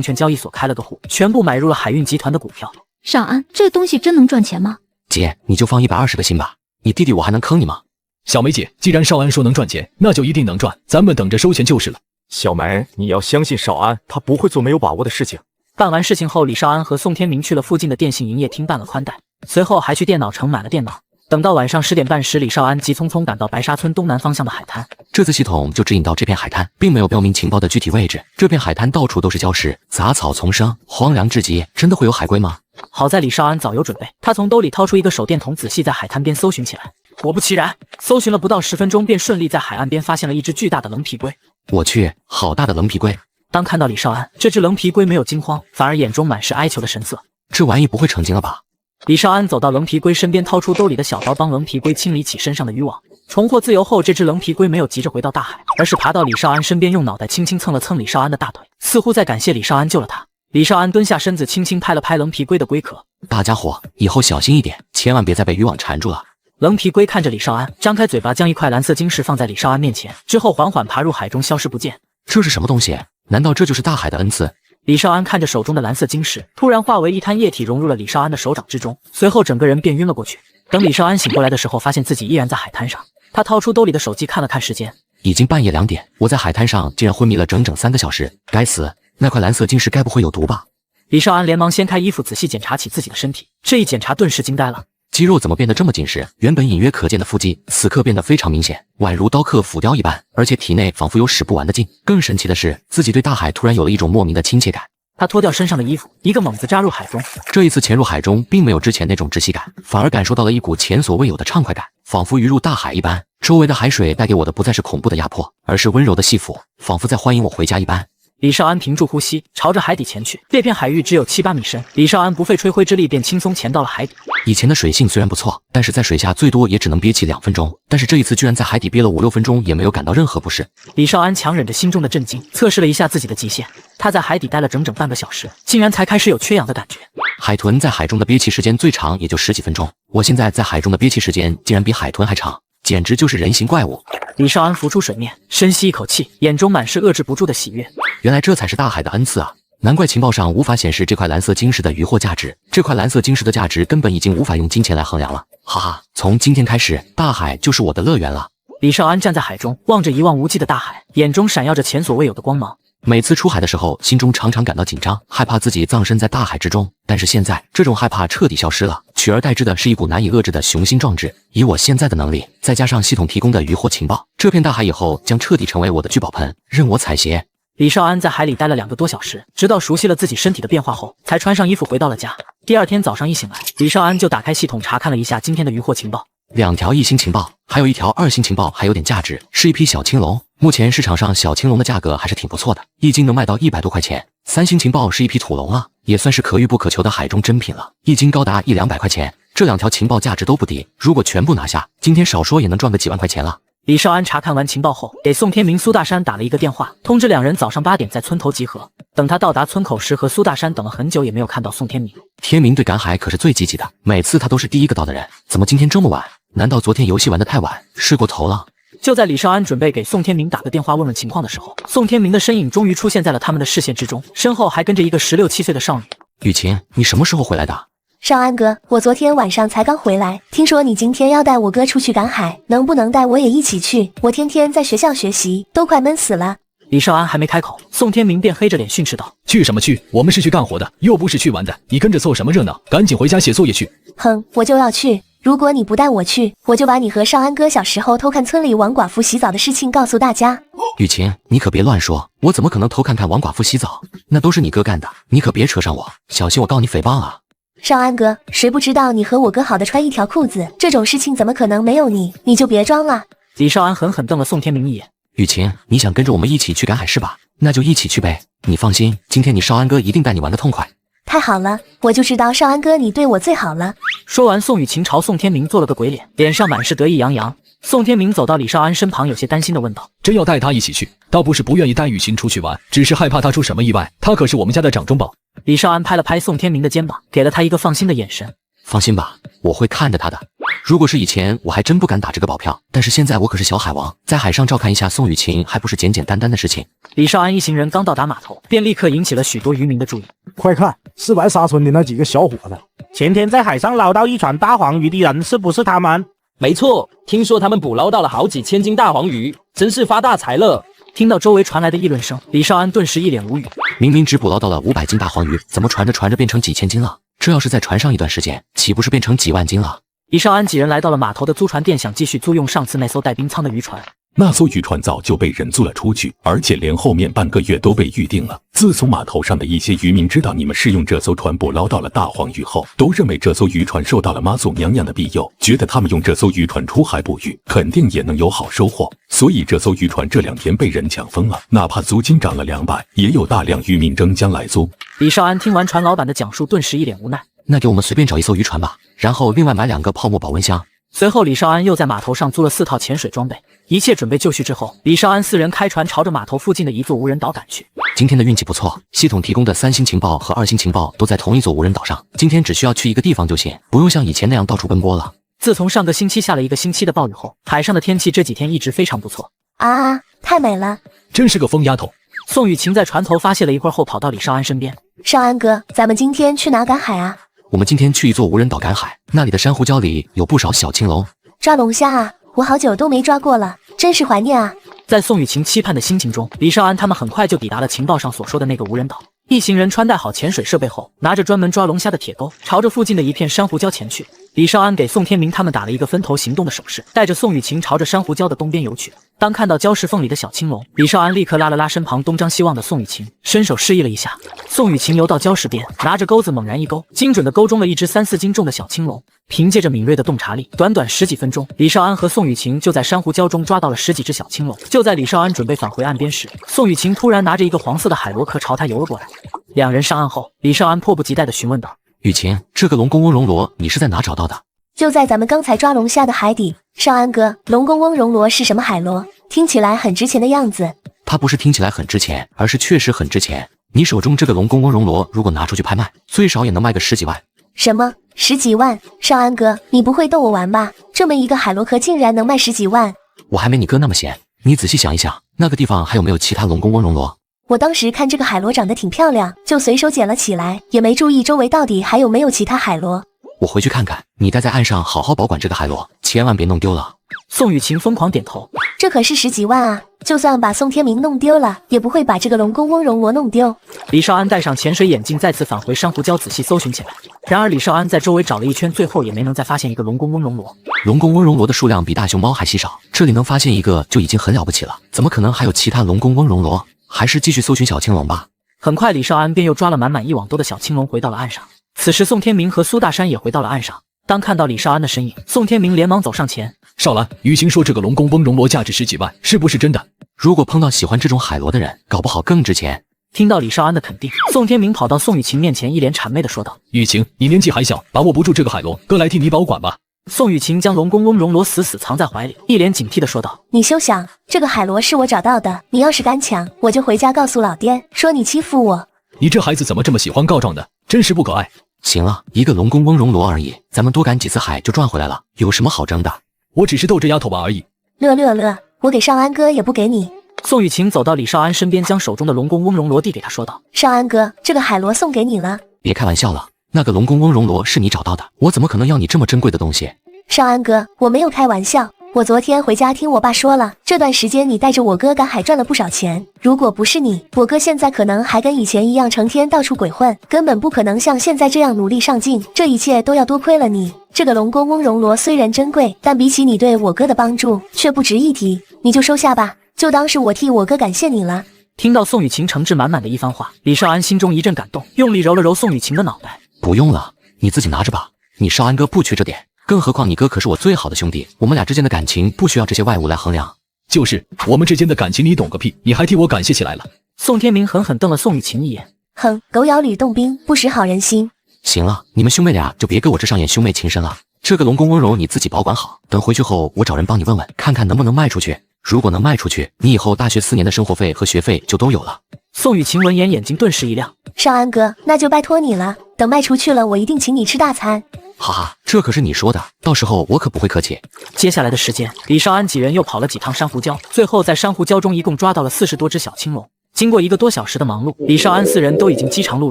S1: 券交易所开了个户，全部买入了海运集团的股票。
S15: 少安，这东西真能赚钱吗？
S5: 姐，你就放120个心吧，你弟弟我还能坑你吗？
S6: 小梅姐，既然少安说能赚钱，那就一定能赚，咱们等着收钱就是了。
S16: 小梅，你要相信少安，他不会做没有把握的事情。
S1: 办完事情后，李少安和宋天明去了附近的电信营业厅办了宽带，随后还去电脑城买了电脑。等到晚上10点半时，李少安急匆匆赶到白沙村东南方向的海滩。
S5: 这次系统就指引到这片海滩，并没有标明情报的具体位置。这片海滩到处都是礁石，杂草丛生，荒凉至极。真的会有海龟吗？
S1: 好在李少安早有准备，他从兜里掏出一个手电筒，仔细在海滩边搜寻起来。果不其然，搜寻了不到10分钟，便顺利在海岸边发现了一只巨大的棱皮龟。
S5: 我去，好大的棱皮龟！
S1: 当看到李少安，这只棱皮龟没有惊慌，反而眼中满是哀求的神色。
S5: 这玩意不会成精了吧？
S1: 李少安走到棱皮龟身边，掏出兜里的小刀，帮棱皮龟清理起身上的渔网。重获自由后，这只棱皮龟没有急着回到大海，而是爬到李少安身边，用脑袋轻轻蹭了蹭李少安的大腿，似乎在感谢李少安救了他。李少安蹲下身子，轻轻拍了拍棱皮龟的龟壳。
S5: 大家伙，以后小心一点，千万别再被渔网缠住了。
S1: 棱皮龟看着李少安，张开嘴巴，将一块蓝色晶石放在李少安面前，之后缓缓爬入海中，消失不见。
S5: 这是什么东西？难道这就是大海的恩赐？
S1: 李少安看着手中的蓝色晶石，突然化为一滩液体，融入了李少安的手掌之中，随后整个人便晕了过去。等李少安醒过来的时候，发现自己依然在海滩上。他掏出兜里的手机看了看时间，
S5: 已经半夜2点，我在海滩上竟然昏迷了整整3个小时。该死，那块蓝色晶石该不会有毒吧？
S1: 李少安连忙掀开衣服，仔细检查起自己的身体。这一检查，顿时惊呆了。
S5: 肌肉怎么变得这么紧实？原本隐约可见的腹肌，此刻变得非常明显，宛如刀刻斧雕一般，而且体内仿佛有使不完的劲。更神奇的是，自己对大海突然有了一种莫名的亲切感。
S1: 他脱掉身上的衣服，一个猛子扎入海中。
S5: 这一次潜入海中，并没有之前那种窒息感，反而感受到了一股前所未有的畅快感，仿佛鱼入大海一般。周围的海水带给我的不再是恐怖的压迫，而是温柔的细抚，仿佛在欢迎我回家一般。
S1: 李少安屏住呼吸，朝着海底前去。这片海域只有7、8米深，李少安不费吹灰之力便轻松潜到了海底。
S5: 以前的水性虽然不错，但是在水下最多也只能憋气2分钟，但是这一次居然在海底憋了5、6分钟，也没有感到任何不适。
S1: 李少安强忍着心中的震惊，测试了一下自己的极限。他在海底待了整整半个小时，竟然才开始有缺氧的感觉。
S5: 海豚在海中的憋气时间最长也就10几分钟，我现在在海中的憋气时间竟然比海豚还长，简直就是人形怪物。
S1: 李少安浮出水面，深吸一口气，眼中满是遏制不住的喜悦。
S5: 原来这才是大海的恩赐啊！难怪情报上无法显示这块蓝色晶石的渔获价值，这块蓝色晶石的价值根本已经无法用金钱来衡量了。哈哈，从今天开始，大海就是我的乐园了。
S1: 李少安站在海中，望着一望无际的大海，眼中闪耀着前所未有的光芒。
S5: 每次出海的时候，心中常常感到紧张，害怕自己葬身在大海之中。但是现在，这种害怕彻底消失了，取而代之的是一股难以遏制的雄心壮志。以我现在的能力，再加上系统提供的渔获情报，这片大海以后将彻底成为我的聚宝盆，任我采撷。
S1: 李少安在海里待了2个多小时，直到熟悉了自己身体的变化后，才穿上衣服回到了家。第二天早上一醒来，李少安就打开系统查看了一下今天的渔获情报。
S5: 2条1星情报，还有1条2星情报，还有点价值，是一批小青龙。目前市场上小青龙的价格还是挺不错的，一斤能卖到100多块钱。3星情报是一批土龙啊，也算是可遇不可求的海中珍品了，一斤高达100-200块钱。这2条情报价值都不低，如果全部拿下，今天少说也能赚个几万块钱了。
S1: 李少安查看完情报后，给宋天明、苏大山打了一个电话，通知2人早上8点在村头集合。等他到达村口时，和苏大山等了很久也没有看到宋天明。
S5: 天明对赶海可是最积极的，每次他都是第一个到的人，怎么今天这么晚？难道昨天游戏玩得太晚，睡过头了？
S1: 就在李少安准备给宋天明打个电话问问情况的时候，宋天明的身影终于出现在了他们的视线之中，身后还跟着一个16、17岁的少女。
S5: 雨晴，你什么时候回来的？
S9: 少安哥，我昨天晚上才刚回来，听说你今天要带我哥出去赶海，能不能带我也一起去？我天天在学校学习，都快闷死了。
S1: 李少安还没开口，宋天明便黑着脸训斥道：“
S6: 去什么去？我们是去干活的，又不是去玩的，你跟着凑什么热闹？赶紧回家写作业去。”
S9: 哼，我就要去。如果你不带我去，我就把你和少安哥小时候偷看村里王寡妇洗澡的事情告诉大家。
S5: 雨晴，你可别乱说，我怎么可能偷看王寡妇洗澡？那都是你哥干的，你可别扯上我，小心我告你诽谤啊！
S9: 少安哥，谁不知道你和我哥好的穿一条裤子？这种事情怎么可能没有你？你就别装了。
S1: 李少安狠狠瞪了宋天明一眼。
S5: 雨晴，你想跟着我们一起去赶海是吧？那就一起去呗。你放心，今天你少安哥一定带你玩得痛快。
S9: 太好了，我就知道少安哥你对我最好了。
S1: 说完，宋雨晴朝宋天明做了个鬼脸，脸上满是得意洋洋。宋天明走到李少安身旁，有些担心地问道：“
S6: 真要带他一起去？倒不是不愿意带雨晴出去玩，只是害怕他出什么意外。他可是我们家的掌中宝。”
S1: 李少安拍了拍宋天明的肩膀，给了他一个放心的眼神。
S5: 放心吧，我会看着他的。如果是以前，我还真不敢打这个保票，但是现在我可是小海王，在海上照看一下宋雨晴，还不是简简单单的事情。
S1: 李少安一行人刚到达码头，便立刻引起了许多渔民的注意。
S8: 快看，是白沙村的那几个小伙子，前天在海上捞到一船大黄鱼的人，是不是他们？
S11: 没错，听说他们捕捞到了好几千斤大黄鱼，真是发大财了。
S1: 听到周围传来的议论声，李少安顿时一脸无语。
S5: 明明只捕捞到了500斤大黄鱼，怎么传着传着变成几千斤了？这要是再传上一段时间，岂不是变成几万斤了？
S1: 李少安几人来到了码头的租船店，想继续租用上次那艘带冰舱的渔船。
S7: 那艘渔船早就被人租了出去，而且连后面半个月都被预定了。自从码头上的一些渔民知道你们是用这艘船捕捞到了大黄鱼后，都认为这艘渔船受到了妈祖娘娘的庇佑，觉得他们用这艘渔船出海捕鱼，肯定也能有好收获。所以这艘渔船这2天被人抢疯了，哪怕租金涨了200，也有大量渔民争将来租。
S1: 李少安听完船老板的讲述，顿时一脸无奈。
S5: 那给我们随便找一艘渔船吧，然后另外买2个泡沫保温箱。
S1: 随后，李少安又在码头上租了4套潜水装备。一切准备就绪之后，李少安4人开船朝着码头附近的一座无人岛赶去。
S5: 今天的运气不错，系统提供的3星情报和2星情报都在同一座无人岛上。今天只需要去一个地方就行，不用像以前那样到处奔波了。
S1: 自从上个星期下了1个星期的暴雨后，海上的天气这几天一直非常不错。
S9: 啊，太美了！
S6: 真是个疯丫头。
S1: 宋雨晴在船头发泄了一会儿后，跑到李少安身边。
S9: 少安哥，咱们今天去哪赶海啊？
S5: 我们今天去一座无人岛赶海，那里的珊瑚礁里有不少小青龙。
S9: 抓龙虾啊，我好久都没抓过了，真是怀念啊！
S1: 在宋雨晴期盼的心情中，李少安他们很快就抵达了情报上所说的那个无人岛。一行人穿戴好潜水设备后，拿着专门抓龙虾的铁钩，朝着附近的一片珊瑚礁前去。李少安给宋天明他们打了一个分头行动的手势，带着宋雨晴朝着珊瑚礁的东边游去。当看到礁石缝里的小青龙，李少安立刻拉了拉身旁东张西望的宋雨晴，伸手示意了一下。宋雨晴游到礁石边，拿着钩子猛然一勾，精准地勾中了一只3、4斤重的小青龙。凭借着敏锐的洞察力，短短10几分钟，李少安和宋雨晴就在珊瑚礁中抓到了10几只小青龙。就在李少安准备返回岸边时，宋雨晴突然拿着一个黄色的海螺壳朝他游了过来。2人上岸后，李少安迫不及待地询问道：“
S5: 雨晴，这个龙宫翁熔螺你是在哪找到的？”
S9: 就在咱们刚才抓龙虾的海底。少安哥，龙宫翁熔螺是什么海螺？听起来很值钱的样子。
S5: 它不是听起来很值钱，而是确实很值钱。你手中这个龙宫翁熔螺，如果拿出去拍卖，最少也能卖个10几万。
S9: 什么10几万？少安哥，你不会逗我玩吧？这么一个海螺壳竟然能卖10几万？
S5: 我还没你哥那么闲。你仔细想一想，那个地方还有没有其他龙宫翁熔螺？
S9: 我当时看这个海螺长得挺漂亮，就随手捡了起来，也没注意周围到底还有没有其他海螺。
S5: 我回去看看，你待在岸上好好保管这个海螺，千万别弄丢了。
S1: 宋雨晴疯狂点头，
S9: 这可是10几万啊！就算把宋天明弄丢了，也不会把这个龙宫翁熔螺弄丢。
S1: 李少安戴上潜水眼镜，再次返回珊瑚礁仔细搜寻起来。然而李少安在周围找了一圈，最后也没能再发现一个龙宫翁熔螺。
S5: 龙宫翁熔螺的数量比大熊猫还稀少，这里能发现一个就已经很了不起了，怎么可能还有其他龙宫翁熔螺？还是继续搜寻小青龙吧。
S1: 很快，李少安便又抓了满满一网多的小青龙回到了岸上。此时，宋天明和苏大山也回到了岸上。当看到李少安的身影，宋天明连忙走上前。
S6: 少兰，雨晴说这个龙宫翁熔螺价值10几万，是不是真的？
S5: 如果碰到喜欢这种海螺的人，搞不好更值钱。
S1: 听到李少安的肯定，宋天明跑到宋雨晴面前，一脸谄媚地说道：“
S6: 雨晴，你年纪还小，把握不住这个海螺，哥来替你保管吧。”
S1: 宋雨晴将龙宫翁熔螺死死藏在怀里，一脸警惕地说道：“
S9: 你休想，这个海螺是我找到的，你要是敢抢，我就回家告诉老爹，说你欺负我。”
S6: 你这孩子怎么这么喜欢告状的，真是不可爱。
S5: 行了，一个龙宫翁熔螺而已，咱们多赶几次海就赚回来了，有什么好争的？
S6: 我只是逗这丫头吧而已。
S9: 乐，我给少安哥也不给你。
S1: 宋雨晴走到李少安身边，将手中的龙宫翁熔螺递给他，说道：“
S9: 少安哥，这个海螺送给你了。”
S5: 别开玩笑了，那个龙宫翁熔螺是你找到的，我怎么可能要你这么珍贵的东西？
S9: 少安哥，我没有开玩笑。我昨天回家听我爸说了，这段时间你带着我哥赶海赚了不少钱。如果不是你，我哥现在可能还跟以前一样成天到处鬼混，根本不可能像现在这样努力上进。这一切都要多亏了你。这个龙宫翁熔螺虽然珍贵，但比起你对我哥的帮助，却不值一提。你就收下吧，就当是我替我哥感谢你了。
S1: 听到宋雨晴诚挚满满的一番话，李少安心中一阵感动，用力揉了揉宋雨晴的脑袋。
S5: 不用了，你自己拿着吧，你少安哥不缺这点。更何况你哥可是我最好的兄弟，我们俩之间的感情不需要这些外物来衡量。
S6: 就是我们之间的感情你懂个屁，你还替我感谢起来了。
S1: 宋天明狠狠瞪了宋雨晴一眼，
S9: 哼，狗咬吕洞宾，不识好人心。
S5: 行了，你们兄妹俩就别跟我这上演兄妹情深了。这个龙宫温柔你自己保管好，等回去后我找人帮你问问，看看能不能卖出去。如果能卖出去，你以后大学4年的生活费和学费就都有了。
S1: 宋雨晴闻言，眼睛顿时一亮。
S9: 少安哥，那就拜托你了，等卖出去了，我一定请你吃大餐。
S5: 哈哈，这可是你说的，到时候我可不会客气。
S1: 接下来的时间，李少安几人又跑了几趟珊瑚礁，最后在珊瑚礁中一共抓到了40多只小青龙。经过1个多小时的忙碌，李少安4人都已经饥肠辘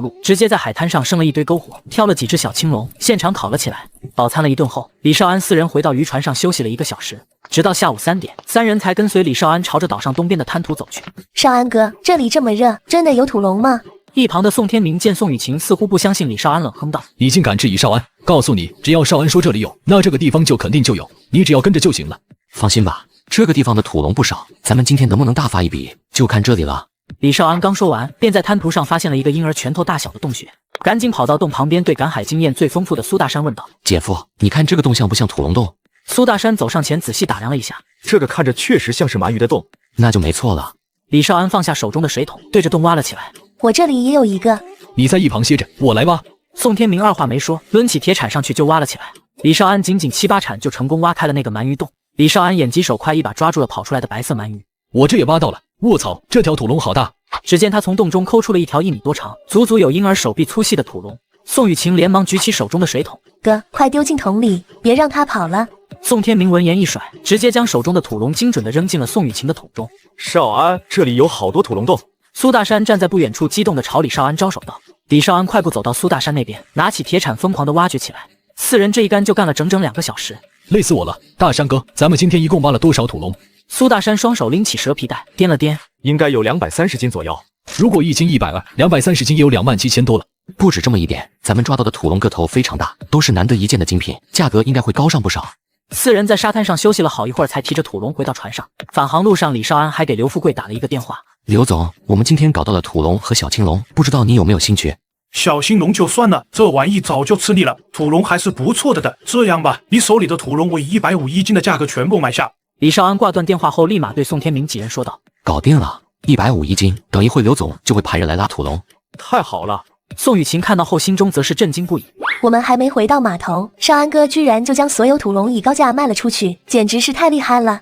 S1: 辘，直接在海滩上生了一堆篝火，挑了几只小青龙，现场烤了起来。饱餐了一顿后，李少安4人回到渔船上休息了1个小时，直到下午3点，3人才跟随李少安朝着岛上东边的滩涂走去。
S9: 少安哥，这里这么热，真的有土龙吗？
S1: 一旁的宋天明见宋雨晴似乎不相信李少安，冷哼道：“
S6: 已经感知于少安，告诉你，只要少安说这里有，那这个地方就肯定就有，你只要跟着就行了。”
S5: 放心吧，这个地方的土龙不少，咱们今天能不能大发一笔，就看这里了。
S1: 李少安刚说完，便在滩涂上发现了一个婴儿拳头大小的洞穴，赶紧跑到洞旁边，对赶海经验最丰富的苏大山问道：“
S5: 姐夫，你看这个洞像不像土龙洞？”
S1: 苏大山走上前仔细打量了一下，
S16: 这个看着确实像是鳗鱼的洞，
S5: 那就没错了。
S1: 李少安放下手中的水桶，对着洞挖了起来。
S9: 我这里也有一个，
S6: 你在一旁歇着，我来挖。
S1: 宋天明二话没说，抡起铁铲上去就挖了起来。李少安仅7、8铲就成功挖开了那个鳗鱼洞。李少安眼疾手快，一把抓住了跑出来的白色鳗鱼。
S6: 我这也挖到了，卧槽，这条土龙好大！
S1: 只见他从洞中抠出了一条1米多长，足足有婴儿手臂粗细的土龙。宋雨晴连忙举起手中的水桶，
S9: 哥，快丢进桶里，别让他跑了。
S1: 宋天明闻言一甩，直接将手中的土龙精准地扔进了宋雨晴的桶中。
S16: 少安，这里有好多土龙洞。
S1: 苏大山站在不远处，激动地朝李少安招手道。李少安快步走到苏大山那边，拿起铁铲疯狂地挖掘起来。4人这一干就干了整整2个小时，
S6: 累死我了。大山哥，咱们今天一共挖了多少土龙？
S1: 苏大山双手拎起蛇皮袋，掂了掂，
S16: 应该有230斤左右。
S6: 如果1斤120，230斤也有27000多了。
S5: 不止这么一点，咱们抓到的土龙个头非常大，都是难得一见的精品，价格应该会高上不少。
S1: 4人在沙滩上休息了好一会儿，才提着土龙回到船上。返航路上，李少安还给刘富贵打了一个电话。
S5: 刘总，我们今天搞到了土龙和小青龙，不知道你有没有兴趣？
S13: 小青龙就算了，这玩意早就吃腻了。土龙还是不错的。这样吧，你手里的土龙我以150一斤的价格全部买下。
S1: 李少安挂断电话后，立马对宋天明几人说道：“
S5: 搞定了，150一斤，等一会刘总就会派人来拉土龙。”
S16: 太好了！
S1: 宋雨晴看到后，心中则是震惊不已。
S9: 我们还没回到码头，少安哥居然就将所有土龙以高价卖了出去，简直是太厉害了。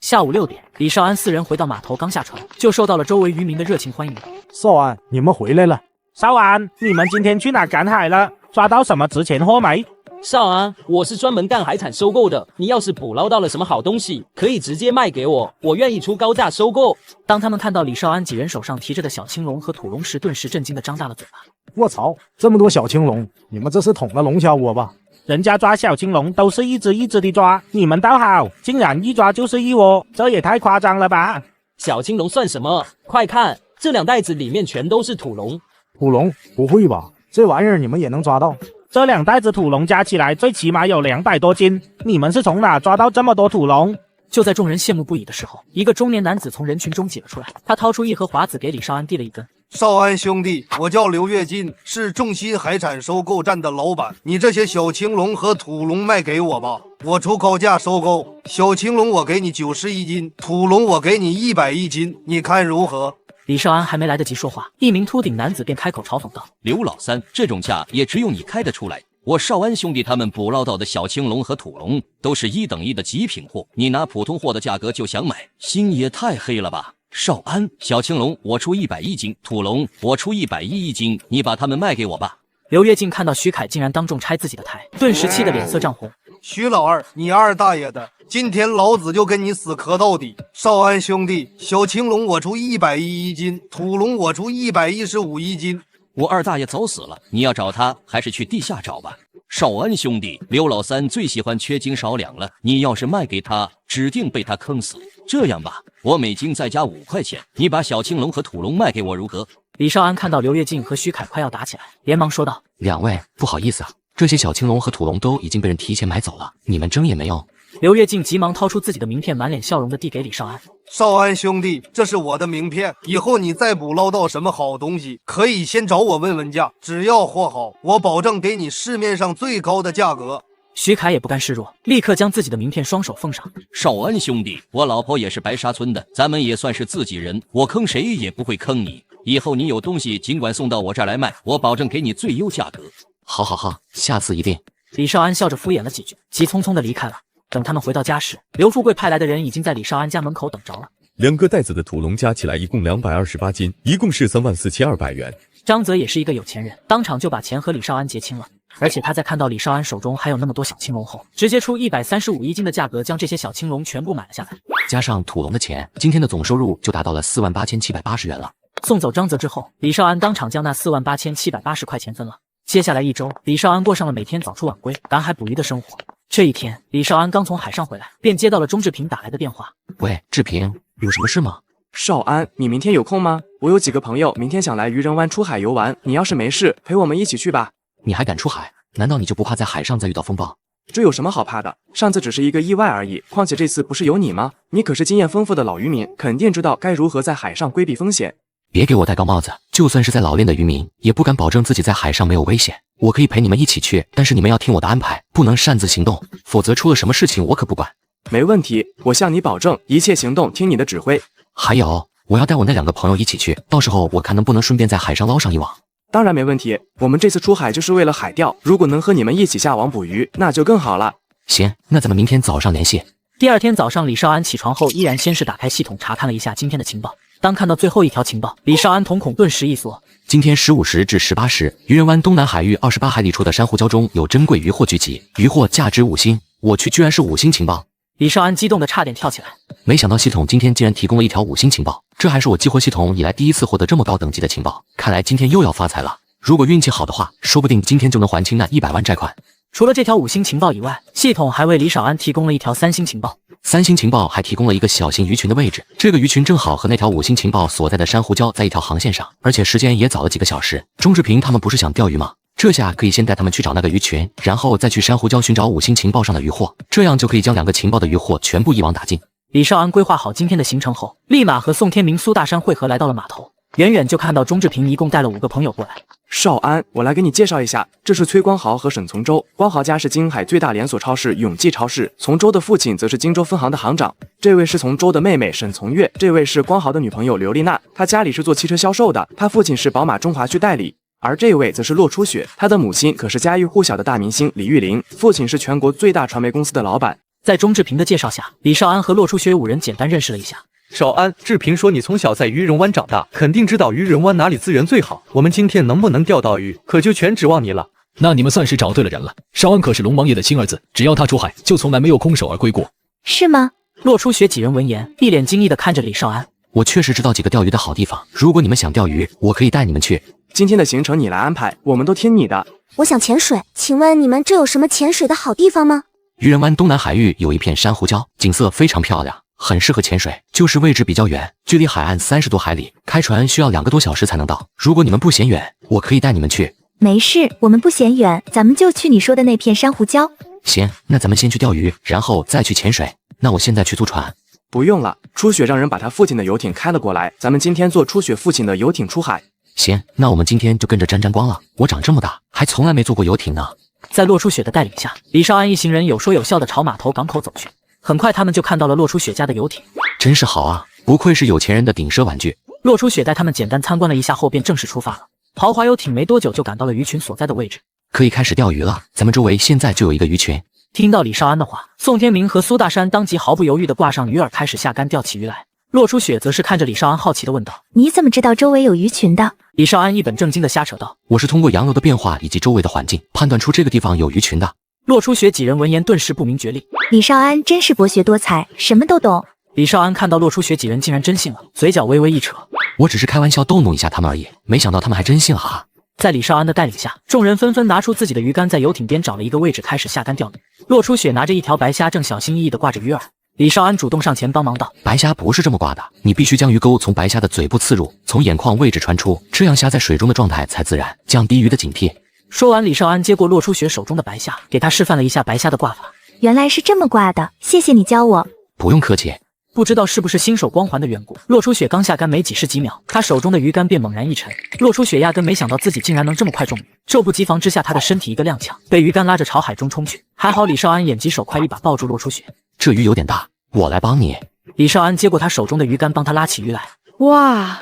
S1: 下午6点，李少安4人回到码头，刚下船就受到了周围渔民的热情欢迎。
S8: 少安，你们回来了。少安，你们今天去哪赶海了？抓到什么值钱货没？
S11: 少安，我是专门干海产收购的，你要是捕捞到了什么好东西，可以直接卖给我，我愿意出高价收购。
S1: 当他们看到李少安几人手上提着的小青龙和土龙时，顿时震惊的张大了嘴巴。
S8: 我操，这么多小青龙，你们这是捅了龙虾窝吧？人家抓小青龙都是一只一只的抓，你们倒好，竟然一抓就是一窝，这也太夸张了吧！
S11: 小青龙算什么？快看，这2袋子里面全都是土龙。
S8: 土龙？不会吧？这玩意儿你们也能抓到？这2袋子土龙加起来最起码有200多斤，你们是从哪抓到这么多土龙？
S1: 就在众人羡慕不已的时候，一个中年男子从人群中挤了出来，他掏出一盒华子给李少安递了一根。
S10: 少安兄弟，我叫刘跃进，是众鑫海产收购站的老板。你这些小青龙和土龙卖给我吧，我出高价收购。小青龙我给你90一斤，土龙我给你100一斤，你看如何？
S1: 李少安还没来得及说话，一名秃顶男子便开口嘲讽道：“
S17: 刘老三，这种价也只有你开得出来。我少安兄弟他们捕捞到的小青龙和土龙都是1等1的极品货，你拿普通货的价格就想买，心也太黑了吧！少安，小青龙我出100一斤，土龙我出110一斤，你把它们卖给我吧。”
S1: 刘跃进看到徐凯竟然当众拆自己的台，顿时气得脸色涨红。
S10: 徐老二，你二大爷的！今天老子就跟你死磕到底！少安兄弟，小青龙我出110一斤，土龙我出115一斤。
S17: 我二大爷早死了，你要找他还是去地下找吧。少安兄弟，刘老三最喜欢缺斤少两了，你要是卖给他，指定被他坑死。这样吧，我每斤再加5块钱，你把小青龙和土龙卖给我如何？
S1: 李少安看到刘跃进和徐凯快要打起来，连忙说道：“
S5: 两位，不好意思啊，这些小青龙和土龙都已经被人提前买走了，你们争也没用。”
S1: 刘跃进急忙掏出自己的名片，满脸笑容的递给李少安。
S10: 少安兄弟，这是我的名片，以后你再捕捞到什么好东西，可以先找我问问价，只要货好，我保证给你市面上最高的价格。
S1: 徐凯也不甘示弱，立刻将自己的名片双手奉上。
S17: 少安兄弟，我老婆也是白沙村的，咱们也算是自己人，我坑谁也不会坑你。以后你有东西尽管送到我这儿来卖，我保证给你最优价格。
S5: 好好好，下次一定。
S1: 李少安笑着敷衍了几句，急匆匆的离开了。等他们回到家时，刘富贵派来的人已经在李少安家门口等着了。
S23: 2个袋子的土龙加起来一共228斤，一共是34200元。
S1: 张泽也是一个有钱人，当场就把钱和李少安结清了。而且他在看到李少安手中还有那么多小青龙后，直接出135一斤的价格将这些小青龙全部买了下来。
S5: 加上土龙的钱，今天的总收入就达到了48780元了。
S1: 送走张泽之后，李少安当场将那48780块钱分了。接下来1周，李少安过上了每天早出晚归、赶海捕鱼的生活。这一天，李少安刚从海上回来，便接到了钟志平打来的电话。
S5: 喂，志平，有什么事吗？
S3: 少安，你明天有空吗？我有几个朋友明天想来渔人湾出海游玩，你要是没事，陪我们一起去吧。
S5: 你还敢出海？难道你就不怕在海上再遇到风暴？
S3: 这有什么好怕的？上次只是一个意外而已，况且这次不是有你吗？你可是经验丰富的老渔民，肯定知道该如何在海上规避风险。
S5: 别给我戴高帽子，就算是在老练的渔民，也不敢保证自己在海上没有危险。我可以陪你们一起去，但是你们要听我的安排，不能擅自行动，否则出了什么事情我可不管。
S3: 没问题，我向你保证，一切行动听你的指挥。
S5: 还有，我要带我那2个朋友一起去，到时候我看能不能顺便在海上捞上一网。
S3: 当然没问题，我们这次出海就是为了海钓，如果能和你们一起下网捕鱼，那就更好了。
S5: 行，那咱们明天早上联系。
S1: 第二天早上，李少安起床后依然先是打开系统查看了一下今天的情报。当看到最后一条情报，李少安瞳孔顿时一缩。
S5: 今天15时至18时，渔人湾东南海域28海里处的珊瑚礁中有珍贵渔获聚集，渔获价值5星。我去，居然是5星情报！
S1: 李少安激动的差点跳起来。
S5: 没想到系统今天竟然提供了一条5星情报，这还是我激活系统以来第一次获得这么高等级的情报，看来今天又要发财了。如果运气好的话，说不定今天就能还清那100万债款。
S1: 除了这条5星情报以外，系统还为李少安提供了一条3星情报。
S5: 3星情报还提供了一个小型鱼群的位置，这个鱼群正好和那条5星情报所在的珊瑚礁在一条航线上，而且时间也早了几个小时。钟志平他们不是想钓鱼吗？这下可以先带他们去找那个鱼群，然后再去珊瑚礁寻找5星情报上的渔获，这样就可以将2个情报的渔获全部一网打尽。
S1: 李少安规划好今天的行程后，立马和宋天明、苏大山会合来到了码头。远远就看到钟志平一共带了5个朋友过来。
S3: 少安，我来给你介绍一下，这是崔光豪和沈从周。光豪家是京海最大连锁超市永记超市，从周的父亲则是荆州分行的行长。这位是从周的妹妹沈从月，这位是光豪的女朋友刘丽娜，她家里是做汽车销售的，她父亲是宝马中华区代理。而这位则是骆初雪，她的母亲可是家喻户晓的大明星李玉玲，父亲是全国最大传媒公司的老板。
S1: 在钟志平的介绍下，李少安和骆初雪5人简单认识了一下。
S24: 少安，志平说你从小在渔人湾长大，肯定知道渔人湾哪里资源最好。我们今天能不能钓到鱼，可就全指望你了。
S6: 那你们算是找对了人了。少安可是龙王爷的亲儿子，只要他出海，就从来没有空手而归过。
S15: 是吗？
S1: 洛初雪几人闻言，一脸惊异地看着李少安。
S5: 我确实知道几个钓鱼的好地方，如果你们想钓鱼，我可以带你们去。
S3: 今天的行程你来安排，我们都听你的。
S9: 我想潜水，请问你们这有什么潜水的好地方吗？
S5: 渔人湾东南海域有一片珊瑚礁，景色非常漂亮，很适合潜水，就是位置比较远，距离海岸30多海里，开船需要2个多小时才能到。如果你们不嫌远，我可以带你们去。
S15: 没事，我们不嫌远，咱们就去你说的那片珊瑚礁。
S5: 行，那咱们先去钓鱼，然后再去潜水。那我现在去租船。
S3: 不用了，初雪让人把他父亲的游艇开了过来，咱们今天坐初雪父亲的游艇出海。
S5: 行，那我们今天就跟着沾沾光了。我长这么大，还从来没坐过游艇呢。
S1: 在洛初雪的带领下，李少安一行人有说有笑地朝码头港口走去。很快，他们就看到了洛初雪家的游艇，
S5: 真是好啊，不愧是有钱人的顶奢玩具。
S1: 洛初雪带他们简单参观了一下后，便正式出发了。豪华游艇没多久就赶到了鱼群所在的位置，
S5: 可以开始钓鱼了。咱们周围现在就有一个鱼群。
S1: 听到李少安的话，宋天明和苏大山当即毫不犹豫地挂上鱼饵，开始下竿钓起鱼来。洛初雪则是看着李少安好奇地问道：“
S15: 你怎么知道周围有鱼群的？”
S1: 李少安一本正经地瞎扯道：“
S5: 我是通过洋流的变化以及周围的环境，判断出这个地方有鱼群的。”
S1: 洛初雪几人闻言顿时不明觉厉。
S15: 李少安真是博学多才，什么都懂。
S1: 李少安看到洛初雪几人竟然真信了，嘴角微微一扯：“
S5: 我只是开玩笑逗弄一下他们而已，没想到他们还真信了啊！”
S1: 在李少安的带领下，众人纷纷拿出自己的鱼竿，在游艇边找了一个位置开始下竿钓鱼。洛初雪拿着一条白虾，正小心翼翼地挂着鱼饵。李少安主动上前帮忙道：“
S5: 白虾不是这么挂的，你必须将鱼钩从白虾的嘴部刺入，从眼眶位置穿出，这样虾在水中的状态才自然，降低鱼的警惕。”
S1: 说完，李少安接过洛初雪手中的白虾，给他示范了一下白虾的挂法。
S15: 原来是这么挂的，谢谢你教我。
S5: 不用客气。
S1: 不知道是不是新手光环的缘故，洛初雪刚下竿没几十几秒，他手中的鱼竿便猛然一沉。洛初雪压根没想到自己竟然能这么快中鱼，猝不及防之下，他的身体一个踉跄，被鱼竿拉着朝海中冲去。还好李少安眼疾手快，一把抱住洛初雪。
S5: 这鱼有点大，我来帮你。
S1: 李少安接过他手中的鱼竿，帮他拉起鱼来。
S2: 哇，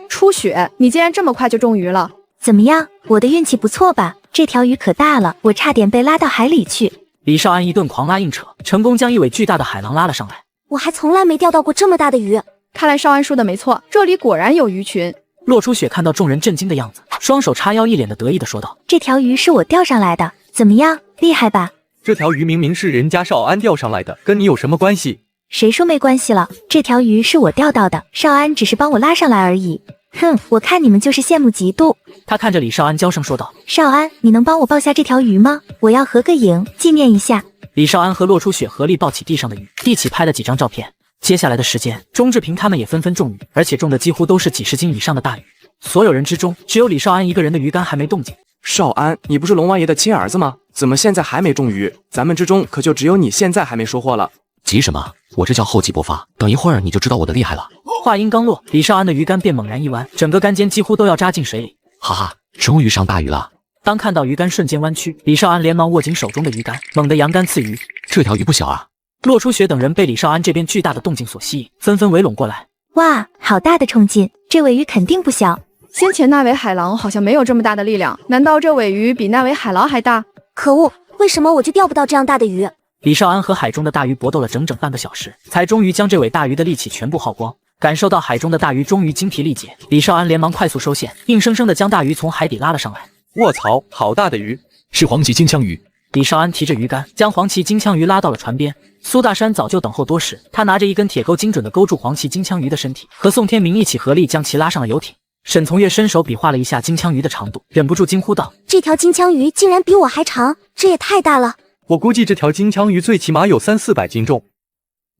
S2: 初雪，你竟然这么快就中鱼了？
S15: 怎么样，我的运气不错吧？这条鱼可大了，我差点被拉到海里去。
S1: 李少安一顿狂拉硬扯，成功将一尾巨大的海狼拉了上来。
S9: 我还从来没钓到过这么大的鱼，
S2: 看来少安说的没错，这里果然有鱼群。
S1: 洛初雪看到众人震惊的样子，双手叉腰，一脸的得意地说道：“
S15: 这条鱼是我钓上来的，怎么样，厉害吧？”
S24: 这条鱼明明是人家少安钓上来的，跟你有什么关系？
S15: 谁说没关系了？这条鱼是我钓到的，少安只是帮我拉上来而已。哼，我看你们就是羡慕嫉妒。
S1: 他看着李少安娇声说道：“
S15: 少安，你能帮我抱下这条鱼吗？我要合个影，纪念一下。”
S1: 李少安和洛初雪合力抱起地上的鱼，一起拍了几张照片。接下来的时间，钟志平他们也纷纷中鱼，而且中的几乎都是几十斤以上的大鱼。所有人之中，只有李少安一个人的鱼竿还没动静。
S3: 少安，你不是龙王爷的亲儿子吗？怎么现在还没中鱼？咱们之中可就只有你现在还没收获了。
S5: 急什么？我这叫厚积薄发，等一会儿你就知道我的厉害了。
S1: 话音刚落，李少安的鱼竿便猛然一弯，整个竿尖几乎都要扎进水里。
S5: 哈哈，终于上大鱼了。
S1: 当看到鱼竿瞬间弯曲，李少安连忙握紧手中的鱼竿，猛地扬竿刺鱼。
S5: 这条鱼不小啊！
S1: 洛初雪等人被李少安这边巨大的动静所吸引，纷纷围拢过来。
S15: 哇，好大的冲劲！这尾鱼肯定不小。
S2: 先前那尾海狼好像没有这么大的力量，难道这尾鱼比那尾海狼还大？
S9: 可恶，为什么我就钓不到这样大的鱼？
S1: 李少安和海中的大鱼搏斗了整整半个小时，才终于将这尾大鱼的力气全部耗光。感受到海中的大鱼终于精疲力竭，李少安连忙快速收线，硬生生的将大鱼从海底拉了上来。
S24: 卧槽，好大的鱼！
S6: 是黄鳍金枪鱼。
S1: 李少安提着鱼竿，将黄鳍金枪鱼拉到了船边。苏大山早就等候多时，他拿着一根铁钩，精准地勾住黄鳍金枪鱼的身体，和宋天明一起合力将其拉上了游艇。沈从月伸手比划了一下金枪鱼的长度，忍不住惊呼道：“
S9: 这条金枪鱼竟然比我还长，这也太大了！
S24: 我估计这条金枪鱼最起码有300-400斤重。”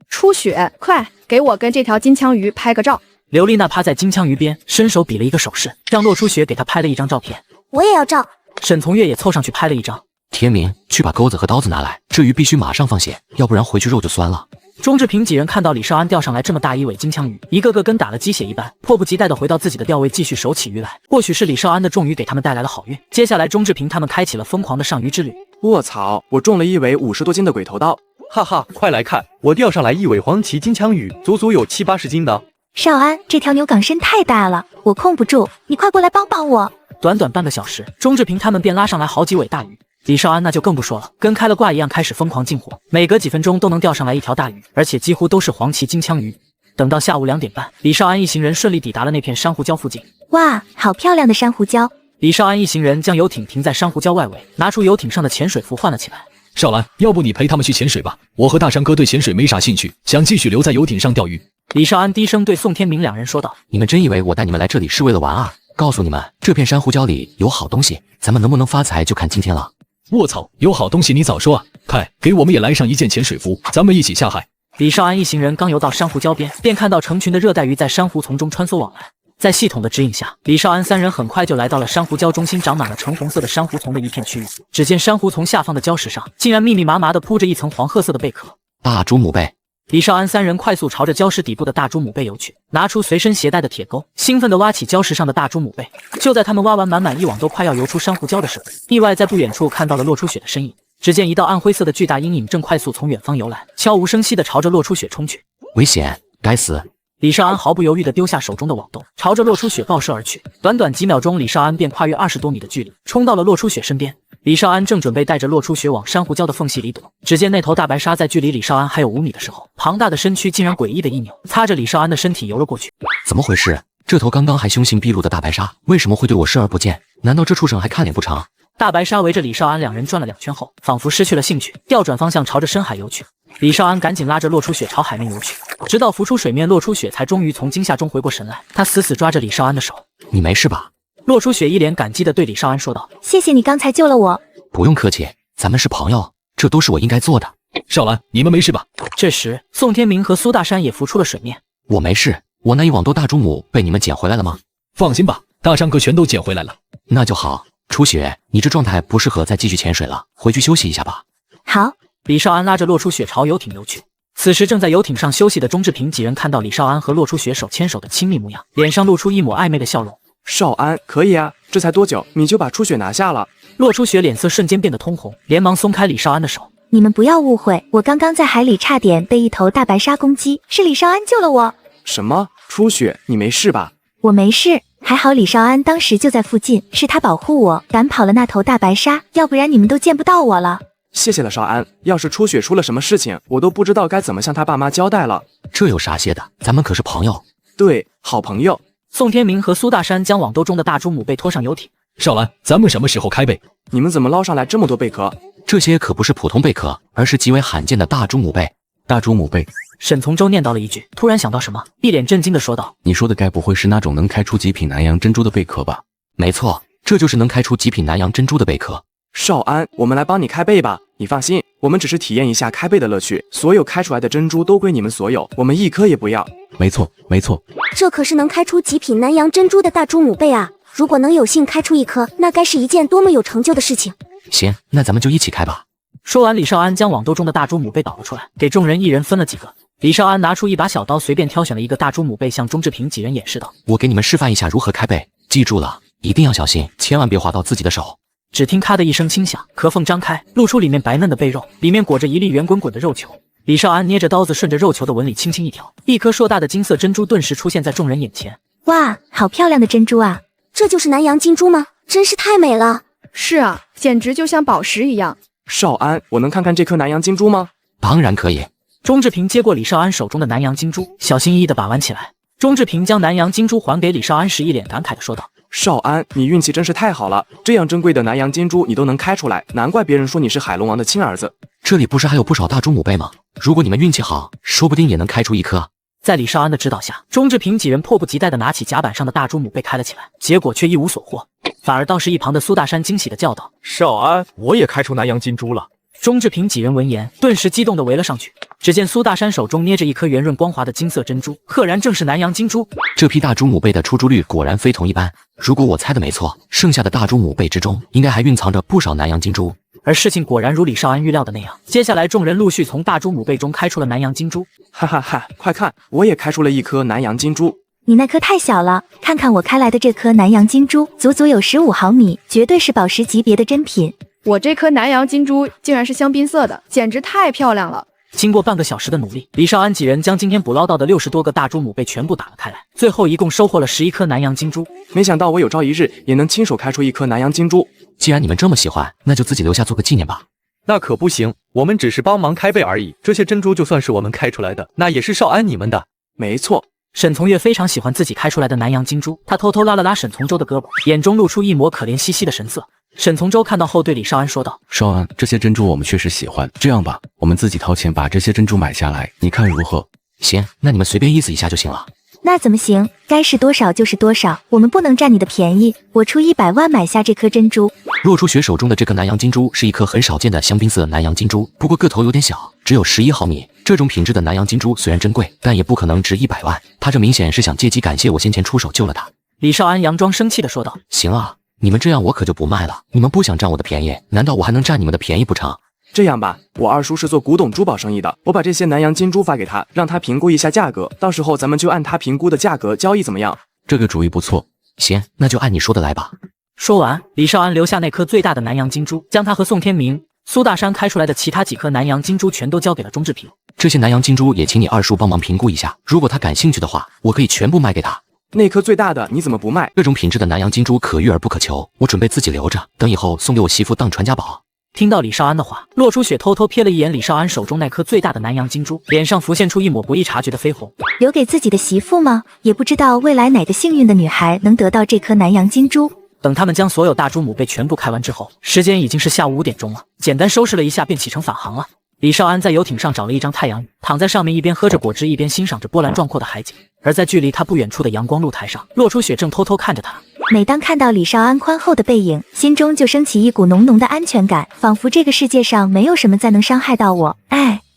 S2: 初雪，快给我跟这条金枪鱼拍个照！
S1: 刘丽娜趴在金枪鱼边，伸手比了一个手势，让洛初雪给她拍了一张照片。
S9: 我也要照。
S1: 沈从月也凑上去拍了一张。
S5: 天明，去把钩子和刀子拿来，这鱼必须马上放血，要不然回去肉就酸了。
S1: 钟志平几人看到李少安钓上来这么大一尾金枪鱼，一个个跟打了鸡血一般，迫不及待地回到自己的钓位，继续手起鱼来。或许是李少安的中鱼给他们带来了好运，接下来钟志平他们开启了疯狂的上鱼之旅。
S3: 卧槽，我中了一尾50多斤的鬼头刀！
S24: 哈哈，快来看，我钓上来一尾黄鳍金枪鱼，足足有70-80斤呢。
S15: 少安，这条牛港身太大了，我控不住，你快过来帮帮我。
S1: 短短半个小时，钟志平他们便拉上来好几尾大鱼。李少安那就更不说了，跟开了挂一样，开始疯狂进货，每隔几分钟都能钓上来一条大鱼，而且几乎都是黄鳍金枪鱼。等到下午2点半，李少安一行人顺利抵达了那片珊瑚礁附近。
S15: 哇，好漂亮的珊瑚礁！
S1: 李少安一行人将游艇停在珊瑚礁外围，拿出游艇上的潜水服换了起来。
S6: 少安，要不你陪他们去潜水吧？我和大山哥对潜水没啥兴趣，想继续留在游艇上钓鱼。
S1: 李少安低声对宋天明两人说道：“
S5: 你们真以为我带你们来这里是为了玩啊？告诉你们，这片珊瑚礁里有好东西，咱们能不能发财就看今天了。”
S6: 卧槽，有好东西你早说啊！快给我们也来上一件潜水服，咱们一起下海。
S1: 李少安一行人刚游到珊瑚礁边，便看到成群的热带鱼在珊瑚丛中穿梭往来。在系统的指引下，李少安三人很快就来到了珊瑚礁中心长满了橙红色的珊瑚丛的一片区域。只见珊瑚丛下方的礁石上，竟然密密麻麻地铺着一层黄褐色的贝壳。
S5: 大猪母贝。
S1: 李少安三人快速朝着礁石底部的大猪母贝游去，拿出随身携带的铁钩，兴奋地挖起礁石上的大猪母贝。就在他们挖完满满一网，都快要游出珊瑚礁的时候，意外在不远处看到了洛初雪的身影。只见一道暗灰色的巨大阴影正快速从远方游来，悄无声息地朝着洛初雪冲去。
S5: 危险！该死！
S1: 李少安毫不犹豫地丢下手中的网兜，朝着洛初雪爆射而去。短短几秒钟，李少安便跨越20多米的距离，冲到了洛初雪身边。李少安正准备带着洛初雪往珊瑚礁的缝隙里躲，只见那头大白鲨在距离李少安还有5米的时候，庞大的身躯竟然诡异的一扭，擦着李少安的身体游了过去。
S5: 怎么回事？这头刚刚还凶性毕露的大白鲨，为什么会对我视而不见？难道这畜生还看脸不成？
S1: 大白鲨围着李少安两人转了2圈后，仿佛失去了兴趣，调转方向朝着深海游去。李少安赶紧拉着洛初雪朝海面游去，直到浮出水面，洛初雪才终于从惊吓中回过神来。他死死抓着李少安的手：“
S5: 你没事吧？”
S1: 洛初雪一脸感激地对李少安说道：“
S9: 谢谢你刚才救了我。”
S5: 不用客气，咱们是朋友，这都是我应该做的。
S6: 少安，你们没事吧？
S1: 这时，宋天明和苏大山也浮出了水面。
S5: 我没事，我那一网兜大猪母被你们捡回来了吗？
S6: 放心吧，大山哥全都捡回来了。
S5: 那就好。初雪，你这状态不适合再继续潜水了，回去休息一下吧。
S9: 好。
S1: 李少安拉着洛初雪朝游艇游去。此时正在游艇上休息的钟志平几人看到李少安和洛初雪手牵手的亲密模样，脸上露出一抹暧昧的笑容。
S3: 少安，可以啊，这才多久你就把初雪拿下了？
S1: 洛初雪脸色瞬间变得通红，连忙松开李少安的手。
S9: 你们不要误会，我刚刚在海里差点被一头大白鲨攻击，是李少安救了我。
S3: 什么？初雪，你没事吧？
S9: 我没事，还好李少安当时就在附近，是他保护我，赶跑了那头大白鲨，要不然你们都见不到我了。
S3: 谢谢了，少安。要是初雪出了什么事情，我都不知道该怎么向他爸妈交代了。
S5: 这有啥谢的？咱们可是朋友。
S3: 对，好朋友。
S1: 宋天明和苏大山将网兜中的大猪母贝拖上游艇。
S6: 少安，咱们什么时候开贝？
S3: 你们怎么捞上来这么多贝壳？
S5: 这些可不是普通贝壳，而是极为罕见的大猪母贝。
S24: 大猪母贝。
S1: 沈从周念叨了一句，突然想到什么，一脸震惊地说道：“
S24: 你说的该不会是那种能开出极品南洋珍珠的贝壳吧？”
S5: 没错，这就是能开出极品南洋珍珠的贝壳。
S3: 少安，我们来帮你开贝吧。你放心，我们只是体验一下开贝的乐趣，所有开出来的珍珠都归你们所有，我们一颗也不要。
S24: 没错，没错。
S9: 这可是能开出极品南洋珍珠的大猪母贝啊！如果能有幸开出一颗，那该是一件多么有成就的事情。
S5: 行，那咱们就一起开吧。
S1: 说完，李少安将网兜中的大猪母贝倒了出来，给众人一人分了几个。李少安拿出一把小刀，随便挑选了一个大猪母贝，向钟志平几人演示道：“
S5: 我给你们示范一下如何开贝，记住了，一定要小心，千万别划到自己的手。”
S1: 只听咔的一声轻响，壳缝张开，露出里面白嫩的贝肉，里面裹着一粒圆滚滚的肉球。李少安捏着刀子，顺着肉球的纹理轻轻一挑，一颗硕大的金色珍珠顿时出现在众人眼前。
S9: 哇，好漂亮的珍珠啊！这就是南洋金珠吗？真是太美了。
S2: 是啊，简直就像宝石一样。
S3: 少安，我能看看这颗南洋金珠吗？
S5: 当然可以。
S1: 钟志平接过李少安手中的南洋金珠，小心翼翼地把玩起来。钟志平将南洋金珠还给李少安时，一脸感慨地说道：“
S3: 少安，你运气真是太好了，这样珍贵的南洋金珠你都能开出来，难怪别人说你是海龙王的亲儿子。
S5: 这里不是还有不少大猪母贝吗？如果你们运气好，说不定也能开出一颗。”
S1: 在李少安的指导下，钟志平几人迫不及待地拿起甲板上的大猪母贝开了起来，结果却一无所获，反而倒是一旁的苏大山惊喜地叫道：“
S16: 少安，我也开出南洋金珠了！”
S1: 钟志平几人闻言，顿时激动地围了上去。只见苏大山手中捏着一颗圆润光滑的金色珍珠，赫然正是南洋金珠。
S5: 这批大猪母贝的出珠率果然非同一般。如果我猜的没错，剩下的大猪母贝之中，应该还蕴藏着不少南洋金珠。
S1: 而事情果然如李少安预料的那样，接下来众人陆续从大猪母贝中开出了南洋金珠。
S3: 哈哈哈，快看，我也开出了一颗南洋金珠。
S9: 你那颗太小了，看看我开来的这颗南洋金珠，足足有15毫米，绝对是宝石级别的珍品。
S2: 我这颗南洋金珠竟然是香槟色的，简直太漂亮了。
S1: 经过半个小时的努力，李少安几人将今天捕捞到的60多个大猪母贝全部打了开来，最后一共收获了11颗南洋金珠。
S3: 没想到我有朝一日也能亲手开出一颗南洋金珠。
S5: 既然你们这么喜欢，那就自己留下做个纪念吧。
S24: 那可不行，我们只是帮忙开贝而已，这些珍珠就算是我们开出来的，那也是少安你们的。
S3: 没错，
S1: 沈从月非常喜欢自己开出来的南洋金珠，他偷偷拉了拉沈从周的胳膊，眼中露出一抹可怜兮兮的神色。沈从周看到后对李少安说道：“
S5: 少安，这些珍珠我们确实喜欢，这样吧，我们自己掏钱把这些珍珠买下来，你看如何？”
S11: 行，那你们随便意思一下就行了。
S9: 那怎么行？该是多少就是多少，我们不能占你的便宜。我出100万买下这颗珍珠。
S11: 若初雪手中的这颗南洋金珠是一颗很少见的香槟色南洋金珠，不过个头有点小，只有11毫米。这种品质的南洋金珠虽然珍贵，但也不可能值100万。他这明显是想借机感谢我先前出手救了他。
S1: 李少安佯装生气地说道：“
S11: 行啊，你们这样我可就不卖了。你们不想占我的便宜，难道我还能占你们的便宜不成？”
S3: 这样吧，我二叔是做古董珠宝生意的，我把这些南洋金珠发给他，让他评估一下价格，到时候咱们就按他评估的价格交易，怎么样？
S11: 这个主意不错。行，那就按你说的来吧。
S1: 说完，李少安留下那颗最大的南洋金珠，将它和宋天明、苏大山开出来的其他几颗南洋金珠全都交给了钟志平。
S11: 这些南洋金珠也请你二叔帮忙评估一下，如果他感兴趣的话，我可以全部卖给他。
S3: 那颗最大的你怎么不卖？
S11: 这种品质的南洋金珠可遇而不可求，我准备自己留着，等以后送给我媳妇当传家宝。
S1: 听到李少安的话，洛初雪偷偷瞥了一眼李少安手中那颗最大的南洋金珠，脸上浮现出一抹不易察觉的绯红。
S9: 留给自己的媳妇吗？也不知道未来哪个幸运的女孩能得到这颗南洋金珠。
S1: 等他们将所有大珠母贝全部开完之后，时间已经是下午5点钟了。简单收拾了一下，便启程返航了。李少安在游艇上找了一张太阳椅，躺在上面，一边喝着果汁，一边欣赏着波澜壮阔的海景。而在距离他不远处的阳光露台上，洛初雪正偷偷看着他。
S9: 每当看到李少安宽厚的背影，心中就升起一股浓浓的安全感，仿佛这个世界上没有什么再能伤害到我。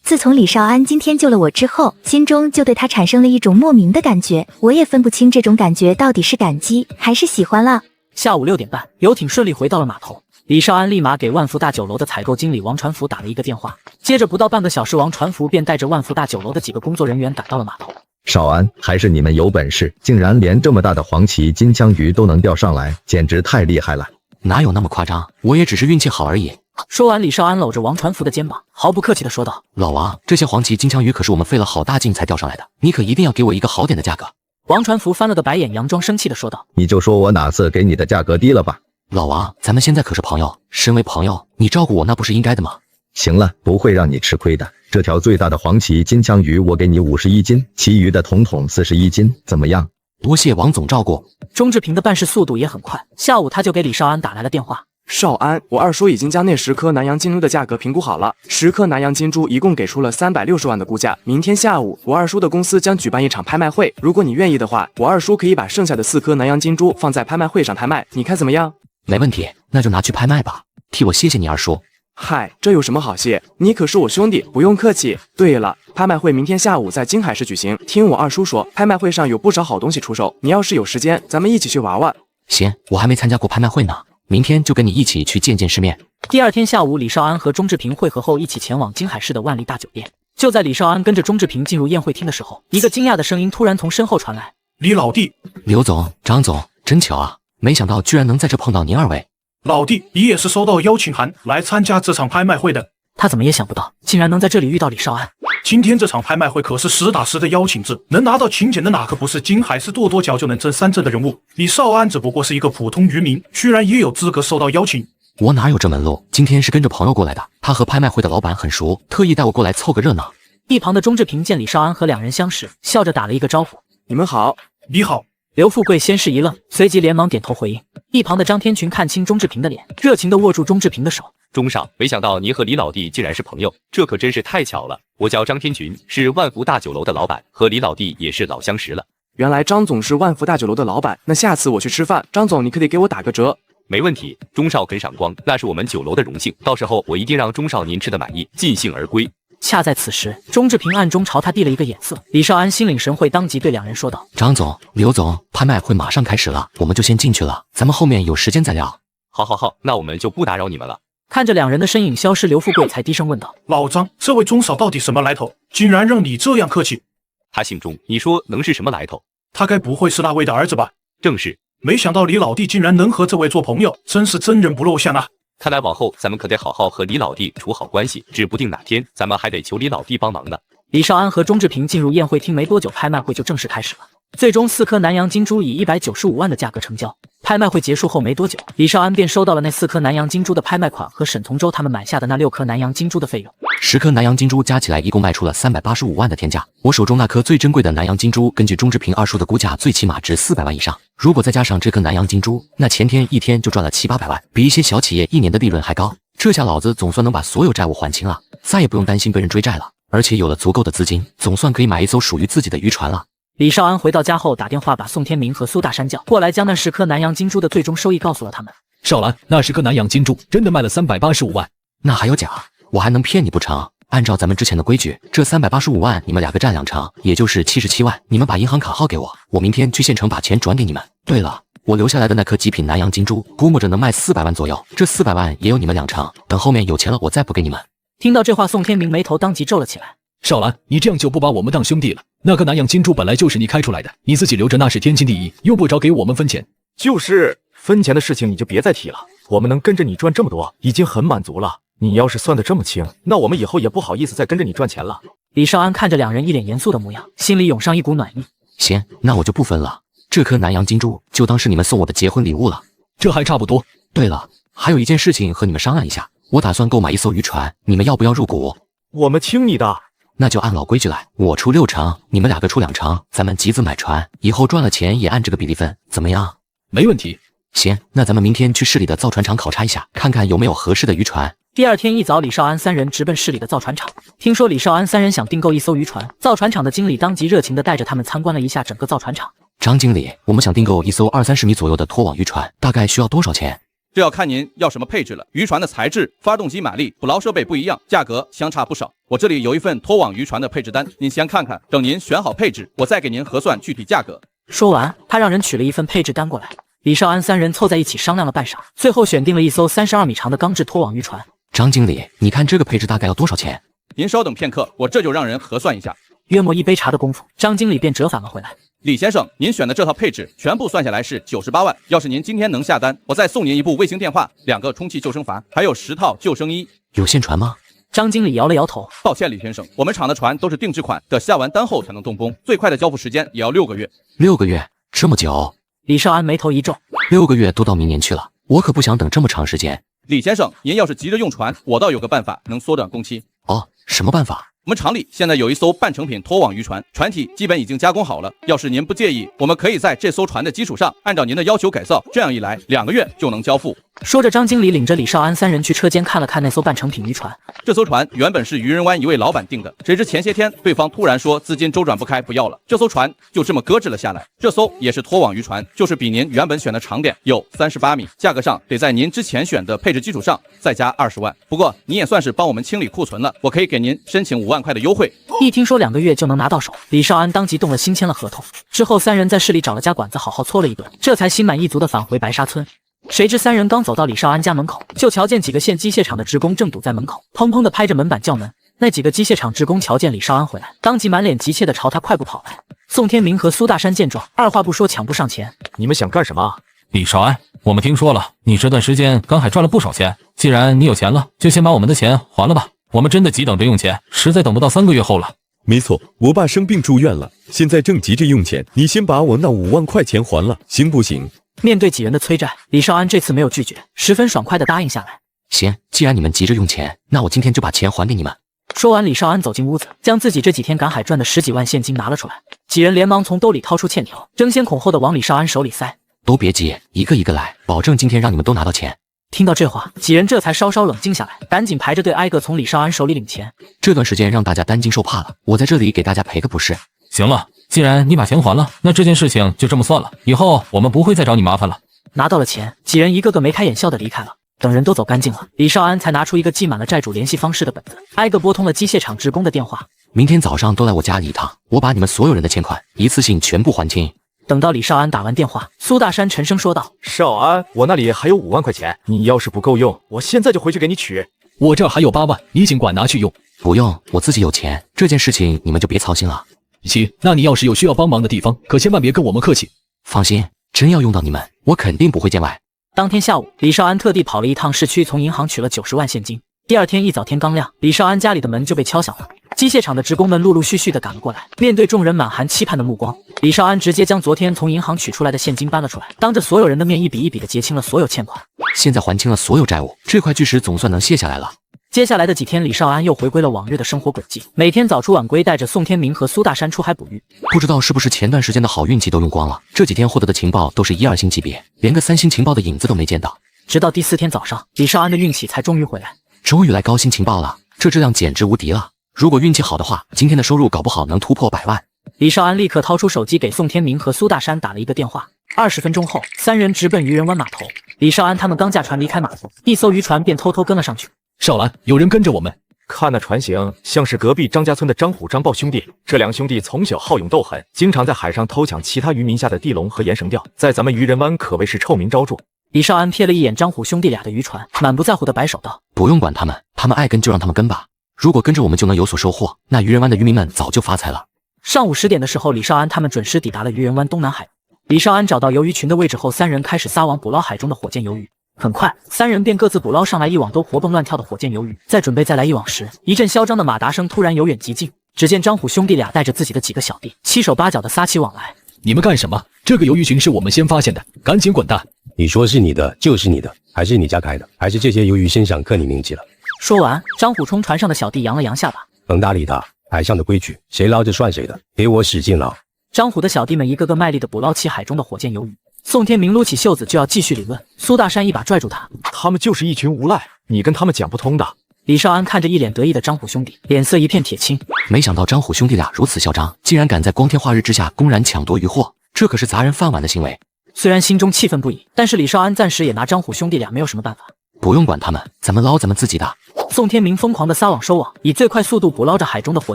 S9: 自从李少安今天救了我之后，心中就对他产生了一种莫名的感觉，我也分不清这种感觉到底是感激还是喜欢了。
S1: 下午6点半，游艇顺利回到了码头。李少安立马给万福大酒楼的采购经理王传福打了一个电话，接着不到半个小时，王传福便带着万福大酒楼的几个工作人员赶到了码头。
S4: 少安，还是你们有本事，竟然连这么大的黄鳍金枪鱼都能钓上来，简直太厉害了！
S11: 哪有那么夸张？我也只是运气好而已。
S1: 说完，李少安搂着王传福的肩膀，毫不客气地说道：“
S11: 老王，这些黄鳍金枪鱼可是我们费了好大劲才钓上来的，你可一定要给我一个好点的价格。”
S1: 王传福翻了个白眼，佯装生气地说道：“
S4: 你就说我哪次给你的价格低了吧？
S11: 老王，咱们现在可是朋友，身为朋友，你照顾我那不是应该的吗？”
S4: 行了，不会让你吃亏的。这条最大的黄鳍金枪鱼我给你51斤，其余的统统41斤，怎么样？
S11: 多谢王总照顾。
S1: 钟志平的办事速度也很快，下午他就给李少安打来了电话。
S3: 少安，我二叔已经将那10颗南洋金珠的价格评估好了，10颗南洋金珠一共给出了360万的估价。明天下午，我二叔的公司将举办一场拍卖会，如果你愿意的话，我二叔可以把剩下的4颗南洋金珠放在拍卖会上拍卖，你看怎么样？
S11: 没问题，那就拿去拍卖吧。替我谢谢你二叔。
S3: 嗨，这有什么好谢？你可是我兄弟，不用客气。对了，拍卖会明天下午在金海市举行，听我二叔说，拍卖会上有不少好东西出售，你要是有时间，咱们一起去玩玩。
S11: 行，我还没参加过拍卖会呢，明天就跟你一起去见见世面。
S1: 第二天下午，李少安和钟志平会合后，一起前往金海市的万丽大酒店。就在李少安跟着钟志平进入宴会厅的时候，一个惊讶的声音突然从身后传来：“
S13: 李老弟！”
S11: 刘总、张总，真巧啊，没想到居然能在这碰到您二位。
S13: 老弟，你也是收到邀请函来参加这场拍卖会的。
S1: 他怎么也想不到，竟然能在这里遇到李少安。
S13: 今天这场拍卖会可是实打实的邀请制，能拿到请柬的哪个不是金海市跺跺脚就能挣3折的人物？李少安只不过是一个普通渔民，居然也有资格受到邀请。
S11: 我哪有这门路？今天是跟着朋友过来的，他和拍卖会的老板很熟，特意带我过来凑个热闹。
S1: 一旁的钟志平见李少安和两人相识，笑着打了一个招呼：“
S3: 你们好。”“
S13: 你好。”
S1: 刘富贵先是一愣，随即连忙点头回应。一旁的张天群看清钟志平的脸，热情地握住钟志平的手。
S18: 钟少，没想到你和李老弟竟然是朋友，这可真是太巧了。我叫张天群，是万福大酒楼的老板，和李老弟也是老相识了。
S3: 原来张总是万福大酒楼的老板，那下次我去吃饭，张总你可得给我打个折。
S18: 没问题，钟少肯赏光，那是我们酒楼的荣幸，到时候我一定让钟少您吃得满意，尽兴而归。
S1: 恰在此时，钟志平暗中朝他递了一个眼色。李少安心领神会，当即对两人说道：“
S11: 张总、刘总，拍卖会马上开始了，我们就先进去了，咱们后面有时间再聊。”
S18: 好，那我们就不打扰你们了。
S1: 看着两人的身影消失，刘富贵才低声问道：“
S13: 老张，这位钟少到底什么来头？竟然让你这样客气？”“
S18: 他姓钟，你说能是什么来头？”“
S13: 他该不会是那位的儿子吧？”“
S18: 正是。”“
S13: 没想到李老弟竟然能和这位做朋友，真是真人不露相啊！”“
S18: 看来往后咱们可得好好和李老弟处好关系，指不定哪天咱们还得求李老弟帮忙呢。”
S1: 李少安和钟志平进入宴会厅没多久，拍卖会就正式开始了。最终4颗南洋金珠以195万的价格成交。拍卖会结束后没多久，李少安便收到了那4颗南洋金珠的拍卖款和沈从周他们买下的那6颗南洋金珠的费用。
S11: 10颗南洋金珠加起来一共卖出了385万的天价。我手中那颗最珍贵的南洋金珠，根据钟志平二叔的估价，最起码值400万以上。如果再加上这颗南洋金珠，那前天一天就赚了700-800万，比一些小企业1年的利润还高。这下老子总算能把所有债务还清了，再也不用担心被人追债了，而且有了足够的资金，总算可以买一艘属于自己的渔船了。
S1: 李少安回到家后，打电话把宋天明和苏大山叫过来，将那10颗南洋金珠的最终收益告诉了他们。
S6: 少兰，那10颗南洋金珠真的卖了385万，
S11: 那还有假？我还能骗你不成？按照咱们之前的规矩，这385万你们2个占2成，也就是77万。你们把银行卡号给我，我明天去县城把钱转给你们。对了，我留下来的那颗极品南洋金珠，估摸着能卖400万左右，这400万也有你们2成。等后面有钱了，我再补给你们。
S1: 听到这话，宋天明眉头当即皱了起来。
S6: 少兰，你这样就不把我们当兄弟了？那颗南洋金珠本来就是你开出来的，你自己留着那是天经地义，用不着给我们分钱。
S16: 就是分钱的事情你就别再提了，我们能跟着你赚这么多，已经很满足了。你要是算得这么清，那我们以后也不好意思再跟着你赚钱了。
S1: 李少安看着2人一脸严肃的模样，心里涌上一股暖意。
S11: 行，那我就不分了，这颗南洋金珠就当是你们送我的结婚礼物了。
S6: 这还差不多。
S11: 对了，还有一件事情和你们商量一下，我打算购买一艘渔船，你们要不要入股？
S16: 我们听你的。
S11: 那就按老规矩来，我出6成，你们2个出2成，咱们集资买船，以后赚了钱也按这个比例分，怎么样？
S6: 没问题。
S11: 行，那咱们明天去市里的造船厂考察一下，看看有没有合适的渔船。
S1: 第2天一早，李少安3人直奔市里的造船厂。听说李少安3人想订购一艘渔船，造船厂的经理当即热情地带着他们参观了一下整个造船厂。
S11: 张经理，我们想订购一艘20-30米左右的拖网渔船，大概需要多少钱？
S19: 这要看您要什么配置了。渔船的材质、发动机马力、捕捞设备不一样，价格相差不少。我这里有一份拖网渔船的配置单，您先看看，等您选好配置，我再给您核算具体价格。
S1: 说完，他让人取了一份配置单过来。李少安3人凑在一起商量了半晌，最后选定了一艘32米长的钢制拖网渔船。
S11: 张经理，你看这个配置大概要多少钱？
S19: 您稍等片刻，我这就让人核算一下。
S1: 约莫1杯茶的功夫，张经理便折返了回来。
S19: 李先生，您选的这套配置全部算下来是98万。要是您今天能下单，我再送您一部卫星电话、2个充气救生筏，还有10套救生衣。
S11: 有现船吗？
S1: 张经理摇了摇头。
S19: 抱歉，李先生，我们厂的船都是定制款的，下完单后才能动工，最快的交付时间也要6个月。
S11: 6个月？这么久？
S1: 李少安眉头一皱。
S11: 6个月都到明年去了，我可不想等这么长时间。
S19: 李先生，您要是急着用船，我倒有个办法能缩短工期。
S11: 哦，什么办法？
S19: 我们厂里现在有一艘半成品拖网渔船，船体基本已经加工好了。要是您不介意，我们可以在这艘船的基础上，按照您的要求改造，这样一来2个月就能交付。
S1: 说着，张经理领着李少安3人去车间看了看那艘半成品渔船。
S19: 这艘船原本是渔人湾一位老板订的，谁知前些天对方突然说资金周转不开，不要了，这艘船就这么搁置了下来。这艘也是拖网渔船，就是比您原本选的长点，有38米，价格上得在您之前选的配置基础上再加20万。不过你也算是帮我们清理库存了，我可以给您申请5万块的优惠。
S1: 一听说2个月就能拿到手，李少安当即动了心，签了合同。之后3人在市里找了家馆子好好搓了一顿，这才心满意足地返回白沙村。谁知3人刚走到李少安家门口，就瞧见几个县机械厂的职工正堵在门口，砰砰地拍着门板叫门。那几个机械厂职工瞧见李少安回来，当即满脸急切地朝他快步跑来。宋天明和苏大山见状，二话不说抢步上前。
S16: 你们想干什么？
S20: 李少安，我们听说了，你这段时间刚还赚了不少钱，既然你有钱了，就先把我们的钱还了吧。我们真的急等着用钱，实在等不到3个月后了。
S23: 没错，我爸生病住院了，现在正急着用钱，你先把我那5万块钱还了，行不行？
S1: 面对几人的催债，李少安这次没有拒绝，十分爽快地答应下来。
S11: 行，既然你们急着用钱，那我今天就把钱还给你们。
S1: 说完，李少安走进屋子，将自己这几天赶海赚的10几万现金拿了出来。几人连忙从兜里掏出欠条，争先恐后地往李少安手里塞。
S11: 都别急，一个一个来，保证今天让你们都拿到钱。
S1: 听到这话，几人这才稍稍冷静下来，赶紧排着队挨个从李少安手里领钱。
S11: 这段时间让大家担惊受怕了，我在这里给大家赔个不是。
S20: 行了，既然你把钱还了，那这件事情就这么算了，以后我们不会再找你麻烦了。
S1: 拿到了钱，几人一个个眉开眼笑地离开了。等人都走干净了，李少安才拿出一个记满了债主联系方式的本子，挨个拨通了机械厂职工的电话。
S11: 明天早上都来我家里一趟，我把你们所有人的欠款一次性全部还清。
S1: 等到李少安打完电话，苏大山沉声说道：
S16: 少安，我那里还有5万块钱，你要是不够用，我现在就回去给你取。
S6: 我这儿还有8万，你尽管拿去用。
S11: 不用，我自己有钱，这件事情你们就别操心了。
S6: 行，那你要是有需要帮忙的地方，可千万别跟我们客气。
S11: 放心，真要用到你们，我肯定不会见外。
S1: 当天下午，李少安特地跑了一趟市区，从银行取了90万现金。第2天一早天刚亮，李少安家里的门就被敲响了。机械厂的职工们陆陆续续的赶了过来，面对众人满含期盼的目光，李少安直接将昨天从银行取出来的现金搬了出来，当着所有人的面一笔一笔的结清了所有欠款。
S11: 现在还清了所有债务，这块巨石总算能卸下来了。
S1: 接下来的几天，李少安又回归了往日的生活轨迹，每天早出晚归，带着宋天明和苏大山出海捕鱼。
S11: 不知道是不是前段时间的好运气都用光了，这几天获得的情报都是1、2星级别，连个3星情报的影子都没见到。
S1: 直到第4天早上，李少安的运气才终于回来。
S11: 终于来高薪情报了，这质量简直无敌了！如果运气好的话，今天的收入搞不好能突破100万。
S1: 李少安立刻掏出手机给宋天明和苏大山打了一个电话。20分钟后，3人直奔渔人湾码头。李少安他们刚驾船离开码头，一艘渔船便偷偷跟了上去。
S6: 少安，有人跟着我们。
S16: 看那船型，像是隔壁张家村的张虎、张豹兄弟。这两兄弟从小好勇斗狠，经常在海上偷抢其他渔民下的地笼和盐绳钓，在咱们渔人湾可谓是臭名昭著。
S1: 李少安瞥了一眼张虎兄弟俩的渔船，满不在乎的摆手道：“
S11: 不用管他们，他们爱跟就让他们跟吧。如果跟着我们就能有所收获，那渔人湾的渔民们早就发财了。”
S1: 上午10点的时候，李少安他们准时抵达了渔人湾东南海。李少安找到鱿鱼群的位置后，3人开始撒网捕捞海中的火箭鱿鱼。很快，3人便各自捕捞上来一网都活蹦乱跳的火箭鱿鱼。在准备再来一网时，一阵嚣张的马达声突然由远及近。只见张虎兄弟俩带着自己的几个小弟，七手八脚的撒起网来。
S6: 你们干什么？这个鱿鱼群是我们先发现的，赶紧滚蛋！
S12: 你说是你的就是你的，还是你家开的，还是这些鱿鱼身上刻你名字了？
S1: 说完，张虎冲船上的小弟扬了扬下巴。
S12: 甭搭理他，海上的规矩，谁捞着算谁的，给我使劲捞！
S1: 张虎的小弟们一个个卖力地捕捞起海中的火箭鱿鱼。宋天明撸起袖子就要继续理论，苏大山一把拽住他：“
S16: 他们就是一群无赖，你跟他们讲不通的。”
S1: 李少安看着一脸得意的张虎兄弟，脸色一片铁青。
S11: 没想到张虎兄弟俩如此嚣张，竟然敢在光天化日之下公然抢夺渔获，这可是砸人饭碗的行为。
S1: 虽然心中气愤不已，但是李少安暂时也拿张虎兄弟俩没有什么办法。
S11: 不用管他们，咱们捞咱们自己的。
S1: 宋天明疯狂地撒网收网，以最快速度捕捞着海中的火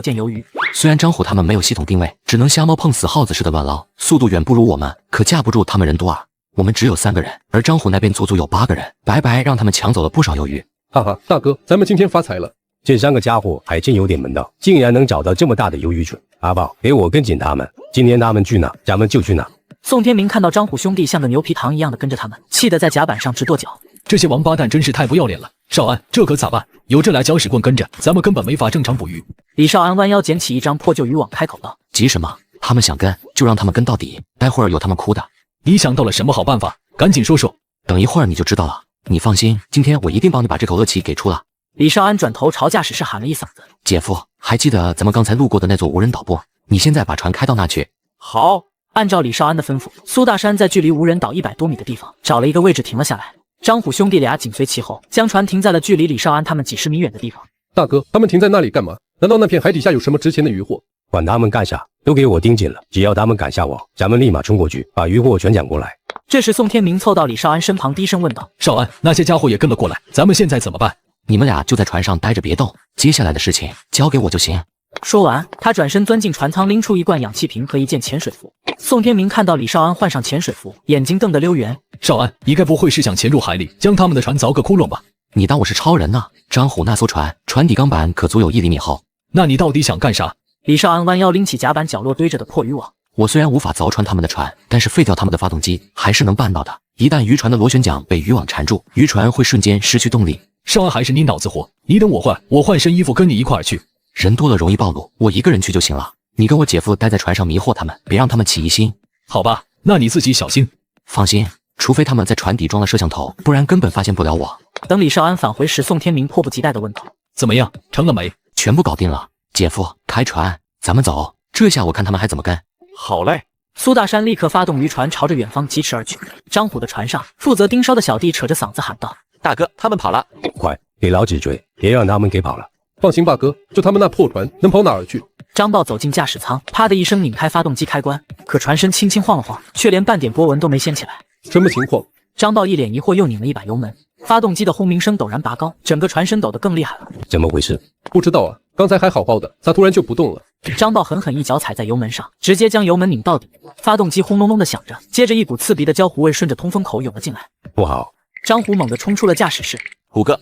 S1: 箭鱿鱼。
S11: 虽然张虎他们没有系统定位，只能瞎猫碰死耗子似的乱捞，速度远不如我们，可架不住他们人多啊。我们只有3个人，而张虎那边足足有8个人，白白让他们抢走了不少鱿鱼。
S14: 哈哈，大哥，咱们今天发财了。
S12: 这3个家伙还真有点门道，竟然能找到这么大的鱿鱼群。阿宝，给我跟紧他们，今天他们去哪，咱们就去哪。
S1: 宋天明看到张虎兄弟像个牛皮糖一样的跟着他们，气得在甲板上直跺脚。
S6: 这些王八蛋真是太不要脸了！少安，这可咋办？有这俩搅屎棍跟着，咱们根本没法正常捕鱼。
S1: 李少安弯腰捡起一张破旧渔网，开口道：“
S11: 急什么？他们想跟就让他们跟到底，待会儿有他们哭的。”
S6: 你想到了什么好办法？赶紧说说。
S11: 等一会儿你就知道了。你放心，今天我一定帮你把这口恶气给出了。
S1: 李少安转头朝驾驶室喊了一嗓子：“
S11: 姐夫，还记得咱们刚才路过的那座无人岛不？你现在把船开到那去。”
S16: 好。
S1: 按照李少安的吩咐，苏大山在距离无人岛100多米的地方找了一个位置停了下来。张虎兄弟俩紧随其后，将船停在了距离李少安他们几10米远的地方。
S14: 大哥，他们停在那里干嘛？难道那片海底下有什么值钱的渔获？
S12: 管他们干啥，都给我盯紧了！只要他们敢下网，咱们立马冲过去，把渔获全抢过来。
S1: 这时，宋天明凑到李少安身旁，低声问道：“
S6: 少安，那些家伙也跟了过来，咱们现在怎么办？”
S11: 你们俩就在船上待着别动，接下来的事情交给我就行。
S1: 说完，他转身钻进船舱，拎出一罐氧气瓶和一件潜水服。宋天明看到李少安换上潜水服，眼睛瞪得溜圆。
S6: 少安，你该不会是想潜入海里，将他们的船凿个窟窿吧？
S11: 你当我是超人呢？张虎那艘船，船底钢板可足有1厘米厚。
S6: 那你到底想干啥？
S1: 李少安弯腰拎起甲板角落堆着的破渔网。
S11: 我虽然无法凿穿他们的船，但是废掉他们的发动机还是能办到的。一旦渔船的螺旋桨被渔网缠住，渔船会瞬间失去动力。
S6: 少安，还是你脑子活，你等我换身衣服跟你一块儿去。
S11: 人多了容易暴露，我一个人去就行了。你跟我姐夫待在船上迷惑他们，别让他们起疑心。
S6: 好吧，那你自己小心。
S11: 放心，除非他们在船底装了摄像头，不然根本发现不了我。
S1: 等李少安返回时，宋天明迫不及待地问道：“
S6: 怎么样，成了没？”
S11: 全部搞定了。姐夫，开船，咱们走。这下我看他们还怎么跟。
S16: 好嘞。
S1: 苏大山立刻发动渔船朝着远方疾驰而去。张虎的船上，负责盯梢的小弟扯着嗓子喊道：“
S18: 大哥，他们跑了！
S12: 快给老子追，别让他们给跑了！”
S14: 放心吧，哥，就他们那破船，能跑哪儿去？
S1: 张豹走进驾驶舱，啪的一声拧开发动机开关，可船身轻轻晃了晃，却连半点波纹都没掀起来。
S14: 什么情况？
S1: 张豹一脸疑惑，又拧了一把油门，发动机的轰鸣声陡然拔高，整个船身抖得更厉害了。
S12: 怎么回事？
S14: 不知道啊，刚才还好好的，咋突然就不动了？
S1: 张豹狠狠一脚踩在油门上，直接将油门拧到底，发动机轰隆隆的响着，接着一股刺鼻的焦糊味顺着通风口涌了进来。
S12: 不好！
S1: 张虎猛地冲出了驾驶室。
S18: 虎哥，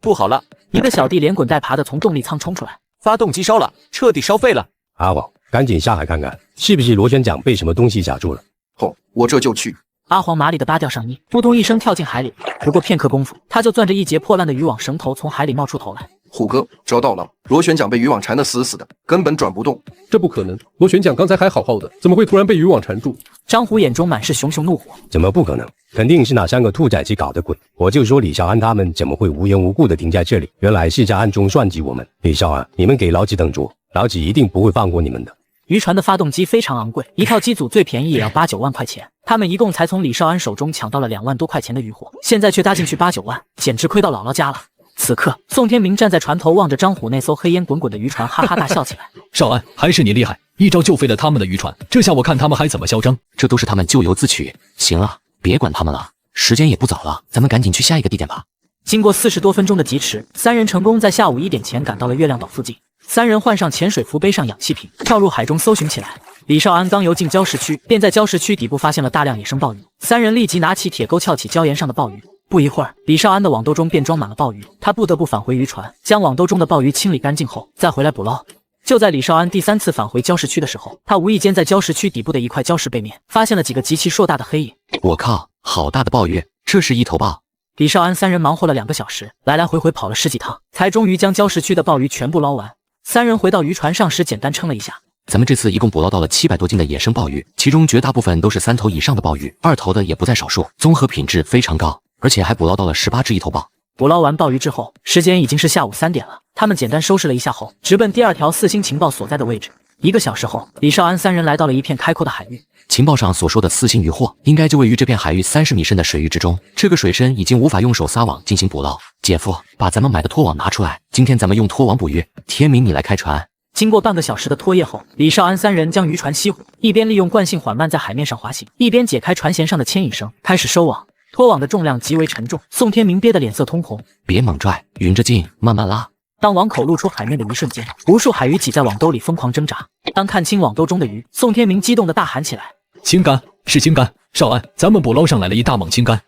S18: 不好了！
S1: 一个小弟连滚带爬的从动力舱冲出来，
S18: 发动机烧了，彻底烧废了！
S12: 阿宝，赶紧下海看看，是不是螺旋桨被什么东西夹住了？
S21: 我这就去。
S1: 阿黄麻利的扒掉上衣，扑通一声跳进海里。不过片刻功夫，他就攥着一截破烂的渔网绳头从海里冒出头来。
S21: 虎哥，找到了，螺旋桨被渔网缠得死死的，根本转不动。
S14: 这不可能，螺旋桨刚才还好好的，怎么会突然被渔网缠住？
S1: 张虎眼中满是熊熊怒火。
S12: 怎么不可能？肯定是那3个兔崽子搞的鬼！我就说李少安他们怎么会无缘无故的停在这里？原来是在暗中算计我们。李少安，你们给老子等住，老子一定不会放过你们的。
S1: 渔船的发动机非常昂贵，一套机组最便宜也要8、9万块钱。他们一共才从李少安手中抢到了2万多块钱的渔获，现在却搭进去8、9万，简直亏到姥姥家了。此刻，宋天明站在船头，望着张虎那艘黑烟滚滚的渔船，哈哈大笑起来。
S6: 少安，还是你厉害，一招就废了他们的渔船，这下我看他们还怎么嚣张。
S5: 这都是他们咎由自取。行了，别管他们了，时间也不早了，咱们赶紧去下一个地点吧。
S1: 经过40多分钟的疾驰，3人成功在下午1点前赶到了月亮岛附近。3人换上潜水服，背上氧气瓶，跳入海中搜寻起来。李少安刚游进礁石区，便在礁石区底部发现了大量野生鲍鱼。3人立即拿起铁钩撬起礁岩上的鲍鱼。不一会儿，李少安的网兜中便装满了鲍鱼，他不得不返回渔船，将网兜中的鲍鱼清理干净后，再回来捕捞。就在李少安第3次返回礁石区的时候，他无意间在礁石区底部的一块礁石背面发现了几个极其硕大的黑影。
S5: 我靠，好大的鲍鱼，这是一头鲍！
S1: 李少安3人忙活了2个小时，来来回回跑了10几趟，才终于将礁石区的鲍鱼全部捞完。3人回到渔船上时，简单称了一下，
S5: 咱们这次一共捕捞到了700多斤的野生鲍鱼，其中绝大部分都是3头以上的鲍鱼，2头的也不在少数，综合品质非常高，而且还捕捞到了18只一头鲍。
S1: 捕捞完鲍鱼之后，时间已经是下午3点了。他们简单收拾了一下后，直奔第2条4星情报所在的位置。1个小时后，李少安3人来到了一片开阔的海域。
S5: 情报上所说的4星渔获，应该就位于这片海域30米深的水域之中。这个水深已经无法用手撒网进行捕捞。姐夫，把咱们买的拖网拿出来，今天咱们用拖网捕鱼。天明，你来开船。
S1: 经过半个小时的拖曳后，李少安3人将渔船熄火，一边利用惯性缓慢在海面上滑行，一边解开船舷上的牵引绳，开始收网。拖网的重量极为沉重，宋天明憋得脸色通红。
S5: 别猛拽，匀着劲，慢慢拉。
S1: 当网口露出海面的一瞬间，无数海鱼挤在网兜里疯狂挣扎。当看清网兜中的鱼，宋天明激动地大喊起来：
S6: 青竿，是青竿！少安，咱们捕捞上来了一大猛青竿，